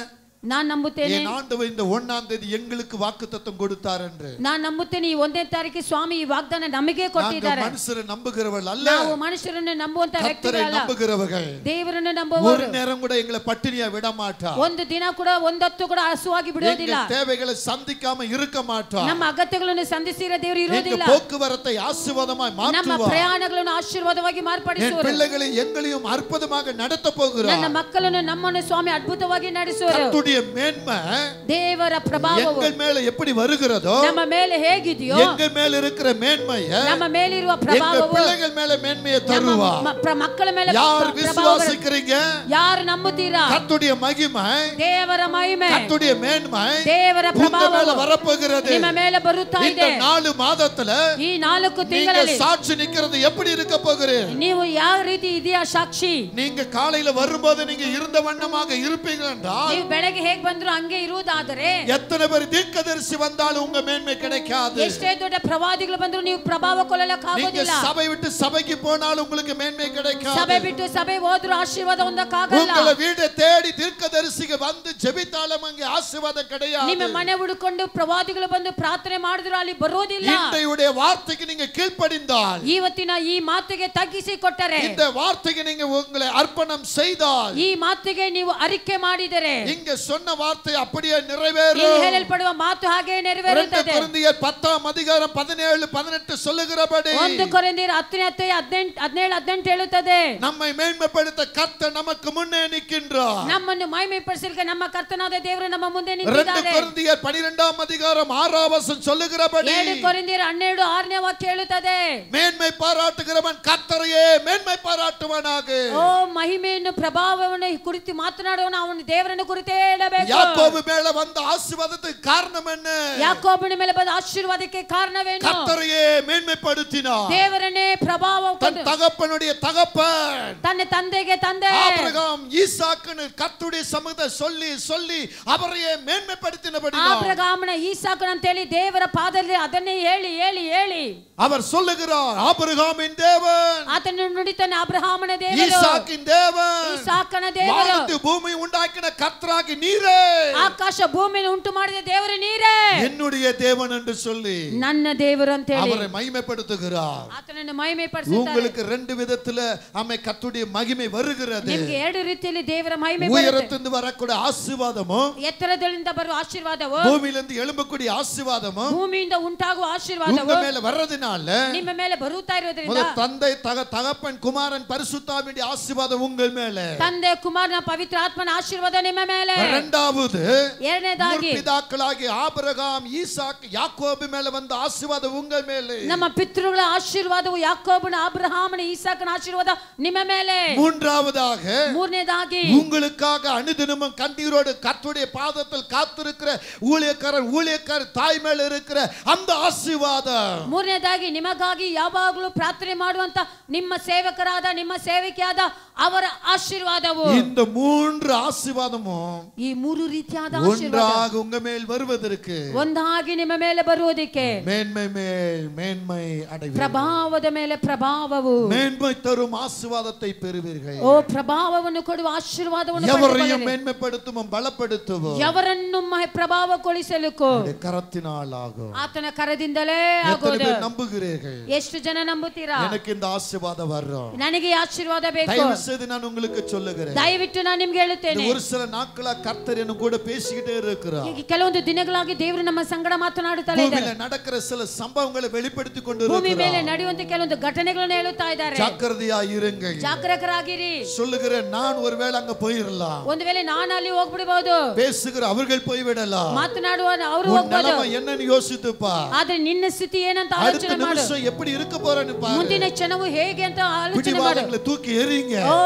ನಾನು ನಂಬುತ್ತೇನೆ. என் ஆண்டவர் இந்த 1ஆம் தேதி எங்களுக்கு வாக்குத்தத்தம் கொடுத்தார் என்று. ನಾನು ನಂಬುತ್ತೇನೆ, ಈ 1ನೇ ತಾರೀಕಿಗೆ ಸ್ವಾಮಿ ಈ ವಾಗ್ದಾನ ನಮಗೆ ಕೊಟ್ಟಿದ್ದಾರೆ. நாங்கள் மனுஷரை நம்புகிறவர்கள் அல்ல, ನಾವು ಮನುಷ್ಯರನ್ನು ನಂಬುವಂತ கர்த்தரை ವ್ಯಕ್ತಿಗಳಲ್ಲ, நம்புகிறவர்கள். ದೇವರನ್ನು ஒரு ನಂಬುವವರು. நேரம் கூட எங்களை பட்டினியா விட மாட்டார். ಒಂದು ದಿನ ಕೂಡ ಒಂದೊತ್ತು ಕೂಡ ಹಸುವಾಗಿ ಬಿಡೋದಿಲ್ಲ. எங்கள் தேவைகளை சந்திக்காம இருக்க மாட்டார். ನಮ್ಮ ಅಗತ್ಯಗಳನ್ನು ಸಂಧಿಸಿರೋ ದೇವರು எங்கள் ಇರೋದಿಲ್ಲ. போக்குவரத்தை ஆசீர்வாதமாய் ನಮ್ಮ மாற்றுவார். ಪ್ರಯಾಣಗಳನ್ನು ಆಶೀರ್ವಾದವಾಗಿ என் ಮಾರ್ಪಡಿಸುವರು. பிள்ளைகளை எங்களையும் அற்புதமாக நடத்த ನನ್ನ போகிறார். ಮಕ್ಕಳನ್ನು ನಮ್ಮನ್ನು ಸ್ವಾಮಿ ಅದ್ಭುತವಾಗಿ ನಡೆಸುವರು. கர்த்தருடைய மேன்மை ದೇವರ ಪ್ರಭಾವವು எங்கள் மேல எப்படி வருகிறதோ, ನಮ್ಮ ಮೇಲೆ ಹೇಗಿದೆಯೋ எங்கள் மேல இருக்கிற மேன்மையை ನಮ್ಮ ಮೇಲಿರುವ எங்கள் ಪ್ರಭಾವವು பிள்ளைகள் மேல மேன்மையை தருவார். ಮಕ್ಕಳ ಮೇಲೆ யார் ಪ್ರಭಾವ விசுவாசிக்கிறீங்க? ಯಾರು ನಂಬುತ್ತೀರಾ? கர்த்தருடைய மகிமை, ದೇವರ ಮಹಿಮೆ, கர்த்தருடைய மேன்மை ದೇವರ உங்க ಪ್ರಭಾವ மேல வரப்போகிறது. ನಿಮ್ಮ ಮೇಲೆ ಬರುತ್ತಾ இந்த ಇದೆ. 4 மாதத்துல ಈ 4 நீங்க ತಿಂಗಳಲ್ಲಿ சாட்சி நிக்கிறது எப்படி இருக்க போகிறீங்க? ನೀವು ಯಾವ ರೀತಿ ಇದೆಯಾ ಸಾಕ್ಷಿ? நீங்க காலையில வரும்போது நீங்க இருந்த வண்ணமாக இருப்பீர்கள் என்றால், ನೀವು ಬೆಳಗ್ಗೆ ಹೇಗೆ ಬಂದ್ರು ಹಂಗೆ ಇರುವುದಾದರೆ, எத்தனை பேர் தீர்க்கதரிசி வந்தாலும் உங்க மேன்மை கிடைக்காது. ಎಷ್ಟೇ ದೊಡ್ಡ ಪ್ರವಾದಿಗಳು ಬಂದ್ರು ನೀವು ಪ್ರಭಾವ நீங்க ಕೊಳ್ಳಲಕ್ಕಾಗೋದಿಲ್ಲ. சபை விட்டு சபைக்கு போனாலும் உங்களுக்கு மேன்மை கிடைக்காது. ಸಭೆ ಬಿಟ್ಟು ಸಭೆ ಹೋದ್ರು ಆಶೀರ್ವಾದ ಹೊಂದಕ್ಕಾಗಲ್ಲ. உங்களை வீட்டை தேடி தீர்க்கதரிசிக்கு வந்து ஜெபித்தாலும் அங்கே ஆசீர்வாதம் கிடையாது. ನಿಮ್ಮ ಮನೆ ಹುಡುಕೊಂಡು ಪ್ರವಾದಿಗಳು ಬಂದು ಪ್ರಾರ್ಥನೆ ಮಾಡಿದ್ರು ಅಲ್ಲಿ ಬರೋದಿಲ್ಲ. இன்றைய வார்த்தைக்கு நீங்க கீழ்ப்படிந்தால், ಇವತ್ತಿನ ಈ ಮಾತಿಗೆ ತಗ್ಗಿಸಿ ಕೊಟ್ಟರೆ, இந்த வார்த்தைக்கு நீங்க உங்களை அர்ப்பணம் செய்தால், ಈ ಮಾತಿಗೆ ನೀವು ಅರಿಕೆ ಮಾಡಿದರೆ, இங்க சொன்ன வார்த்தை அப்படியே நிறைவேறும். ಇಲ್ಲಿ ಹೇಳಲ್ಪಡುವ ಮಾತು ಹಾಗೆ 2 ನೆರವೇರುತ್ತದೆ. கொரிந்தியர் 10ஆம் அதிகாரம் 17 18 சொல்லுகிறபடி, 1 ಕೊರಿಂಥಿಯರ 10ನೇ ಅಧ್ಯಾಯ 17 18 ಹೇಳುತ್ತದೆ, நம்மை மேன்மைப்படுத்த கர்த்தர் நமக்கு முன்னே நிற்கின்றார். ನಮ್ಮನ್ನು ಮಹಿಮೆಪಡಿಸಲಿಕ್ಕೆ ನಮ್ಮ ಕರ್ತನಾದ ದೇವರು ನಮ್ಮ ಮುಂದೆ 2 ನಿಂತಿದ್ದಾರೆ. கொரிந்தியர் 12ஆம் அதிகாரம் 6ஆம் வசனம் சொல்லுகிறபடி, 2 ಕೊರಿಂಥಿಯರ 12 6ನೇ ವಾಕ್ಯ ಹೇಳುತ್ತದೆ, மேன்மை பாராட்டுகிறவன் கர்த்தரையே மேன்மை பாராட்டுவனாக. ಓ ಮಹಿಮೆಯನ್ನು ಪ್ರಭಾವವನ್ನು ಕುರಿತು ಮಾತನಾಡುವವನು ಅವನು ದೇವರನ್ನು ಕುರಿತೇ ಹೇಳಬೇಕು. யாக்கோபு மேல வந்த ஆசீர்வாதத்துக்கு காரணம் என்ன? ಯಾಕೋಬನ ಮೇಲೆ ಬಂದ ಆಶೀರ್ವಾದಕ್ಕೆ ಕಾರಣವೇನು? கர்த்தரையே மேன்மைப்படுத்தினார். ದೇವರನ್ನೇ ಪ್ರಭಾವ தன் தகப்பனுடைய தகப்பன் ತನ್ನ ತಂದೆಗೆ ತಂದೆ ஆபிரகாம் ஈசாக்குன்னு கர்த்தருடைய சமூகத்தை சொல்லி சொல்லி அவரையே மேன்மைப்படுத்தினபடியால் ಆಬ್ರಹಾಮನ ಈಸಾಕನ ಅಂತ ಹೇಳಿ ದೇವರ ಪಾದದಲ್ಲಿ ಅದನ್ನೇ ಹೇಳಿ ಹೇಳಿ ಹೇಳಿ அவர் சொல்லுகிறார், ஆபிரகாமின் தேவன், ಆತನು ನುಡಿತಾನೆ, ಅಬ್ರಹಾಮನ ದೇವರು, ஈசாக்கின் தேவன், ಈಸಾಕನ ದೇವರು, வானத்து பூமி உண்டாக்கின கர்த்தராகி நீரே, ಆಕಾಶ ಭೂಮಿಯನ್ನು ಉಂಟು ಮಾಡಿದ ದೇವರು ನೀರೇ, என்னுடைய தேவன் என்று சொல்லி ನನ್ನ ದೇವರು ಅಂತ ಹೇಳಿ அவரை மகிமைப்படுத்துகிறார். ಆತನನ್ನು ಮಹಿಮೆ ಪಡಿಸುತ್ತಾರೆ. உங்களுக்கு 2 விதத்துல ஆமென் கர்த்தருடைய மகிமை வருகிறது. ನಿಮಗೆ 2 ರೀತಿಯಲ್ಲಿ ದೇವರ ಮಹಿಮೆ ಬರುತ್ತೆ. உயரத்திலிருந்து வரக்கூடிய ஆசீர்வாதமும், ಎತ್ತರದಿಂದ ಬರುವ ಆಶೀರ್ವಾದವು, பூமியிலிருந்து எழும்பக்கூடிய ஆசீர்வாதமும் ಭೂಮಿಯಿಂದ ಉಂಟಾಗುವ உங்க ಆಶೀರ್ವಾದವು மேல வர்றதுனால ನಿಮ್ಮ ಮೇಲೆ ಬರುತ್ತಾ ಇರೋದ್ರಿಂದ, முதல் தந்தை தகப்பன் குமாரன் பரிசுத்தாவியுடைய ஆசீர்வாதம் உங்கள் மேல, ತಂದೆ ಕುಮಾರನ ಪವಿತ್ರ ಆತ್ಮನ ಆಶೀರ್ವಾದ ನಿಮ್ಮ ಮೇಲೆ, இரண்டாவது ಎರಡನೇದಾಗಿ பிதாக்களாகிய ஆபிரகாம் ஆபிரகாம் ஈசாக் யாக்கோಬು ಮೇಲೆ ಬಂದ ಆಶೀರ್ವಾದ ಉಂಗ ಮೇಲೆ ನಮ್ಮ ಪಿತೃಗಳ ಆಶೀರ್ವಾದವು ಯಾಕೋಬನ ಅಬ್ರಹಾಮನ ಈಸಾಕನ ಆಶೀರ್ವಾದ ನಿಮ್ಮ ಮೇಲೆ மூன்றாவதாಗಿ உங்களுக்காக அனுதினமும் கண்ணீரோடு கர்த்தருடைய பாதத்தில் காத்திருக்கிற ஊழியக்காரர் தாய் மேல இருக்கிற அந்த ஆசீர்வாதம் ಮೂರನೇದಾಗಿ ನಿಮಗಾಗಿ ಯಾವಾಗಲೂ ಪ್ರಾರ್ಥನೆ ಮಾಡುವಂತ ನಿಮ್ಮ ಸೇವಕರಾದ ನಿಮ್ಮ ಸೇವಕಿಯಾದ ಅವರ ಆಶೀರ್ವಾದವು இந்த மூன்று ஆசீர்வாதமும் ಈ ಮೂರು ರೀತಿಯಾದ ಆಶೀರ್ವಾದ ஒன்றாக உங்க மேல் வருவதற்கு ಒಂದಾಗಿ ನಿಮ್ಮ ಮೇಲೆ ಬರುವುದಕ್ಕೆ மேன்மை மேல் மேன்மை அடைவீர்கள் ಪ್ರಭಾವದ ಮೇಲೆ ಪ್ರಭಾವವು மேன்மை தரும் ஆசீர்வாதத்தை பெறுவீர்கள் ಓ ಪ್ರಭಾವವನ್ನು ಕೊಡುವ ಆಶೀರ್ವಾದವನ್ನು எவரையும் மேன்மைப்படுத்தும் பலப்படுத்தும் எவரನ್ನು ಪ್ರಭಾವಗೊಳಿಸಲಿಕ್ಕೂ கரத்தினால் ஆகும் ಆತನ ಕರದಿಂದಲೇ ಆಗುವುದು எத்தனை பேர் நம்புகிறீர்கள் ಎಷ್ಟು ಜನ ನಂಬುತ್ತೀರಾ எனக்கு இந்த ஆசீர்வாதம் வரும் ನನಗೆ ಈ ಆಶೀರ್ವಾದ ಬೇಕು தயவு செய்து நான் உங்களுக்கு சொல்லுகிறேன் ದಯವಿಟ್ಟು ನಾನು ನಿಮಗೆ ಹೇಳುತ್ತೇನೆ ஒரு சில நாட்களா கர்த்தர் என்ன கூட பேசிக்கிட்டே இருக்கிறார் ಕೆಲವೊಂದು ದಿನಗಳಾಗಿ ದೇವರು ನಮ್ಮ ಸಂಗಡ ಮಾತನಾಡುತ್ತಾರೆ ಭೂಮಿಯಲ್ಲಿ நடக்கிற சில சம்பவங்களை வெளிப்படுத்தி கொண்டு ಭೂಮಿ ಮೇಲೆ ನಡೆಯುವಂತ ಕೆಲವೊಂದು ಘಟನೆಗಳನ್ನು ಹೇಳುತ್ತಾ ಇದ್ದಾರೆ ஜாக்கிரதையாய் இருங்கள் ಜಾಗರೂಕರಾಗಿರಿ சொல்லுகிறேன் நான் ஒருவேளை அங்க போயிரலாம் ಒಂದು ವೇಳೆ ನಾನು ಅಲ್ಲಿ ಹೋಗ್ಬಿಡಬಹುದು பேசுகிற அவர்கள் போய்விடலாம் ಮಾತನಾಡುವ ಅವರು ಹೋಗಬಹುದು என்னன்னு யோசித்து பார் ಆದ್ರೆ ನಿನ್ನ ಸ್ಥಿತಿ ಏನಂತ ಆಲೋಚನೆ ಮಾಡು அடுத்த நிமிஷம் எப்படி இருக்க போறேன்னு பாரு ಮುಂದಿನ ಕ್ಷಣವು ಹೇಗೆ ಅಂತ ಆಲೋಚನೆ ಮಾಡು பிடிவாதங்களை தூக்கி எறிங்க ಓ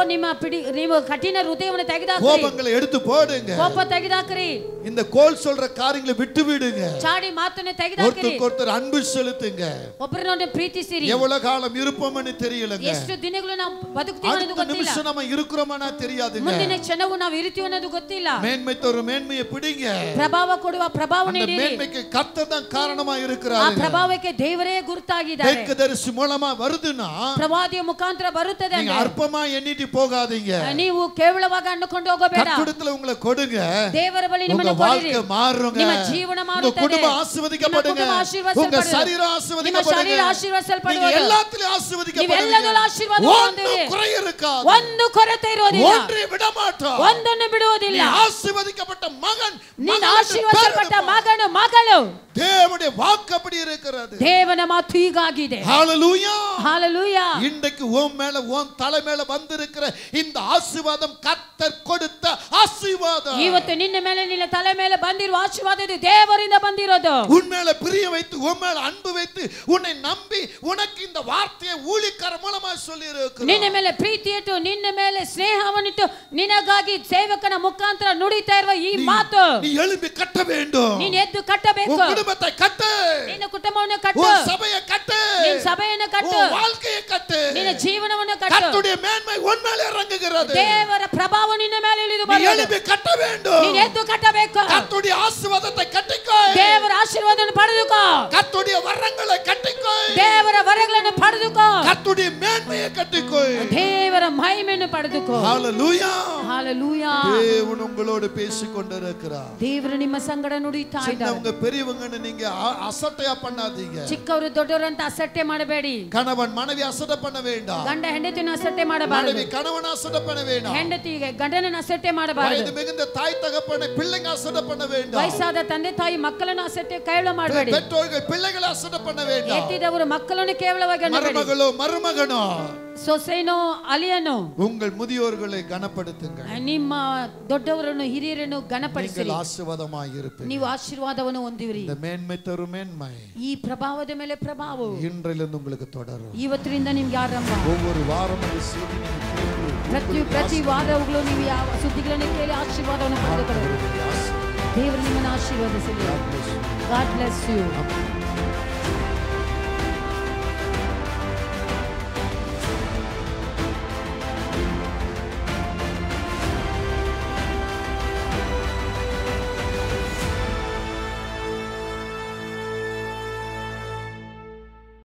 ನೀವು ಕಠಿಣ ಹೃದಯವನ್ನು ತೆಗೆದುಹಾಕಿ கோபங்களை எடுத்து போடுங்க ಕೋಪ ತೆಗೆದುಹಾಕಿರಿ இந்த கோல் சொல்ற காரியங்களை விட்டு விடுங்க ಚಾಡಿ ಮಾತನ್ನು ತೆಗೆದುಹಾಕಿರಿ ஒருத்தர் அன்பு செலுத்துங்க ಒಬ್ಬರನ್ನೊಬ್ಬರು ಪ್ರೀತಿಸಿರಿ எவ்வளவு காலம் இருப்போம்னு தெரியலங்க ಎಷ್ಟು ದಿನಗಳು ನಾವು ಬದುಕ್ತೀವಿ ಅನ್ನೋದು அடுத்த ಗೊತ್ತಿಲ್ಲ நிமிஷம் நம்ம இருக்கிறோமானா தெரியாதுங்க ಮುಂದಿನ ಕ್ಷಣವು ನಾವು ಇರುತ್ತೀವಿ ಅನ್ನೋದು ಗೊತ್ತಿಲ್ಲ மேன்மை தரும் மேன்மையை பிடிங்க ಪ್ರಭಾವ ಕೊಡುವ ಪ್ರಭಾವವನ್ನು அந்த ನೀಡಿ மேன்மைக்கு கர்த்தர் தான் காரணமா ಆ இருக்கிறாரு ಪ್ರಭಾವಕ್ಕೆ ದೇವರೇ ಗುರುತಾಗಿದ್ದಾರೆ தீர்க்கதரிசி மூலமா வருதுன்னா ಪ್ರವಾದಿಯ ಮುಖಾಂತರ ಬರುತ್ತದೆ நீங்க அற்பமா எண்ணிட்டு போகாதீங்க ನೀವು ಕೇವಲವಾಗಿ ಅಂದುಕೊಂಡು ಹೋಗಬೇಡ கர்த்தரிடத்துல உங்களை கொடுங்க ದೇವರ ಬಳಿ ನಿಮ್ಮನ್ನು உங்க ಕೊಡಿರಿ வாழ்க்கை மாறுங்க ನಿಮ್ಮ ಜೀವನ ಮಾರುತ್ತದೆ உங்க குடும்பம் ஆசீர்வதிக்கப்படுங்க உங்க சரீரம் ஆசீர்வதிக்கப்படுங்க ಶರೀರ ಆಶೀರ್ವದಿಸಲ್ಪಡುವುದು நீங்க எல்லாத்திலும் ஆசீர்வதிக்கப்படுங்க ನೀವೆಲ್ಲದರಲ್ಲೂ ಆಶೀರ್ವಾದವನ್ನು ಹೊಂದಿರಿ குறை இருக்காது ಒಂದು ಕೊರತೆ ಇರೋದಿಲ್ಲ ஒன்றை விட மாட்டோம் ಒಂದನ್ನು ಬಿಡುವುದಿಲ್ಲ ஆசீர்வதிக்கப்பட்ட மகன் ನೀನು ಆಶೀರ್ವದಿಸಲ್ಪಟ್ಟ ಮಗನು ಮಗಳು தேவனுடைய வாக்கு அப்படி இருக்கிறது ದೇವನ ಮಾತು ಹೀಗಾಗಿದೆ ஹalleluya ஹalleluya இன்றைக்கு உன் மேல உன் தலை மேல வந்திருக்கிற இந்த ஆசீர்வாதம் கர்த்தர் கொடுத்த ஆசீர்வாதம் ಇವತ್ತು ನಿನ್ನ ಮೇಲೆ ನಿನ್ನ ತಲೆ ಮೇಲೆ ಬಂದಿರುವ ಆಶೀರ್ವಾದ ಇದು ದೇವರಿಂದ ಬಂದಿರೋದು உன் மேல பிரியம் வைத்து உன் மேல அன்பு வைத்து உன்னை நம்பி உனக்கு இந்த வார்த்தையை ஊழியக்கார மூலமா சொல்லி இருக்கிறார் ನಿನ್ನ ಮೇಲೆ ಪ್ರೀತಿ ಇಟ್ಟು ನಿನ್ನ ಮೇಲೆ ಸ್ನೇಹವನ್ನಿಟ್ಟು ನಿನಗಾಗಿ ಸೇವಕನ ಮುಖಾಂತರ ನುಡಿತಾ ಇರುವ ಈ ಮಾತು நீ எழும்பி கட்ட வேண்டும் ನೀನು ಎದ್ದು ಕಟ್ಟಬೇಕು உன் குடும்பத்தை கட்டு ನಿನ್ನ ಕುಟುಂಬವನ್ನು ಕಟ್ಟು உன் சபையை கட்டு ನಿನ್ನ ಸಭೆಯನ್ನು ಕಟ್ಟು உன் வாழ்க்கையை கட்டு ನಿನ್ನ ಜೀವನವನ್ನು ಕಟ್ಟು கர்த்தருடைய மேன்மை உன் மேல இறங்குகிறது ದೇವರ ಪ್ರಭಾವ ನಿನ್ನ ಮೇಲೆ ಇಳಿದು நீ ಬರುತ್ತದೆ எழும்பி கட்ட வேண்டும் ನೀನು ಎದ್ದು ಕಟ್ಟಬೇಕು கர்த்தருடைய ஆசீர்வாதத்தை கட்டிக்கோ ದೇವರ ಆಶೀರ್ವಾದವನ್ನು ಪಡೆದುಕೋ கர்த்தருடைய வரங்களை கட்டிக்கோ ದೇವರ ವರಗಳನ್ನು ಪಡೆದುಕೋ கர்த்தருடைய மேன்மையை கட்டிக்கோ ದೇವರ ಮಹಿಮೆಯನ್ನು ಪಡೆದುಕೋ ஹalleluya ஹalleluya தேவன் உங்களோடு பேசிக் கொண்டிருக்கிறார் ದೇವರು ನಿಮ್ಮ ಸಂಗಡ ನುಡಿತಾ ಇದ್ದಾರೆ சின்னவங்க பெரியவங்கன்னு நீங்க அசட்டையா பண்ணாதீங்க ಚಿಕ್ಕವರು ದೊಡ್ಡವರು ಅಂತ ಅಸಟ್ಟೆ ಮಾಡಬೇಡಿ கணவன் மனைவி அசட்டை பண்ண வேண்டாம் ಗಂಡ ಹೆಂಡತಿನ ಅಸಟ್ಟೆ ಮಾಡಬಾರದು மனைவி கணவன் அசட்டை பண்ண வேண்டாம் ಹೆಂಡತಿಗೆ ಗಂಡನನ್ನ ಅಸಟ್ಟೆ ಮಾಡಬಾರದು வயது மிகுந்த தாய் தகப்பனை பிள்ளைங்க அசட்டை பண்ண வேண்டாம் ವಯಸ್ಸಾದ ತಂದೆ ತಾಯಿ ಮಕ್ಕಳನ್ನು ಅಸಟ್ಟೆ ಕೇವಲ ಮಾಡಬೇಡಿ பெற்றோர்கள் பிள்ளைகளை அசட்டை பண்ண வேண்டாம் ಎತ್ತಿದವರು ಮಕ್ಕಳನ್ನು ಕೇವಲವಾಗಿ ಅನ್ನಬೇಡಿ மருமகளோ மருமகனோ ಸೊಸೆನೋ ಅಲಿಯನೋ உங்கள் முதியோர்களை கனப்படுத்துங்கள் ನಿಮ್ಮ ದೊಡ್ಡವರನ್ನು ಹಿರಿಯರನ್ನು ಗಣಪಡಿಸಿರಿ நீங்கள் ஆசீர்வாதமாய் இருப்பீர்கள் ನೀವು ಆಶೀರ್ವಾದವನ್ನು ಹೊಂದಿವಿರಿ இந்த மேன்மை தரும் மேன்மை ಈ ಪ್ರಭಾವದ ಮೇಲೆ ಪ್ರಭಾವವು இன்றிலிருந்து உங்களுக்கு தொடரும் ಇವತ್ತಿನಿಂದ ನಿಮ್ಗೆ ಆರಂಭ ஒவ்வொரு வாரமும் இந்த செய்தி நீங்கள் கேட்டு ಪ್ರತಿ ವಾರಗಳು ನೀವು ಯಾವ ಸುದ್ದಿಗಳನ್ನು ಕೇಳಿ ಆಶೀರ್ವಾದವನ್ನು ಪಡೆದುಕೊಳ್ಳಿ ದೇವರು ನಿಮ್ಮನ್ನು ಆಶೀರ್ವದಿಸಲಿ. God bless you.